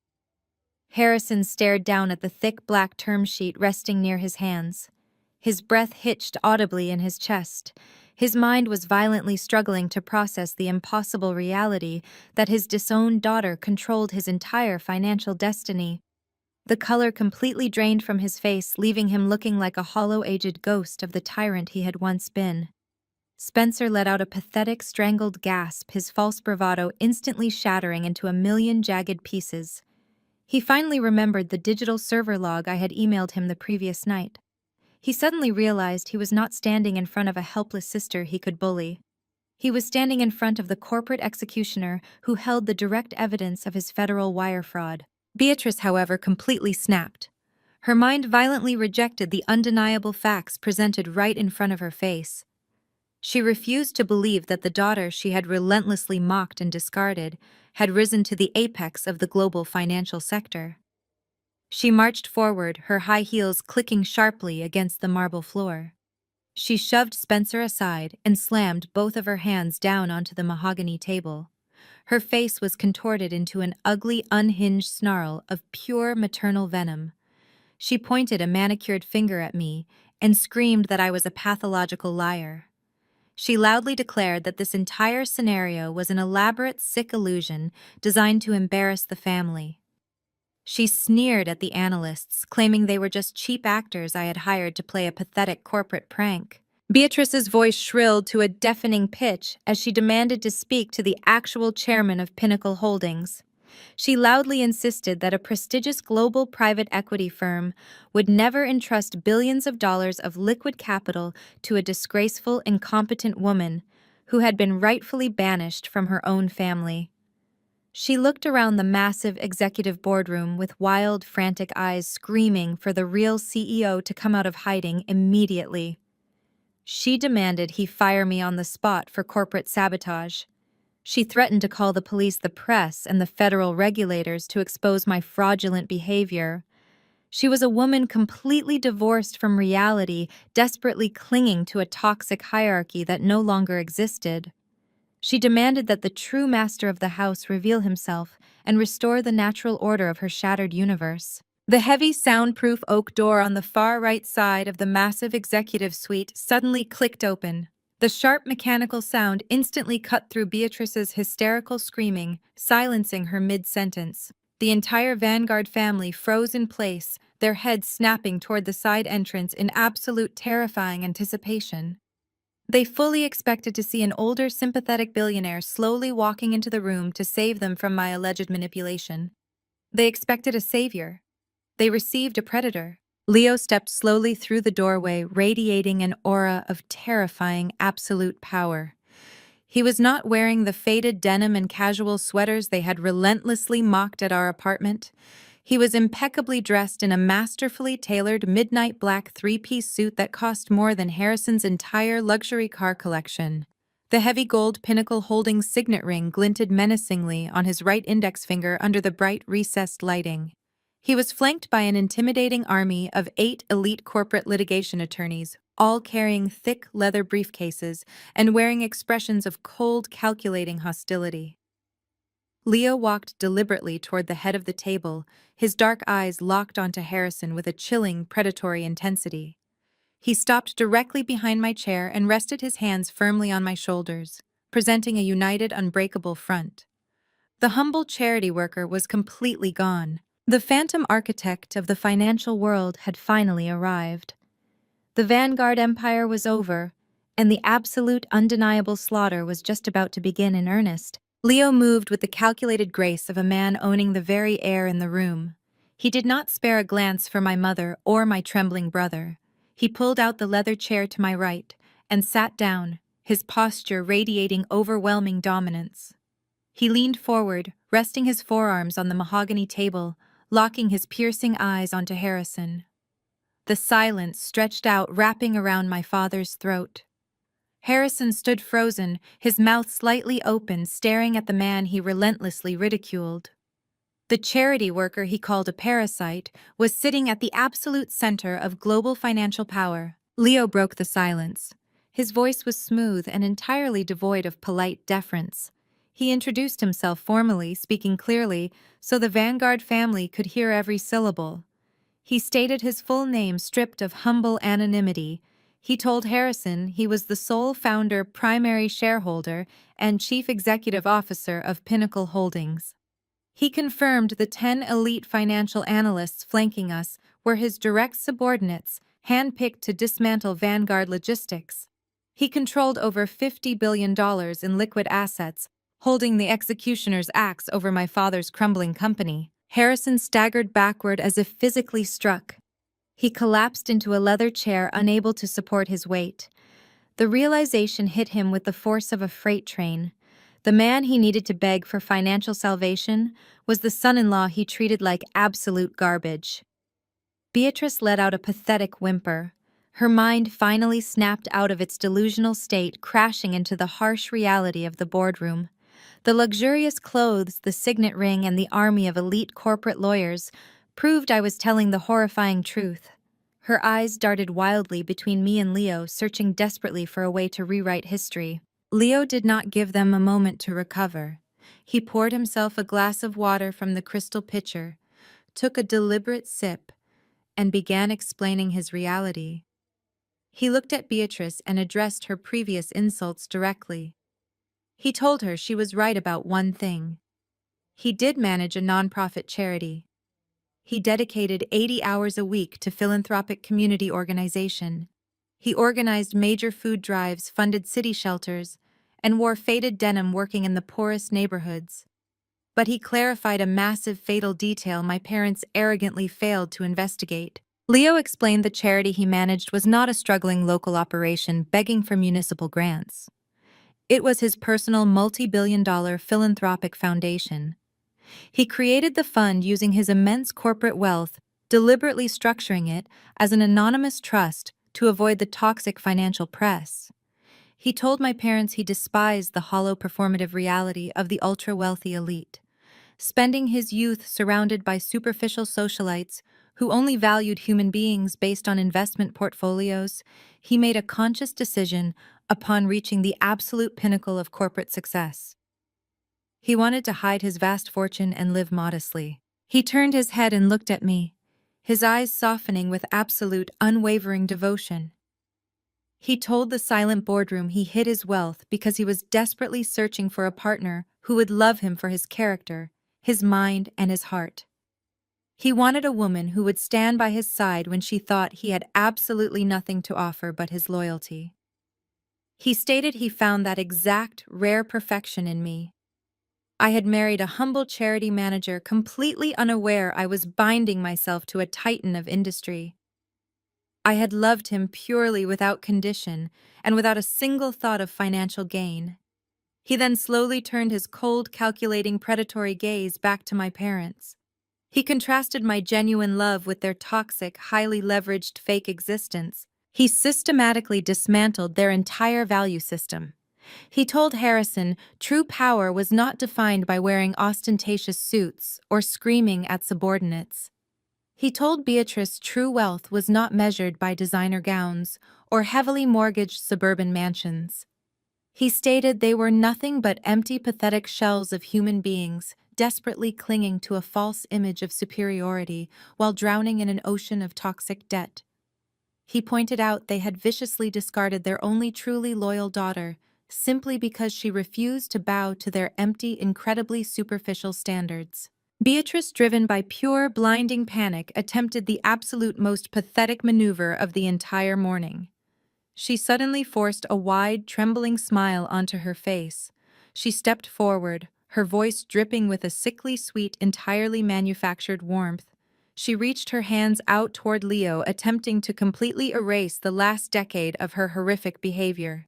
Harrison stared down at the thick black term sheet resting near his hands. His breath hitched audibly in his chest. His mind was violently struggling to process the impossible reality that his disowned daughter controlled his entire financial destiny. The color completely drained from his face, leaving him looking like a hollow-aged ghost of the tyrant he had once been. Spencer let out a pathetic, strangled gasp, his false bravado instantly shattering into a million jagged pieces. He finally remembered the digital server log I had emailed him the previous night. He suddenly realized he was not standing in front of a helpless sister he could bully. He was standing in front of the corporate executioner who held the direct evidence of his federal wire fraud. Beatrice, however, completely snapped. Her mind violently rejected the undeniable facts presented right in front of her face. She refused to believe that the daughter she had relentlessly mocked and discarded had risen to the apex of the global financial sector. She marched forward, her high heels clicking sharply against the marble floor. She shoved Spencer aside and slammed both of her hands down onto the mahogany table. Her face was contorted into an ugly, unhinged snarl of pure maternal venom. She pointed a manicured finger at me and screamed that I was a pathological liar. She loudly declared that this entire scenario was an elaborate, sick illusion designed to embarrass the family. She sneered at the analysts, claiming they were just cheap actors I had hired to play a pathetic corporate prank. Beatrice's voice shrilled to a deafening pitch as she demanded to speak to the actual chairman of Pinnacle Holdings. She loudly insisted that a prestigious global private equity firm would never entrust billions of dollars of liquid capital to a disgraceful, incompetent woman who had been rightfully banished from her own family. She looked around the massive executive boardroom with wild, frantic eyes, screaming for the real CEO to come out of hiding immediately. She demanded he fire me on the spot for corporate sabotage. She threatened to call the police, the press, and the federal regulators to expose my fraudulent behavior. She was a woman completely divorced from reality, desperately clinging to a toxic hierarchy that no longer existed. She demanded that the true master of the house reveal himself and restore the natural order of her shattered universe. The heavy, soundproof oak door on the far right side of the massive executive suite suddenly clicked open. The sharp mechanical sound instantly cut through Beatrice's hysterical screaming, silencing her mid-sentence. The entire Vanguard family froze in place, their heads snapping toward the side entrance in absolute terrifying anticipation. They fully expected to see an older, sympathetic billionaire slowly walking into the room to save them from my alleged manipulation. They expected a savior. They received a predator. Leo stepped slowly through the doorway, radiating an aura of terrifying, absolute power. He was not wearing the faded denim and casual sweaters they had relentlessly mocked at our apartment. He was impeccably dressed in a masterfully tailored midnight black three-piece suit that cost more than Harrison's entire luxury car collection. The heavy gold Pinnacle Holdings signet ring glinted menacingly on his right index finger under the bright recessed lighting. He was flanked by an intimidating army of 8 elite corporate litigation attorneys, all carrying thick leather briefcases and wearing expressions of cold, calculating hostility. Leo walked deliberately toward the head of the table, his dark eyes locked onto Harrison with a chilling, predatory intensity. He stopped directly behind my chair and rested his hands firmly on my shoulders, presenting a united, unbreakable front. The humble charity worker was completely gone. The phantom architect of the financial world had finally arrived. The Vanguard Empire was over, and the absolute, undeniable slaughter was just about to begin in earnest. Leo moved with the calculated grace of a man owning the very air in the room. He did not spare a glance for my mother or my trembling brother. He pulled out the leather chair to my right and sat down, his posture radiating overwhelming dominance. He leaned forward, resting his forearms on the mahogany table, locking his piercing eyes onto Harrison. The silence stretched out, wrapping around my father's throat. Harrison stood frozen, his mouth slightly open, staring at the man he relentlessly ridiculed. The charity worker he called a parasite was sitting at the absolute center of global financial power. Leo broke the silence. His voice was smooth and entirely devoid of polite deference. He introduced himself formally, speaking clearly, so the Vanguard family could hear every syllable. He stated his full name stripped of humble anonymity. He told Harrison he was the sole founder, primary shareholder, and chief executive officer of Pinnacle Holdings. He confirmed the 10 elite financial analysts flanking us were his direct subordinates, handpicked to dismantle Vanguard Logistics. He controlled over $50 billion in liquid assets, holding the executioner's axe over my father's crumbling company. Harrison staggered backward as if physically struck. He collapsed into a leather chair, unable to support his weight. The realization hit him with the force of a freight train. The man he needed to beg for financial salvation was the son-in-law he treated like absolute garbage. Beatrice let out a pathetic whimper. Her mind finally snapped out of its delusional state, crashing into the harsh reality of the boardroom. The luxurious clothes, the signet ring, and the army of elite corporate lawyers proved I was telling the horrifying truth. Her eyes darted wildly between me and Leo, searching desperately for a way to rewrite history. Leo did not give them a moment to recover. He poured himself a glass of water from the crystal pitcher, took a deliberate sip, and began explaining his reality. He looked at Beatrice and addressed her previous insults directly. He told her she was right about one thing. He did manage a nonprofit charity. He dedicated 80 hours a week to philanthropic community organization. He organized major food drives, funded city shelters, and wore faded denim working in the poorest neighborhoods. But he clarified a massive fatal detail my parents arrogantly failed to investigate. Leo explained the charity he managed was not a struggling local operation begging for municipal grants. It was his personal multi-billion-dollar philanthropic foundation. He created the fund using his immense corporate wealth, deliberately structuring it as an anonymous trust to avoid the toxic financial press. He told my parents he despised the hollow performative reality of the ultra-wealthy elite. Spending his youth surrounded by superficial socialites who only valued human beings based on investment portfolios, he made a conscious decision upon reaching the absolute pinnacle of corporate success. He wanted to hide his vast fortune and live modestly. He turned his head and looked at me, his eyes softening with absolute, unwavering devotion. He told the silent boardroom he hid his wealth because he was desperately searching for a partner who would love him for his character, his mind, and his heart. He wanted a woman who would stand by his side when she thought he had absolutely nothing to offer but his loyalty. He stated he found that exact, rare perfection in me. I had married a humble charity manager, completely unaware I was binding myself to a titan of industry. I had loved him purely without condition and without a single thought of financial gain. He then slowly turned his cold, calculating, predatory gaze back to my parents. He contrasted my genuine love with their toxic, highly leveraged fake existence. He systematically dismantled their entire value system. He told Harrison true power was not defined by wearing ostentatious suits or screaming at subordinates. He told Beatrice true wealth was not measured by designer gowns or heavily mortgaged suburban mansions. He stated they were nothing but empty, pathetic shells of human beings, desperately clinging to a false image of superiority while drowning in an ocean of toxic debt. He pointed out they had viciously discarded their only truly loyal daughter simply because she refused to bow to their empty, incredibly superficial standards. Beatrice, driven by pure, blinding panic, attempted the absolute most pathetic maneuver of the entire morning. She suddenly forced a wide, trembling smile onto her face. She stepped forward, her voice dripping with a sickly sweet, entirely manufactured warmth. She reached her hands out toward Leo, attempting to completely erase the last decade of her horrific behavior.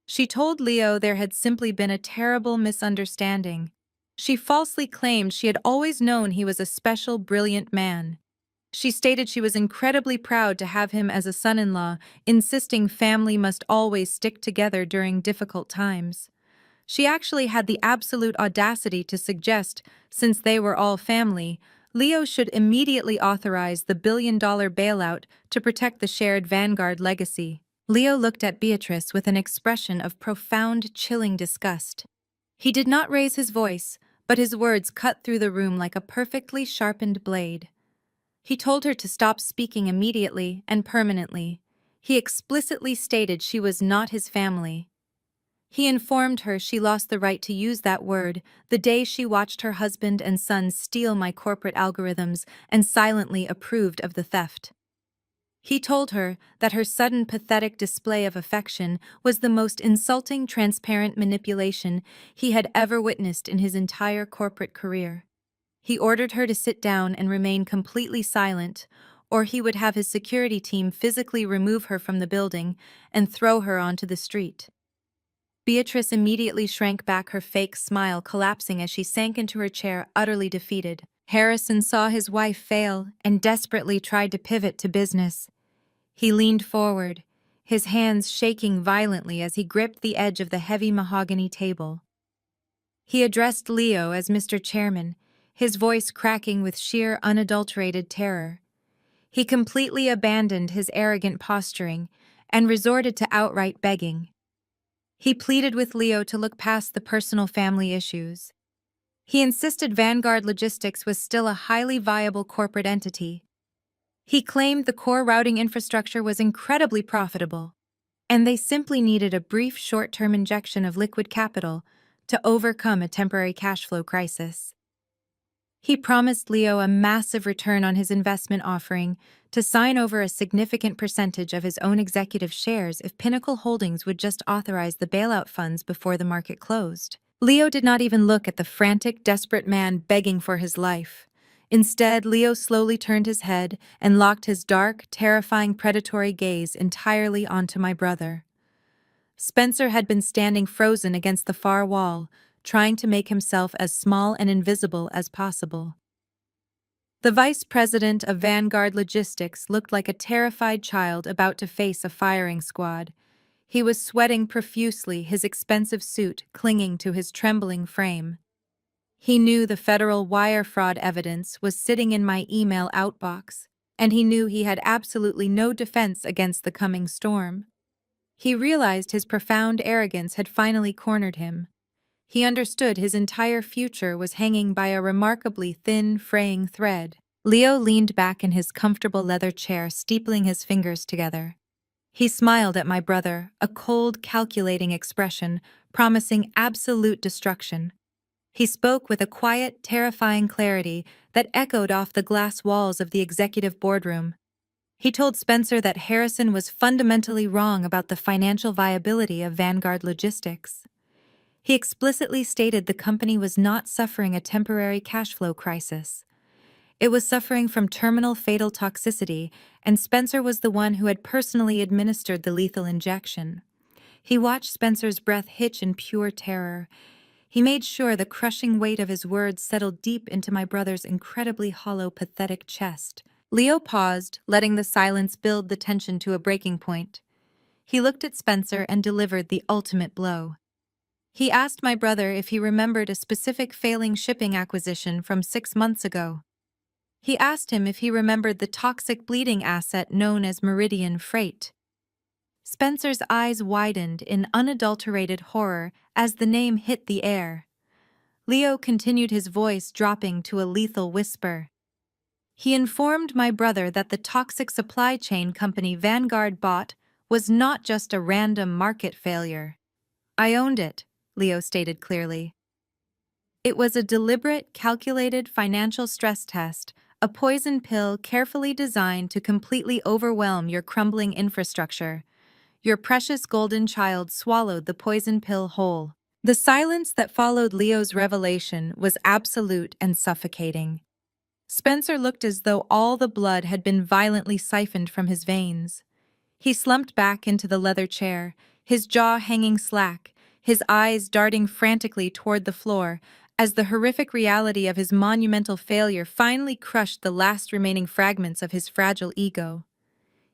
She told Leo there had simply been a terrible misunderstanding. She falsely claimed she had always known he was a special, brilliant man. She stated she was incredibly proud to have him as a son-in-law, insisting family must always stick together during difficult times. She actually had the absolute audacity to suggest, since they were all family, Leo should immediately authorize the billion-dollar bailout to protect the shared Vanguard legacy. Leo looked at Beatrice with an expression of profound, chilling disgust. He did not raise his voice, but his words cut through the room like a perfectly sharpened blade. He told her to stop speaking immediately and permanently. He explicitly stated she was not his family. He informed her she lost the right to use that word the day she watched her husband and son steal my corporate algorithms and silently approved of the theft. He told her that her sudden pathetic display of affection was the most insulting, transparent manipulation he had ever witnessed in his entire corporate career. He ordered her to sit down and remain completely silent, or he would have his security team physically remove her from the building and throw her onto the street. Beatrice immediately shrank back, her fake smile collapsing as she sank into her chair, utterly defeated. Harrison saw his wife fail and desperately tried to pivot to business. He leaned forward, his hands shaking violently as he gripped the edge of the heavy mahogany table. He addressed Leo as Mr. Chairman, his voice cracking with sheer, unadulterated terror. He completely abandoned his arrogant posturing and resorted to outright begging. He pleaded with Leo to look past the personal family issues. He insisted Vanguard Logistics was still a highly viable corporate entity. He claimed the core routing infrastructure was incredibly profitable, and they simply needed a brief short-term injection of liquid capital to overcome a temporary cash flow crisis. He promised Leo a massive return on his investment, offering to sign over a significant percentage of his own executive shares if Pinnacle Holdings would just authorize the bailout funds before the market closed. Leo did not even look at the frantic, desperate man begging for his life. Instead, Leo slowly turned his head and locked his dark, terrifying, predatory gaze entirely onto my brother. Spencer had been standing frozen against the far wall, trying to make himself as small and invisible as possible. The vice president of Vanguard Logistics looked like a terrified child about to face a firing squad. He was sweating profusely, his expensive suit clinging to his trembling frame. He knew the federal wire fraud evidence was sitting in my email outbox, and he knew he had absolutely no defense against the coming storm. He realized his profound arrogance had finally cornered him. He understood his entire future was hanging by a remarkably thin, fraying thread. Leo leaned back in his comfortable leather chair, steepling his fingers together. He smiled at my brother, a cold, calculating expression, promising absolute destruction. He spoke with a quiet, terrifying clarity that echoed off the glass walls of the executive boardroom. He told Spencer that Harrison was fundamentally wrong about the financial viability of Vanguard Logistics. He explicitly stated the company was not suffering a temporary cash flow crisis. It was suffering from terminal fatal toxicity, and Spencer was the one who had personally administered the lethal injection. He watched Spencer's breath hitch in pure terror. He made sure the crushing weight of his words settled deep into my brother's incredibly hollow, pathetic chest. Leo paused, letting the silence build the tension to a breaking point. He looked at Spencer and delivered the ultimate blow. He asked my brother if he remembered a specific failing shipping acquisition from 6 months ago. He asked him if he remembered the toxic bleeding asset known as Meridian Freight. Spencer's eyes widened in unadulterated horror as the name hit the air. Leo continued, his voice dropping to a lethal whisper. He informed my brother that the toxic supply chain company Vanguard bought was not just a random market failure. I owned it, Leo stated clearly. It was a deliberate, calculated financial stress test, a poison pill carefully designed to completely overwhelm your crumbling infrastructure. Your precious golden child swallowed the poison pill whole. The silence that followed Leo's revelation was absolute and suffocating. Spencer looked as though all the blood had been violently siphoned from his veins. He slumped back into the leather chair, his jaw hanging slack, his eyes darting frantically toward the floor, as the horrific reality of his monumental failure finally crushed the last remaining fragments of his fragile ego.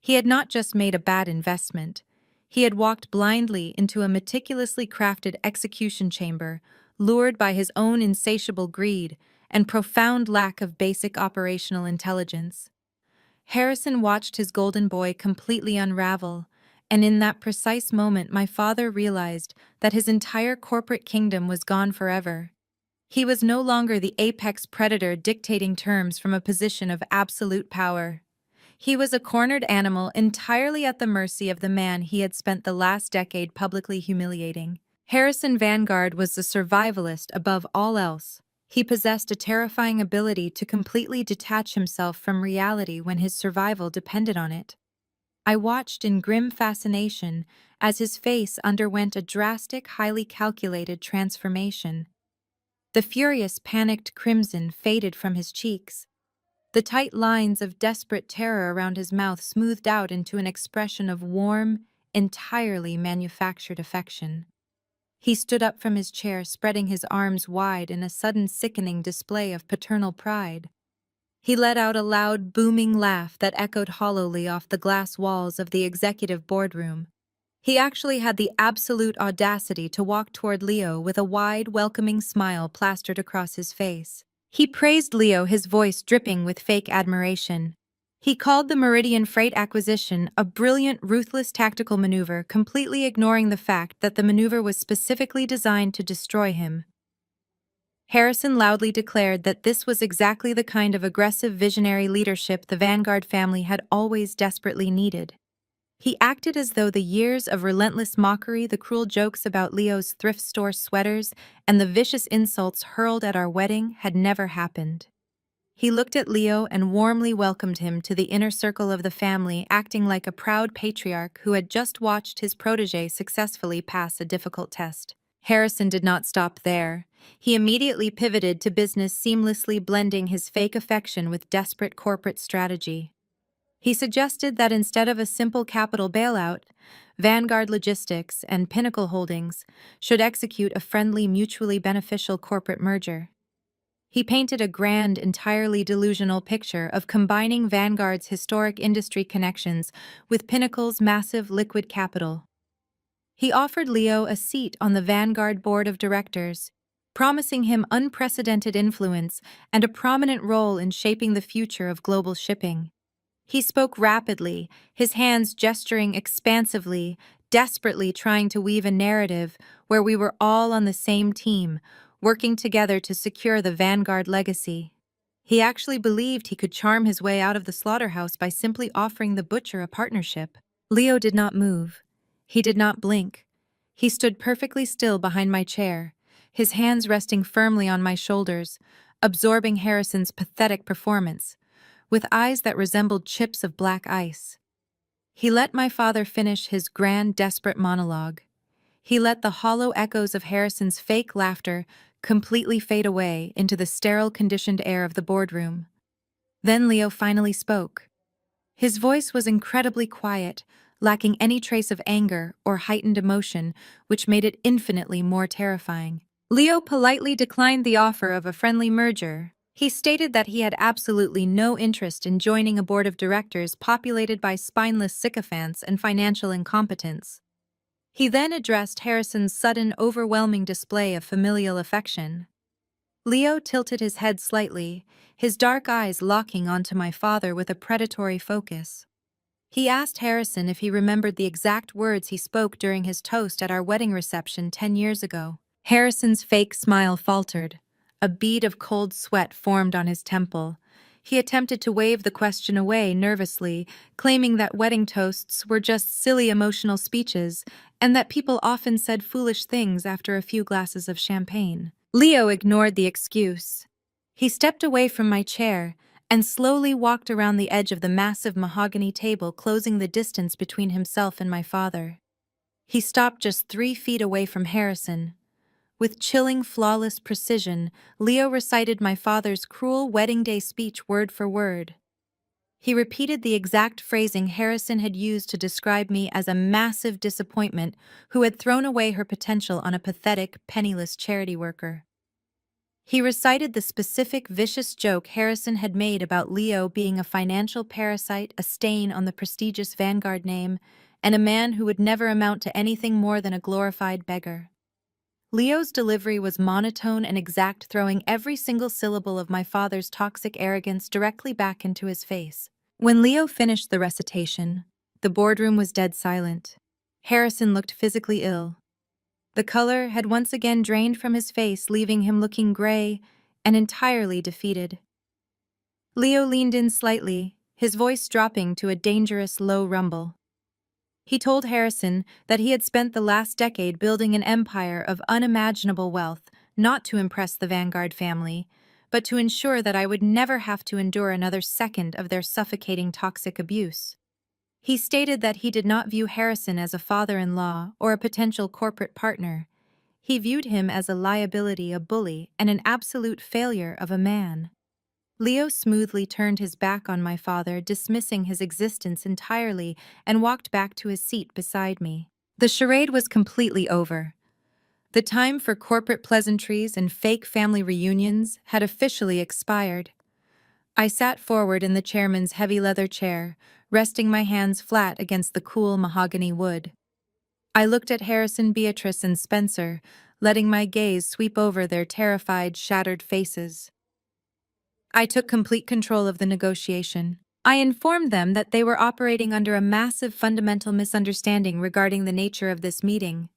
He had not just made a bad investment. He had walked blindly into a meticulously crafted execution chamber, lured by his own insatiable greed and profound lack of basic operational intelligence. Harrison watched his golden boy completely unravel, and in that precise moment my father realized that his entire corporate kingdom was gone forever. He was no longer the apex predator dictating terms from a position of absolute power. He was a cornered animal entirely at the mercy of the man he had spent the last decade publicly humiliating. Harrison Vanguard was the survivalist above all else. He possessed a terrifying ability to completely detach himself from reality when his survival depended on it. I watched in grim fascination as his face underwent a drastic, highly calculated transformation. The furious, panicked crimson faded from his cheeks. The tight lines of desperate terror around his mouth smoothed out into an expression of warm, entirely manufactured affection. He stood up from his chair, spreading his arms wide in a sudden sickening display of paternal pride. He let out a loud, booming laugh that echoed hollowly off the glass walls of the executive boardroom. He actually had the absolute audacity to walk toward Leo with a wide, welcoming smile plastered across his face. He praised Leo, his voice dripping with fake admiration. He called the Meridian Freight acquisition a brilliant, ruthless tactical maneuver, completely ignoring the fact that the maneuver was specifically designed to destroy him. Harrison loudly declared that this was exactly the kind of aggressive, visionary leadership the Vanguard family had always desperately needed. He acted as though the years of relentless mockery, the cruel jokes about Leo's thrift store sweaters, and the vicious insults hurled at our wedding had never happened. He looked at Leo and warmly welcomed him to the inner circle of the family, acting like a proud patriarch who had just watched his protege successfully pass a difficult test. Harrison did not stop there. He immediately pivoted to business, seamlessly blending his fake affection with desperate corporate strategy. He suggested that instead of a simple capital bailout, Vanguard Logistics and Pinnacle Holdings should execute a friendly, mutually beneficial corporate merger. He painted a grand, entirely delusional picture of combining Vanguard's historic industry connections with Pinnacle's massive liquid capital. He offered Leo a seat on the Vanguard board of directors, promising him unprecedented influence and a prominent role in shaping the future of global shipping. He spoke rapidly, his hands gesturing expansively, desperately trying to weave a narrative where we were all on the same team, working together to secure the Vanguard legacy. He actually believed he could charm his way out of the slaughterhouse by simply offering the butcher a partnership. Leo did not move. He did not blink. He stood perfectly still behind my chair, his hands resting firmly on my shoulders, absorbing Harrison's pathetic performance, with eyes that resembled chips of black ice. He let my father finish his grand, desperate monologue. He let the hollow echoes of Harrison's fake laughter completely fade away into the sterile, conditioned air of the boardroom. Then Leo finally spoke. His voice was incredibly quiet, lacking any trace of anger or heightened emotion, which made it infinitely more terrifying. Leo politely declined the offer of a friendly merger. He stated that he had absolutely no interest in joining a board of directors populated by spineless sycophants and financial incompetents. He then addressed Harrison's sudden, overwhelming display of familial affection. Leo tilted his head slightly, his dark eyes locking onto my father with a predatory focus. He asked Harrison if he remembered the exact words he spoke during his toast at our wedding reception 10 years ago. Harrison's fake smile faltered. A bead of cold sweat formed on his temple. He attempted to wave the question away nervously, claiming that wedding toasts were just silly emotional speeches and that people often said foolish things after a few glasses of champagne. Leo ignored the excuse. He stepped away from my chair and slowly walked around the edge of the massive mahogany table, closing the distance between himself and my father. He stopped just 3 feet away from Harrison. With chilling, flawless precision, Leo recited my father's cruel wedding day speech word for word. He repeated the exact phrasing Harrison had used to describe me as a massive disappointment who had thrown away her potential on a pathetic, penniless charity worker. He recited the specific vicious joke Harrison had made about Leo being a financial parasite, a stain on the prestigious Vanguard name, and a man who would never amount to anything more than a glorified beggar. Leo's delivery was monotone and exact, throwing every single syllable of my father's toxic arrogance directly back into his face. When Leo finished the recitation, the boardroom was dead silent. Harrison looked physically ill. The color had once again drained from his face, leaving him looking gray and entirely defeated. Leo leaned in slightly, his voice dropping to a dangerous low rumble. He told Harrison that he had spent the last decade building an empire of unimaginable wealth, not to impress the Vanguard family, but to ensure that I would never have to endure another second of their suffocating toxic abuse. He stated that he did not view Harrison as a father-in-law or a potential corporate partner. He viewed him as a liability, a bully, and an absolute failure of a man. Leo smoothly turned his back on my father, dismissing his existence entirely, and walked back to his seat beside me. The charade was completely over. The time for corporate pleasantries and fake family reunions had officially expired. I sat forward in the chairman's heavy leather chair, resting my hands flat against the cool mahogany wood. I looked at Harrison, Beatrice, and Spencer, letting my gaze sweep over their terrified, shattered faces. I took complete control of the negotiation. I informed them that they were operating under a massive fundamental misunderstanding regarding the nature of this meeting.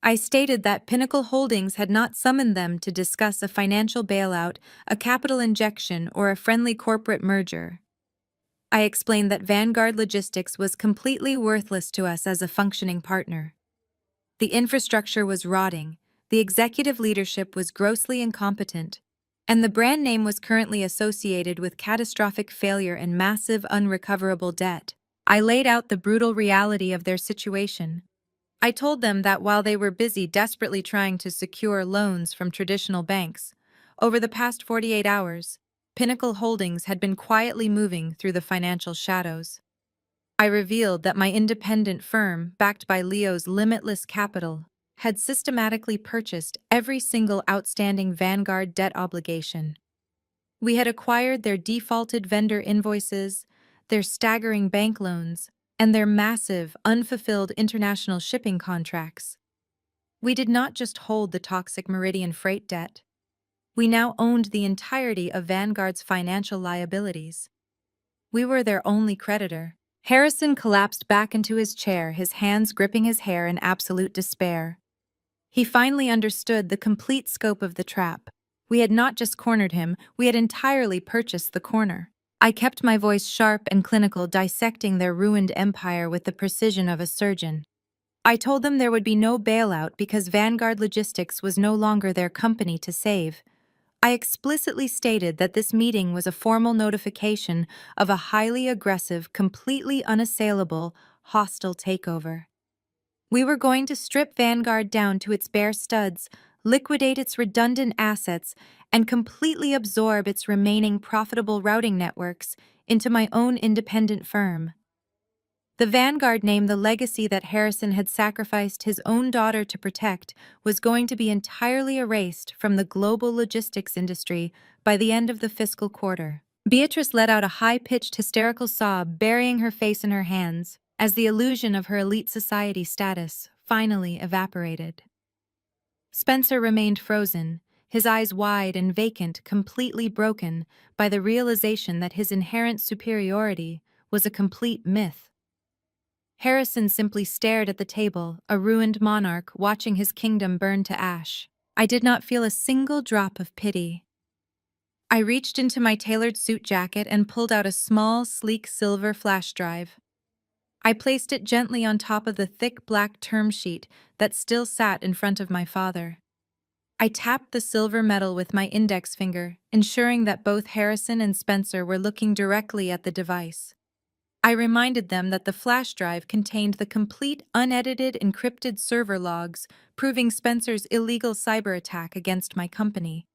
I stated that Pinnacle Holdings had not summoned them to discuss a financial bailout, a capital injection, or a friendly corporate merger. I explained that Vanguard Logistics was completely worthless to us as a functioning partner. The infrastructure was rotting, the executive leadership was grossly incompetent, and the brand name was currently associated with catastrophic failure and massive unrecoverable debt. I laid out the brutal reality of their situation. I told them that while they were busy desperately trying to secure loans from traditional banks, over the past 48 hours, Pinnacle Holdings had been quietly moving through the financial shadows. I revealed that my independent firm, backed by Leo's limitless capital, had systematically purchased every single outstanding Vanguard debt obligation. We had acquired their defaulted vendor invoices, their staggering bank loans, and their massive, unfulfilled international shipping contracts. We did not just hold the toxic Meridian freight debt. We now owned the entirety of Vanguard's financial liabilities. We were their only creditor. Harrison collapsed back into his chair, his hands gripping his hair in absolute despair. He finally understood the complete scope of the trap. We had not just cornered him, we had entirely purchased the corner. I kept my voice sharp and clinical, dissecting their ruined empire with the precision of a surgeon. I told them there would be no bailout because Vanguard Logistics was no longer their company to save, I explicitly stated that this meeting was a formal notification of a highly aggressive, completely unassailable, hostile takeover. We were going to strip Vanguard down to its bare studs, liquidate its redundant assets, and completely absorb its remaining profitable routing networks into my own independent firm. The Vanguard name, the legacy that Harrison had sacrificed his own daughter to protect, was going to be entirely erased from the global logistics industry by the end of the fiscal quarter. Beatrice let out a high-pitched hysterical sob, burying her face in her hands, as the illusion of her elite society status finally evaporated. Spencer remained frozen, his eyes wide and vacant, completely broken by the realization that his inherent superiority was a complete myth. Harrison simply stared at the table, a ruined monarch watching his kingdom burn to ash. I did not feel a single drop of pity. I reached into my tailored suit jacket and pulled out a small, sleek silver flash drive. I placed it gently on top of the thick black term sheet that still sat in front of my father. I tapped the silver metal with my index finger, ensuring that both Harrison and Spencer were looking directly at the device. I reminded them that the flash drive contained the complete, unedited, encrypted server logs proving Spencer's illegal cyber attack against my company.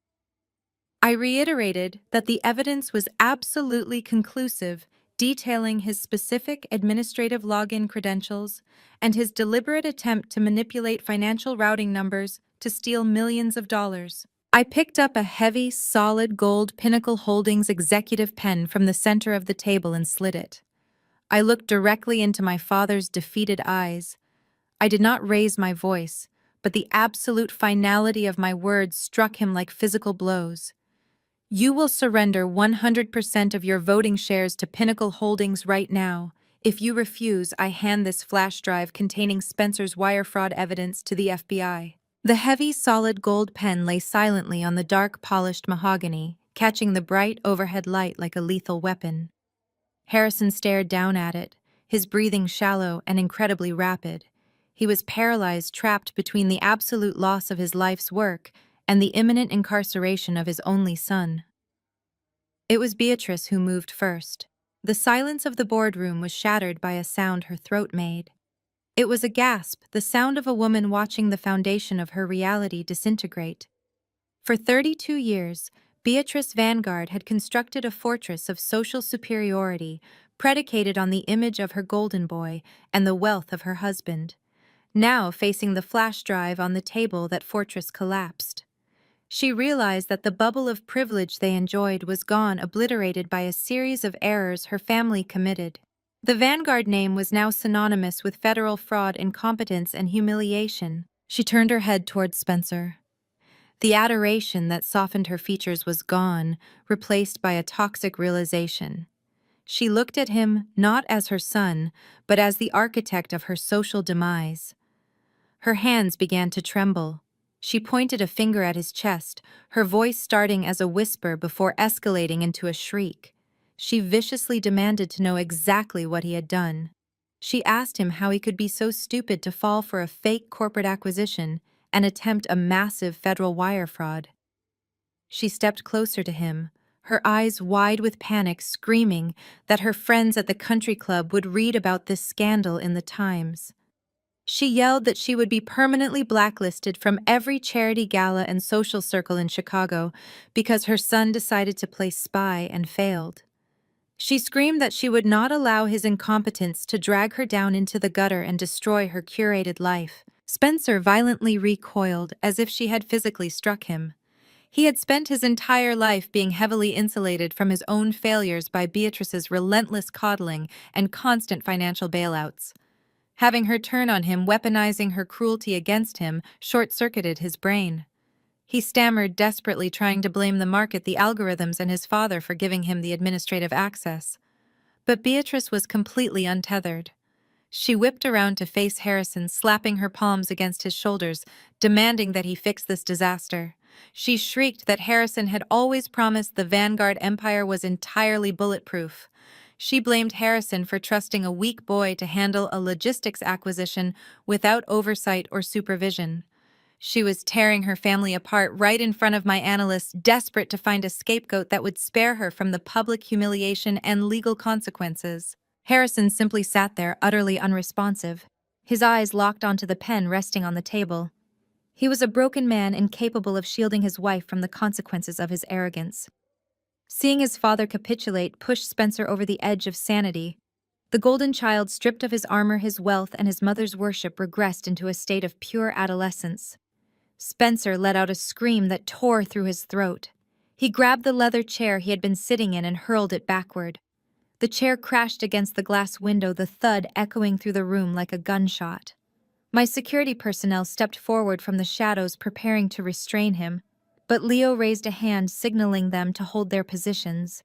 I reiterated that the evidence was absolutely conclusive, detailing his specific administrative login credentials and his deliberate attempt to manipulate financial routing numbers to steal millions of dollars. I picked up a heavy, solid gold Pinnacle Holdings executive pen from the center of the table and slid it. I looked directly into my father's defeated eyes. I did not raise my voice, but the absolute finality of my words struck him like physical blows. You will surrender 100% of your voting shares to Pinnacle Holdings right now. If you refuse, I hand this flash drive containing Spencer's wire fraud evidence to the FBI. The heavy, solid gold pen lay silently on the dark, polished mahogany, catching the bright overhead light like a lethal weapon. Harrison stared down at it, his breathing shallow and incredibly rapid. He was paralyzed, trapped between the absolute loss of his life's work and the imminent incarceration of his only son. It was Beatrice who moved first. The silence of the boardroom was shattered by a sound her throat made. It was a gasp, the sound of a woman watching the foundation of her reality disintegrate. For 32 years, Beatrice Vanguard had constructed a fortress of social superiority predicated on the image of her golden boy and the wealth of her husband. Now, facing the flash drive on the table, that fortress collapsed. She realized that the bubble of privilege they enjoyed was gone, obliterated by a series of errors her family committed. The Vanguard name was now synonymous with federal fraud, incompetence, and humiliation. She turned her head towards Spencer. The adoration that softened her features was gone, replaced by a toxic realization. She looked at him not as her son, but as the architect of her social demise. Her hands began to tremble. She pointed a finger at his chest, her voice starting as a whisper before escalating into a shriek. She viciously demanded to know exactly what he had done. She asked him how he could be so stupid to fall for a fake corporate acquisition and attempt a massive federal wire fraud. She stepped closer to him, her eyes wide with panic, screaming that her friends at the country club would read about this scandal in the Times. She yelled that she would be permanently blacklisted from every charity gala and social circle in Chicago because her son decided to play spy and failed. She screamed that she would not allow his incompetence to drag her down into the gutter and destroy her curated life. Spencer violently recoiled as if she had physically struck him. He had spent his entire life being heavily insulated from his own failures by Beatrice's relentless coddling and constant financial bailouts. Having her turn on him, weaponizing her cruelty against him, short-circuited his brain. He stammered, desperately trying to blame the market, the algorithms, and his father for giving him the administrative access. But Beatrice was completely untethered. She whipped around to face Harrison, slapping her palms against his shoulders, demanding that he fix this disaster. She shrieked that Harrison had always promised the Vanguard empire was entirely bulletproof. She blamed Harrison for trusting a weak boy to handle a logistics acquisition without oversight or supervision. She was tearing her family apart right in front of my analyst, desperate to find a scapegoat that would spare her from the public humiliation and legal consequences. Harrison simply sat there, utterly unresponsive, his eyes locked onto the pen resting on the table. He was a broken man, incapable of shielding his wife from the consequences of his arrogance. Seeing his father capitulate pushed Spencer over the edge of sanity. The golden child, stripped of his armor, his wealth, and his mother's worship, regressed into a state of pure adolescence. Spencer let out a scream that tore through his throat. He grabbed the leather chair he had been sitting in and hurled it backward. The chair crashed against the glass window, the thud echoing through the room like a gunshot. My security personnel stepped forward from the shadows, preparing to restrain him, but Leo raised a hand, signaling them to hold their positions.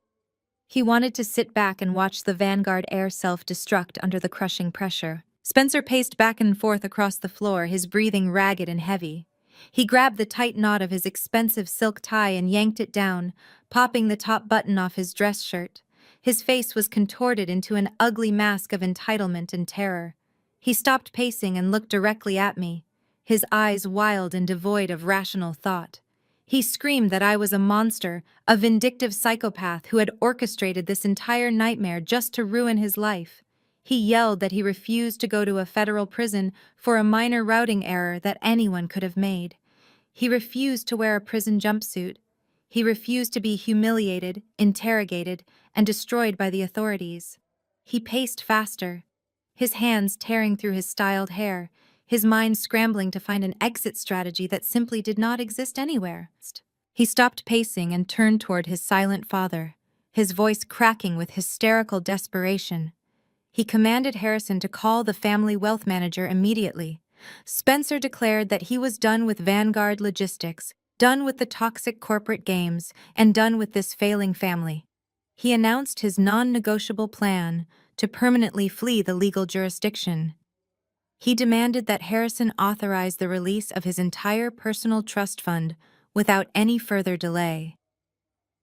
He wanted to sit back and watch the Vanguard air self-destruct under the crushing pressure. Spencer paced back and forth across the floor, his breathing ragged and heavy. He grabbed the tight knot of his expensive silk tie and yanked it down, popping the top button off his dress shirt. His face was contorted into an ugly mask of entitlement and terror. He stopped pacing and looked directly at me, his eyes wild and devoid of rational thought. He screamed that I was a monster, a vindictive psychopath who had orchestrated this entire nightmare just to ruin his life. He yelled that he refused to go to a federal prison for a minor routing error that anyone could have made. He refused to wear a prison jumpsuit. He refused to be humiliated, interrogated, and destroyed by the authorities. He paced faster, his hands tearing through his styled hair, his mind scrambling to find an exit strategy that simply did not exist anywhere. He stopped pacing and turned toward his silent father, his voice cracking with hysterical desperation. He commanded Harrison to call the family wealth manager immediately. Spencer declared that he was done with Vanguard Logistics, done with the toxic corporate games, and done with this failing family. He announced his non-negotiable plan to permanently flee the legal jurisdiction. He demanded that Harrison authorize the release of his entire personal trust fund without any further delay.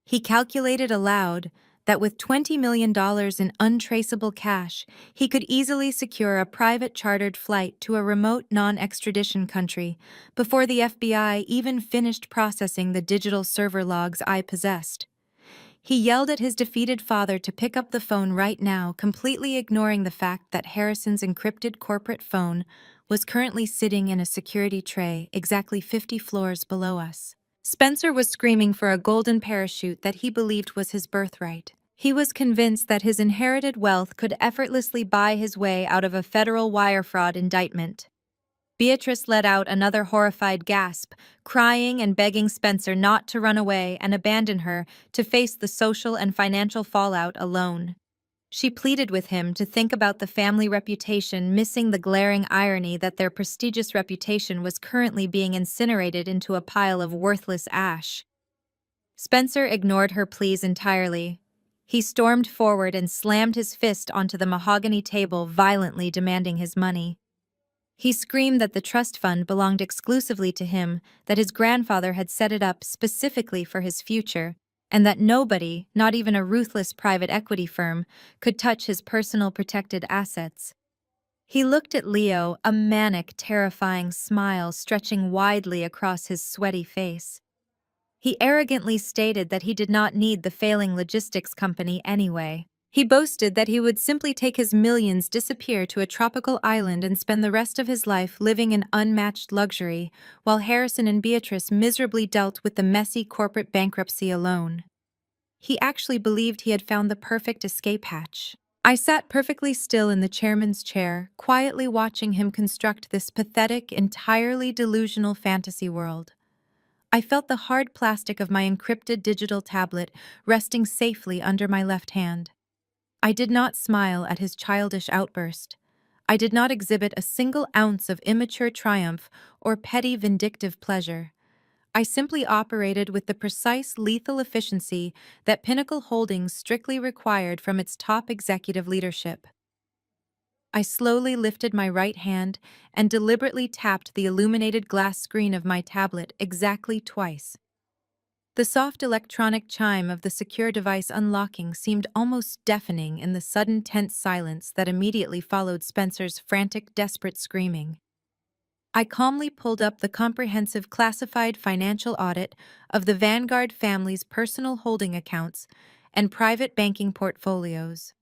He calculated aloud that with $20 million in untraceable cash, he could easily secure a private chartered flight to a remote non-extradition country before the FBI even finished processing the digital server logs I possessed. He yelled at his defeated father to pick up the phone right now, completely ignoring the fact that Harrison's encrypted corporate phone was currently sitting in a security tray exactly 50 floors below us. Spencer was screaming for a golden parachute that he believed was his birthright. He was convinced that his inherited wealth could effortlessly buy his way out of a federal wire fraud indictment. Beatrice let out another horrified gasp, crying and begging Spencer not to run away and abandon her to face the social and financial fallout alone. She pleaded with him to think about the family reputation, missing the glaring irony that their prestigious reputation was currently being incinerated into a pile of worthless ash. Spencer ignored her pleas entirely. He stormed forward and slammed his fist onto the mahogany table, violently demanding his money. He screamed that the trust fund belonged exclusively to him, that his grandfather had set it up specifically for his future, and that nobody, not even a ruthless private equity firm, could touch his personal protected assets. He looked at Leo, a manic, terrifying smile stretching widely across his sweaty face. He arrogantly stated that he did not need the failing logistics company anyway. He boasted that he would simply take his millions, disappear to a tropical island, and spend the rest of his life living in unmatched luxury, while Harrison and Beatrice miserably dealt with the messy corporate bankruptcy alone. He actually believed he had found the perfect escape hatch. I sat perfectly still in the chairman's chair, quietly watching him construct this pathetic, entirely delusional fantasy world. I felt the hard plastic of my encrypted digital tablet resting safely under my left hand. I did not smile at his childish outburst. I did not exhibit a single ounce of immature triumph or petty vindictive pleasure. I simply operated with the precise lethal efficiency that Pinnacle Holdings strictly required from its top executive leadership. I slowly lifted my right hand and deliberately tapped the illuminated glass screen of my tablet exactly twice. The soft electronic chime of the secure device unlocking seemed almost deafening in the sudden tense silence that immediately followed Spencer's frantic, desperate screaming. I calmly pulled up the comprehensive classified financial audit of the Vanguard family's personal holding accounts and private banking portfolios.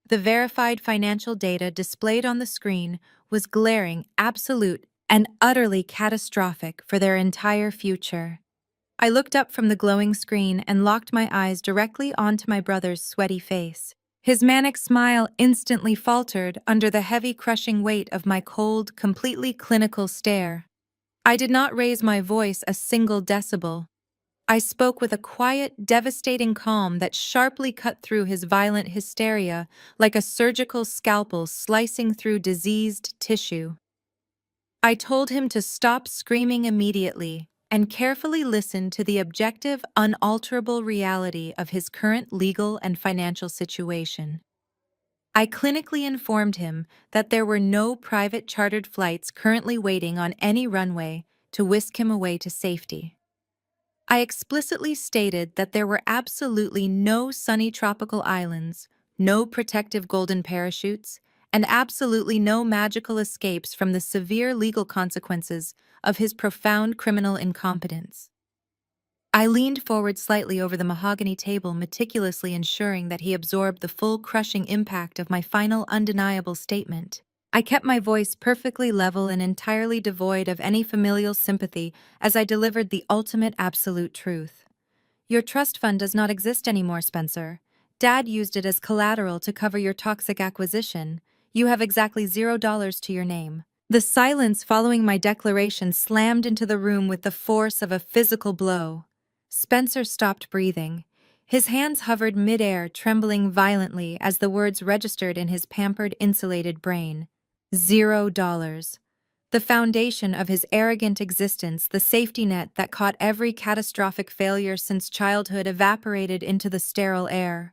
The verified financial data displayed on the screen was glaring, absolute, and utterly catastrophic for their entire future. I looked up from the glowing screen and locked my eyes directly onto my brother's sweaty face. His manic smile instantly faltered under the heavy, crushing weight of my cold, completely clinical stare. I did not raise my voice a single decibel. I spoke with a quiet, devastating calm that sharply cut through his violent hysteria like a surgical scalpel slicing through diseased tissue. I told him to stop screaming immediately and carefully listen to the objective, unalterable reality of his current legal and financial situation. I clinically informed him that there were no private chartered flights currently waiting on any runway to whisk him away to safety. I explicitly stated that there were absolutely no sunny tropical islands, no protective golden parachutes, and absolutely no magical escapes from the severe legal consequences of his profound criminal incompetence. I leaned forward slightly over the mahogany table, meticulously ensuring that he absorbed the full crushing impact of my final undeniable statement. I kept my voice perfectly level and entirely devoid of any familial sympathy as I delivered the ultimate absolute truth. Your trust fund does not exist anymore, Spencer. Dad used it as collateral to cover your toxic acquisition. You have exactly $0 to your name. The silence following my declaration slammed into the room with the force of a physical blow. Spencer stopped breathing. His hands hovered midair, trembling violently as the words registered in his pampered, insulated brain. $0. The foundation of his arrogant existence, the safety net that caught every catastrophic failure since childhood, evaporated into the sterile air.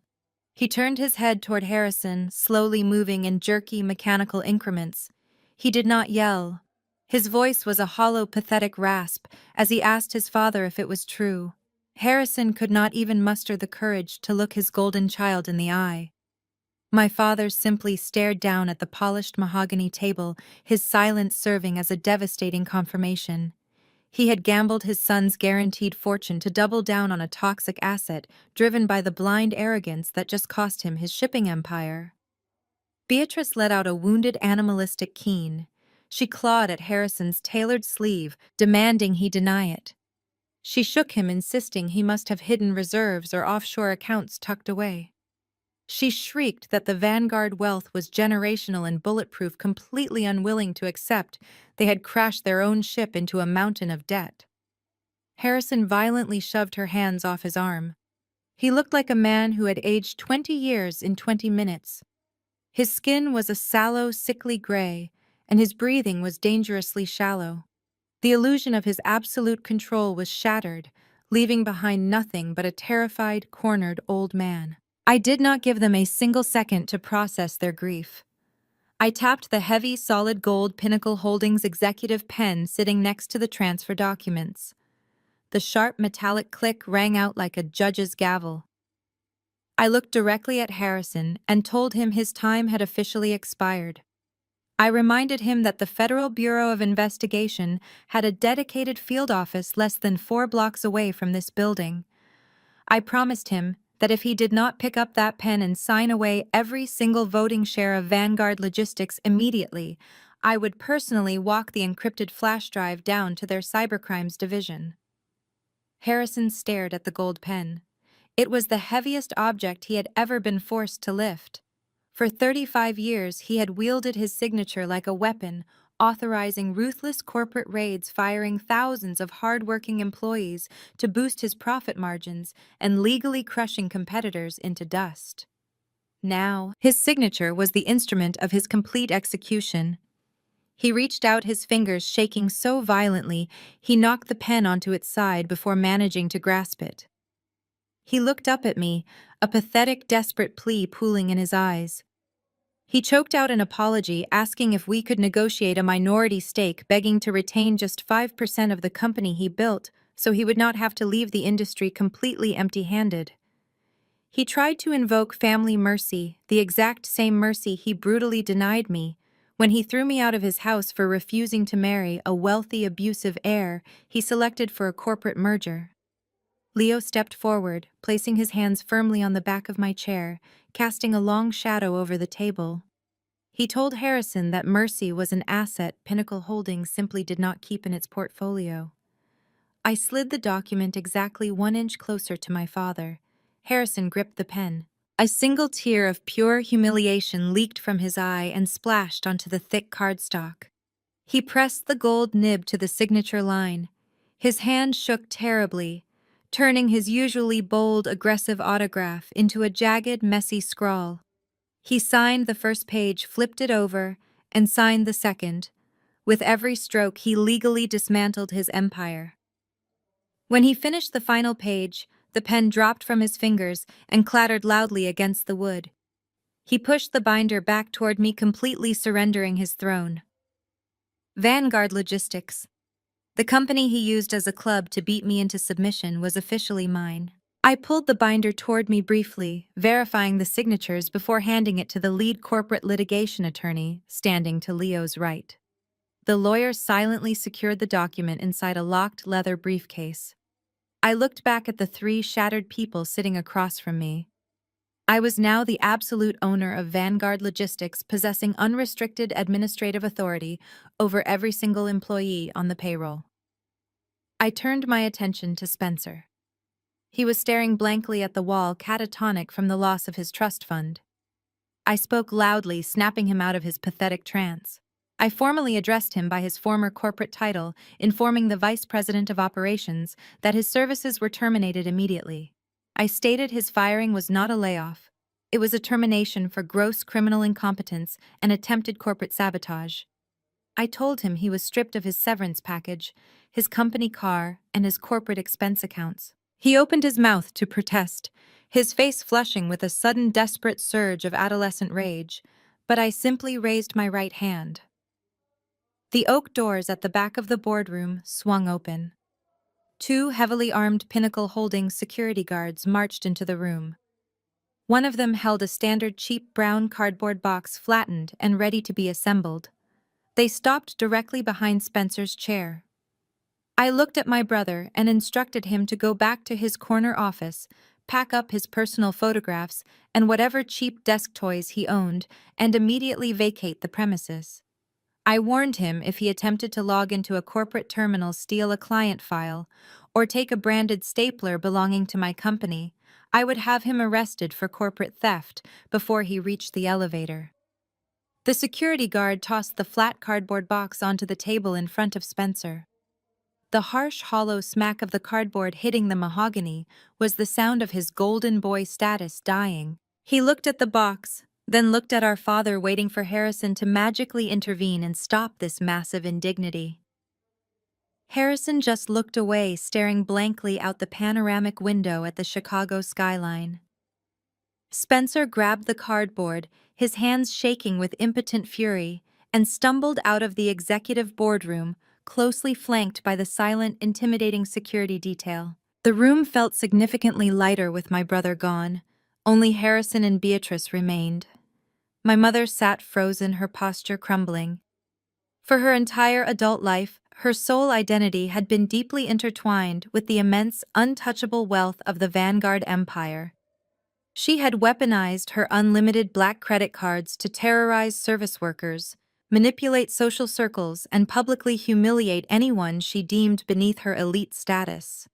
He turned his head toward Harrison, slowly moving in jerky, mechanical increments. He did not yell. His voice was a hollow, pathetic rasp as he asked his father if it was true. Harrison could not even muster the courage to look his golden child in the eye. My father simply stared down at the polished mahogany table, his silence serving as a devastating confirmation. He had gambled his son's guaranteed fortune to double down on a toxic asset driven by the blind arrogance that just cost him his shipping empire. Beatrice let out a wounded animalistic keen. She clawed at Harrison's tailored sleeve, demanding he deny it. She shook him, insisting he must have hidden reserves or offshore accounts tucked away. She shrieked that the Vanguard wealth was generational and bulletproof, completely unwilling to accept they had crashed their own ship into a mountain of debt. Harrison violently shoved her hands off his arm. He looked like a man who had aged 20 years in 20 minutes. His skin was a sallow, sickly gray, and his breathing was dangerously shallow. The illusion of his absolute control was shattered, leaving behind nothing but a terrified, cornered old man. I did not give them a single second to process their grief. I tapped the heavy, solid gold Pinnacle Holdings executive pen sitting next to the transfer documents. The sharp metallic click rang out like a judge's gavel. I looked directly at Harrison and told him his time had officially expired. I reminded him that the Federal Bureau of Investigation had a dedicated field office less than 4 blocks away from this building. I promised him that if he did not pick up that pen and sign away every single voting share of Vanguard Logistics immediately, I would personally walk the encrypted flash drive down to their cybercrimes division. Harrison stared at the gold pen. It was the heaviest object he had ever been forced to lift. For 35 years, he had wielded his signature like a weapon, authorizing ruthless corporate raids, firing thousands of hard-working employees to boost his profit margins and legally crushing competitors into dust. Now, his signature was the instrument of his complete execution. He reached out, his fingers shaking so violently he knocked the pen onto its side before managing to grasp it. He looked up at me, a pathetic, desperate plea pooling in his eyes. He choked out an apology, asking if we could negotiate a minority stake, begging to retain just 5% of the company he built so he would not have to leave the industry completely empty-handed. He tried to invoke family mercy, the exact same mercy he brutally denied me, When he threw me out of his house for refusing to marry a wealthy, abusive heir he selected for a corporate merger. Leo stepped forward, placing his hands firmly on the back of my chair, casting a long shadow over the table. He told Harrison that Mercy was an asset Pinnacle Holdings simply did not keep in its portfolio. I slid the document exactly 1 inch closer to my father. Harrison gripped the pen. A single tear of pure humiliation leaked from his eye and splashed onto the thick cardstock. He pressed the gold nib to the signature line. His hand shook terribly, turning his usually bold, aggressive autograph into a jagged, messy scrawl. He signed the first page, flipped it over, and signed the second. With every stroke, he legally dismantled his empire. When he finished the final page, the pen dropped from his fingers and clattered loudly against the wood. He pushed the binder back toward me, completely surrendering his throne. Vanguard Logistics. The company he used as a club to beat me into submission was officially mine. I pulled the binder toward me briefly, verifying the signatures before handing it to the lead corporate litigation attorney, standing to Leo's right. The lawyer silently secured the document inside a locked leather briefcase. I looked back at the 3 shattered people sitting across from me. I was now the absolute owner of Vanguard Logistics, possessing unrestricted administrative authority over every single employee on the payroll. I turned my attention to Spencer. He was staring blankly at the wall, catatonic from the loss of his trust fund. I spoke loudly, snapping him out of his pathetic trance. I formally addressed him by his former corporate title, informing the Vice President of Operations that his services were terminated immediately. I stated his firing was not a layoff. It was a termination for gross criminal incompetence and attempted corporate sabotage. I told him he was stripped of his severance package, his company car, and his corporate expense accounts. He opened his mouth to protest, his face flushing with a sudden desperate surge of adolescent rage, but I simply raised my right hand. The oak doors at the back of the boardroom swung open. 2 heavily armed Pinnacle Holdings security guards marched into the room. One of them held a standard cheap brown cardboard box, flattened and ready to be assembled. They stopped directly behind Spencer's chair. I looked at my brother and instructed him to go back to his corner office, pack up his personal photographs and whatever cheap desk toys he owned, and immediately vacate the premises. I warned him if he attempted to log into a corporate terminal, steal a client file, or take a branded stapler belonging to my company, I would have him arrested for corporate theft before he reached the elevator. The security guard tossed the flat cardboard box onto the table in front of Spencer. The harsh, hollow smack of the cardboard hitting the mahogany was the sound of his golden boy status dying. He looked at the box, then looked at our father, waiting for Harrison to magically intervene and stop this massive indignity. Harrison just looked away, staring blankly out the panoramic window at the Chicago skyline. Spencer grabbed the cardboard, his hands shaking with impotent fury, and stumbled out of the executive boardroom, closely flanked by the silent, intimidating security detail. The room felt significantly lighter with my brother gone. Only Harrison and Beatrice remained. My mother sat frozen, her posture crumbling. For her entire adult life, her sole identity had been deeply intertwined with the immense, untouchable wealth of the Vanguard Empire. She had weaponized her unlimited black credit cards to terrorize service workers, manipulate social circles, and publicly humiliate anyone she deemed beneath her elite status.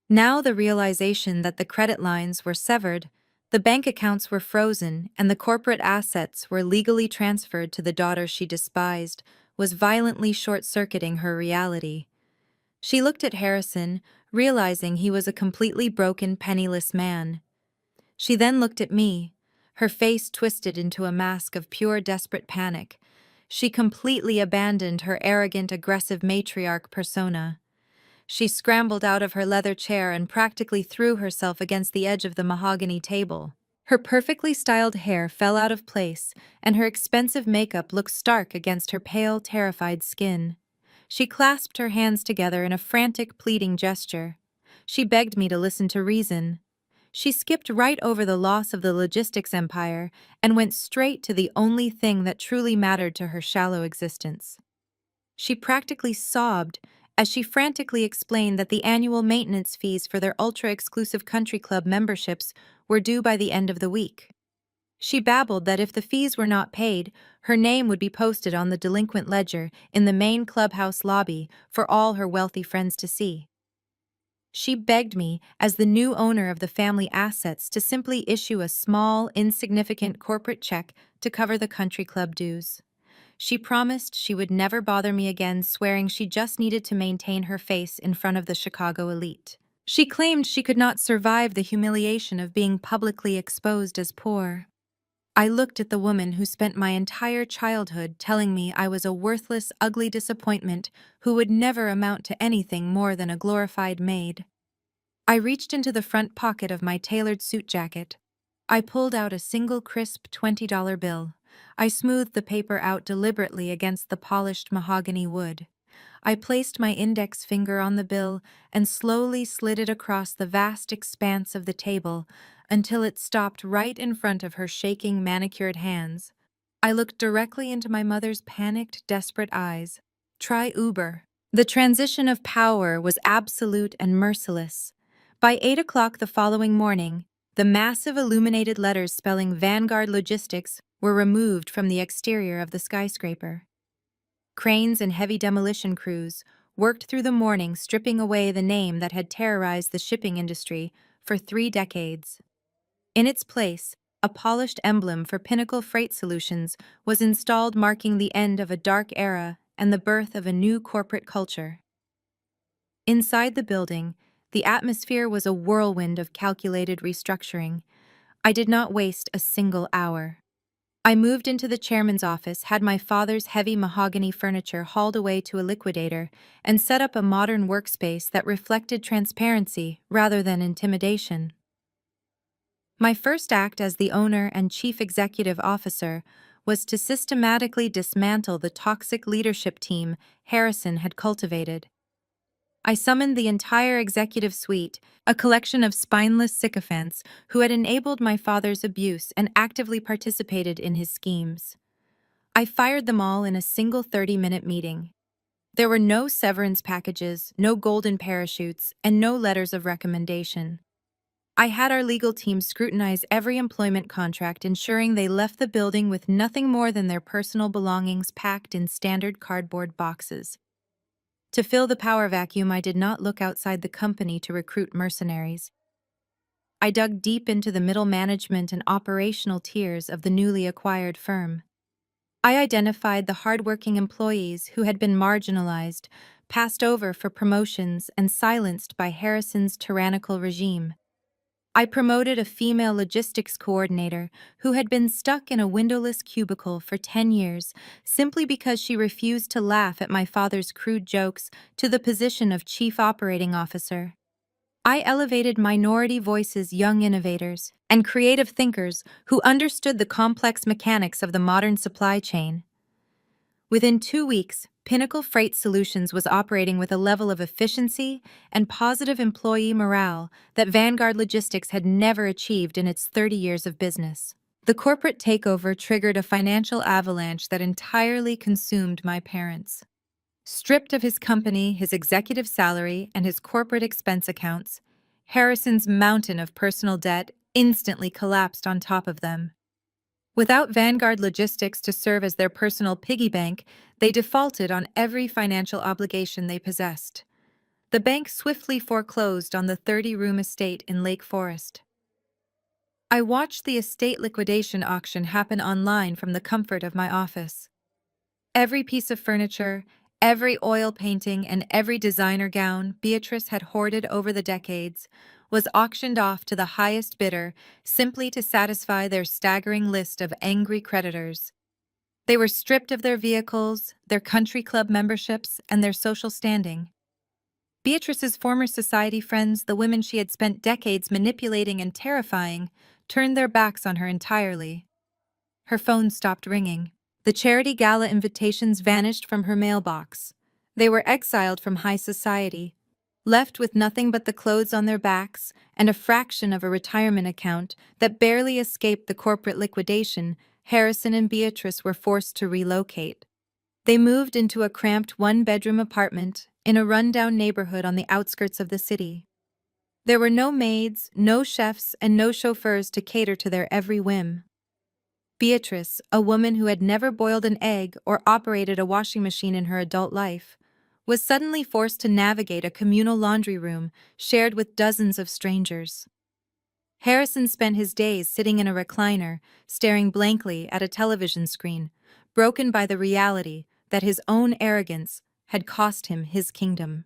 Now the realization that the credit lines were severed, the bank accounts were frozen, and the corporate assets were legally transferred to the daughter she despised was violently short-circuiting her reality. She looked at Harrison, realizing he was a completely broken, penniless man. She then looked at me, her face twisted into a mask of pure, desperate panic. She completely abandoned her arrogant, aggressive matriarch persona. She scrambled out of her leather chair and practically threw herself against the edge of the mahogany table. Her perfectly styled hair fell out of place, and her expensive makeup looked stark against her pale, terrified skin. She clasped her hands together in a frantic, pleading gesture. She begged me to listen to reason. She skipped right over the loss of the logistics empire and went straight to the only thing that truly mattered to her shallow existence. She practically sobbed as she frantically explained that the annual maintenance fees for their ultra-exclusive country club memberships were due by the end of the week. She babbled that if the fees were not paid, her name would be posted on the delinquent ledger in the main clubhouse lobby for all her wealthy friends to see. She begged me, as the new owner of the family assets, to simply issue a small, insignificant corporate check to cover the country club dues. She promised she would never bother me again, swearing she just needed to maintain her face in front of the Chicago elite. She claimed she could not survive the humiliation of being publicly exposed as poor. I looked at the woman who spent my entire childhood telling me I was a worthless, ugly disappointment who would never amount to anything more than a glorified maid. I reached into the front pocket of my tailored suit jacket. I pulled out a single crisp $20 bill. I smoothed the paper out deliberately against the polished mahogany wood. I placed my index finger on the bill and slowly slid it across the vast expanse of the table until it stopped right in front of her shaking, manicured hands. I looked directly into my mother's panicked, desperate eyes. Try Uber. The transition of power was absolute and merciless. By 8 o'clock the following morning, the massive illuminated letters spelling Vanguard Logistics were removed from the exterior of the skyscraper. Cranes and heavy demolition crews worked through the morning, stripping away the name that had terrorized the shipping industry for 3 decades. In its place, a polished emblem for Pinnacle Freight Solutions was installed, marking the end of a dark era and the birth of a new corporate culture. Inside the building, the atmosphere was a whirlwind of calculated restructuring. I did not waste a single hour. I moved into the chairman's office, had my father's heavy mahogany furniture hauled away to a liquidator, and set up a modern workspace that reflected transparency rather than intimidation. My first act as the owner and chief executive officer was to systematically dismantle the toxic leadership team Harrison had cultivated. I summoned the entire executive suite, a collection of spineless sycophants who had enabled my father's abuse and actively participated in his schemes. I fired them all in a single 30-minute meeting. There were no severance packages, no golden parachutes, and no letters of recommendation. I had our legal team scrutinize every employment contract, ensuring they left the building with nothing more than their personal belongings packed in standard cardboard boxes. To fill the power vacuum, I did not look outside the company to recruit mercenaries. I dug deep into the middle management and operational tiers of the newly acquired firm. I identified the hardworking employees who had been marginalized, passed over for promotions, and silenced by Harrison's tyrannical regime. I promoted a female logistics coordinator who had been stuck in a windowless cubicle for 10 years simply because she refused to laugh at my father's crude jokes to the position of chief operating officer. I elevated minority voices, young innovators, and creative thinkers who understood the complex mechanics of the modern supply chain. Within 2 weeks, Pinnacle Freight Solutions was operating with a level of efficiency and positive employee morale that Vanguard Logistics had never achieved in its 30 years of business. The corporate takeover triggered a financial avalanche that entirely consumed my parents. Stripped of his company, his executive salary, and his corporate expense accounts, Harrison's mountain of personal debt instantly collapsed on top of them. Without Vanguard Logistics to serve as their personal piggy bank, they defaulted on every financial obligation they possessed. The bank swiftly foreclosed on the 30-room estate in Lake Forest. I watched the estate liquidation auction happen online from the comfort of my office. Every piece of furniture, every oil painting, and every designer gown Beatrice had hoarded over the decades was auctioned off to the highest bidder simply to satisfy their staggering list of angry creditors. They were stripped of their vehicles, their country club memberships, and their social standing. Beatrice's former society friends, the women she had spent decades manipulating and terrifying, turned their backs on her entirely. Her phone stopped ringing. The charity gala invitations vanished from her mailbox. They were exiled from high society. Left with nothing but the clothes on their backs and a fraction of a retirement account that barely escaped the corporate liquidation, Harrison and Beatrice were forced to relocate. They moved into a cramped one-bedroom apartment in a rundown neighborhood on the outskirts of the city. There were no maids, no chefs, and no chauffeurs to cater to their every whim. Beatrice, a woman who had never boiled an egg or operated a washing machine in her adult life, was suddenly forced to navigate a communal laundry room shared with dozens of strangers. Harrison spent his days sitting in a recliner, staring blankly at a television screen, broken by the reality that his own arrogance had cost him his kingdom.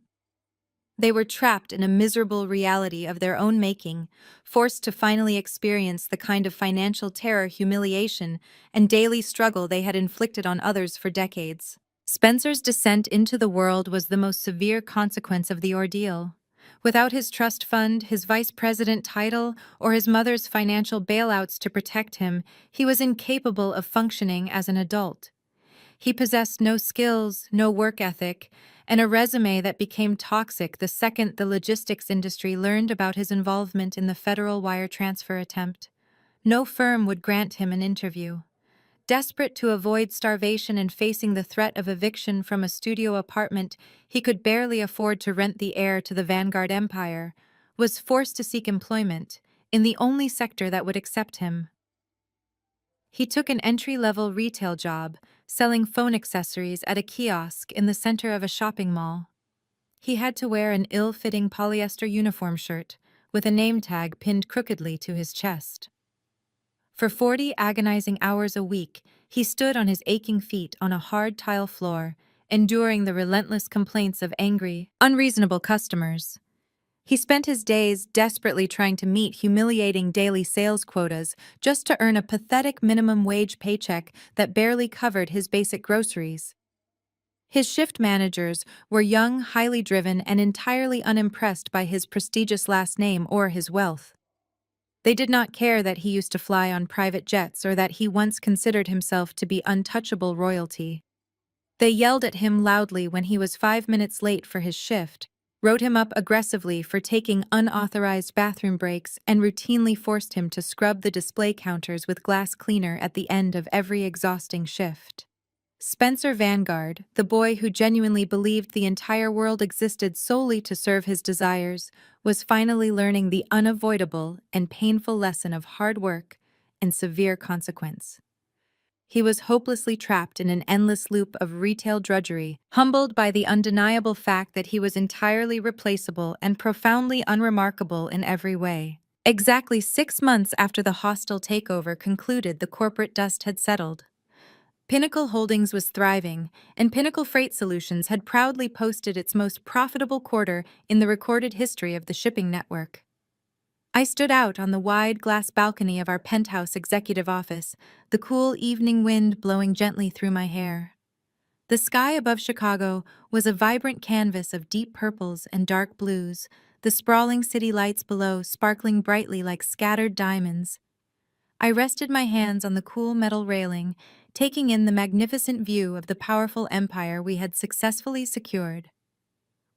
They were trapped in a miserable reality of their own making, forced to finally experience the kind of financial terror, humiliation, and daily struggle they had inflicted on others for decades. Spencer's descent into the world was the most severe consequence of the ordeal. Without his trust fund, his vice president title, or his mother's financial bailouts to protect him, he was incapable of functioning as an adult. He possessed no skills, no work ethic, and a resume that became toxic the second the logistics industry learned about his involvement in the federal wire transfer attempt. No firm would grant him an interview. Desperate to avoid starvation and facing the threat of eviction from a studio apartment he could barely afford to rent the heir to the Vanguard empire, was forced to seek employment in the only sector that would accept him. He took an entry-level retail job, selling phone accessories at a kiosk in the center of a shopping mall. He had to wear an ill-fitting polyester uniform shirt, with a name tag pinned crookedly to his chest. For 40 agonizing hours a week, he stood on his aching feet on a hard tile floor, enduring the relentless complaints of angry, unreasonable customers. He spent his days desperately trying to meet humiliating daily sales quotas just to earn a pathetic minimum wage paycheck that barely covered his basic groceries. His shift managers were young, highly driven, and entirely unimpressed by his prestigious last name or his wealth. They did not care that he used to fly on private jets or that he once considered himself to be untouchable royalty. They yelled at him loudly when he was 5 minutes late for his shift, wrote him up aggressively for taking unauthorized bathroom breaks, and routinely forced him to scrub the display counters with glass cleaner at the end of every exhausting shift. Spencer Vanguard, the boy who genuinely believed the entire world existed solely to serve his desires, was finally learning the unavoidable and painful lesson of hard work and severe consequence. He was hopelessly trapped in an endless loop of retail drudgery, humbled by the undeniable fact that he was entirely replaceable and profoundly unremarkable in every way. Exactly 6 months after the hostile takeover concluded, the corporate dust had settled. Pinnacle Holdings was thriving, and Pinnacle Freight Solutions had proudly posted its most profitable quarter in the recorded history of the shipping network. I stood out on the wide glass balcony of our penthouse executive office, the cool evening wind blowing gently through my hair. The sky above Chicago was a vibrant canvas of deep purples and dark blues, the sprawling city lights below sparkling brightly like scattered diamonds. I rested my hands on the cool metal railing, taking in the magnificent view of the powerful empire we had successfully secured.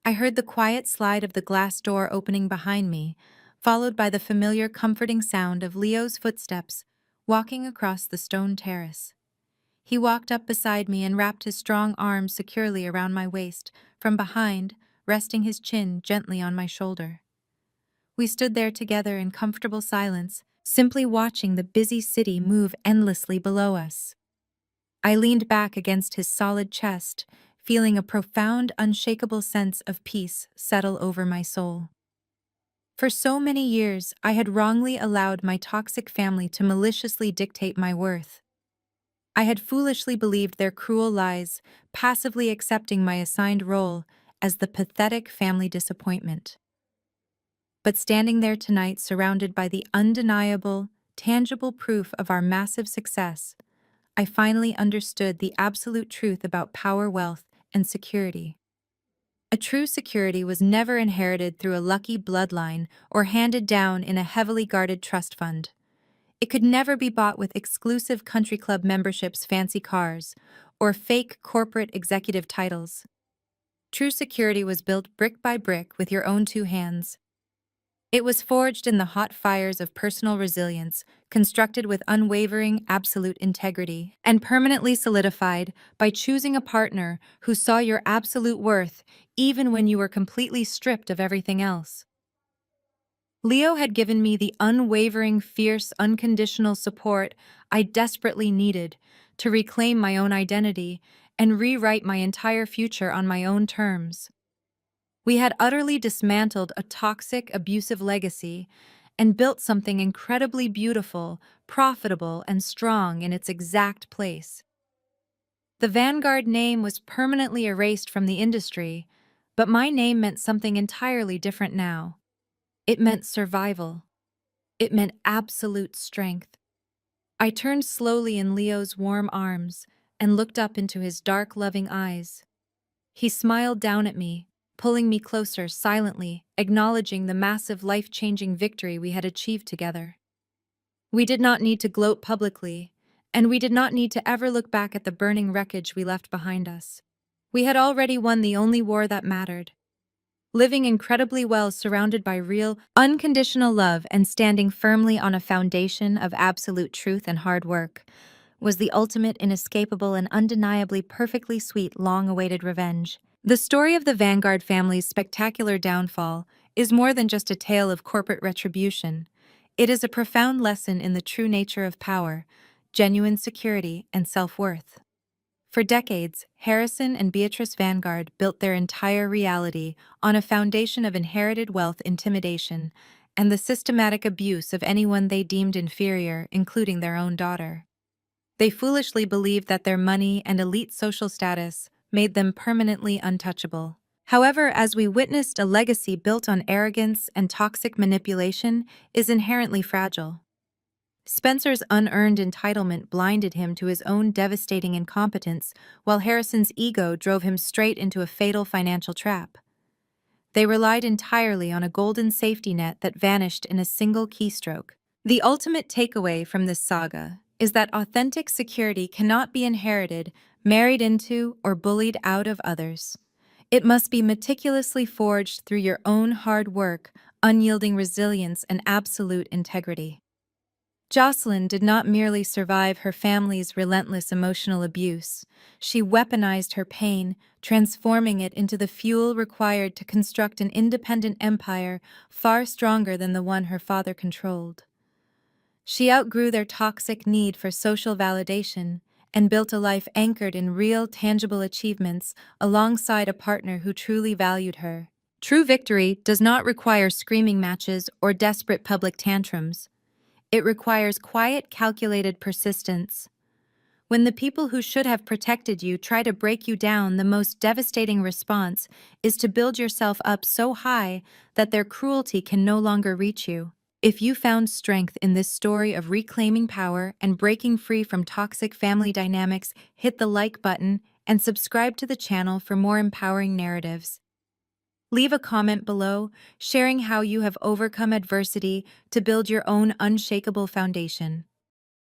I heard the quiet slide of the glass door opening behind me, followed by the familiar comforting sound of Leo's footsteps walking across the stone terrace. He walked up beside me and wrapped his strong arms securely around my waist, from behind, resting his chin gently on my shoulder. We stood there together in comfortable silence, simply watching the busy city move endlessly below us. I leaned back against his solid chest, feeling a profound, unshakable sense of peace settle over my soul. For so many years, I had wrongly allowed my toxic family to maliciously dictate my worth. I had foolishly believed their cruel lies, passively accepting my assigned role as the pathetic family disappointment. But standing there tonight, surrounded by the undeniable, tangible proof of our massive success, I finally understood the absolute truth about power, wealth, and security. A true security was never inherited through a lucky bloodline or handed down in a heavily guarded trust fund. It could never be bought with exclusive country club memberships, fancy cars, or fake corporate executive titles. True security was built brick by brick with your own two hands. It was forged in the hot fires of personal resilience, constructed with unwavering, absolute integrity, and permanently solidified by choosing a partner who saw your absolute worth even when you were completely stripped of everything else. Leo had given me the unwavering, fierce, unconditional support I desperately needed to reclaim my own identity and rewrite my entire future on my own terms. We had utterly dismantled a toxic, abusive legacy and built something incredibly beautiful, profitable, and strong in its exact place. The Vanguard name was permanently erased from the industry, but my name meant something entirely different now. It meant survival. It meant absolute strength. I turned slowly in Leo's warm arms and looked up into his dark, loving eyes. He smiled down at me, pulling me closer silently, acknowledging the massive life-changing victory we had achieved together. We did not need to gloat publicly, and we did not need to ever look back at the burning wreckage we left behind us. We had already won the only war that mattered. Living incredibly well surrounded by real, unconditional love and standing firmly on a foundation of absolute truth and hard work was the ultimate, inescapable, and undeniably perfectly sweet long-awaited revenge. The story of the Vanguard family's spectacular downfall is more than just a tale of corporate retribution. It is a profound lesson in the true nature of power, genuine security, and self-worth. For decades, Harrison and Beatrice Vanguard built their entire reality on a foundation of inherited wealth, intimidation, and the systematic abuse of anyone they deemed inferior, including their own daughter. They foolishly believed that their money and elite social status made them permanently untouchable. However, as we witnessed, a legacy built on arrogance and toxic manipulation is inherently fragile. Spencer's unearned entitlement blinded him to his own devastating incompetence, while Harrison's ego drove him straight into a fatal financial trap. They relied entirely on a golden safety net that vanished in a single keystroke. The ultimate takeaway from this saga is that authentic security cannot be inherited, married into, or bullied out of others. It must be meticulously forged through your own hard work, unyielding resilience, and absolute integrity. Jocelyn did not merely survive her family's relentless emotional abuse. She weaponized her pain, transforming it into the fuel required to construct an independent empire far stronger than the one her father controlled. She outgrew their toxic need for social validation and built a life anchored in real, tangible achievements alongside a partner who truly valued her. True victory does not require screaming matches or desperate public tantrums. It requires quiet, calculated persistence. When the people who should have protected you try to break you down, the most devastating response is to build yourself up so high that their cruelty can no longer reach you. If you found strength in this story of reclaiming power and breaking free from toxic family dynamics, hit the like button and subscribe to the channel for more empowering narratives. Leave a comment below, sharing how you have overcome adversity to build your own unshakable foundation.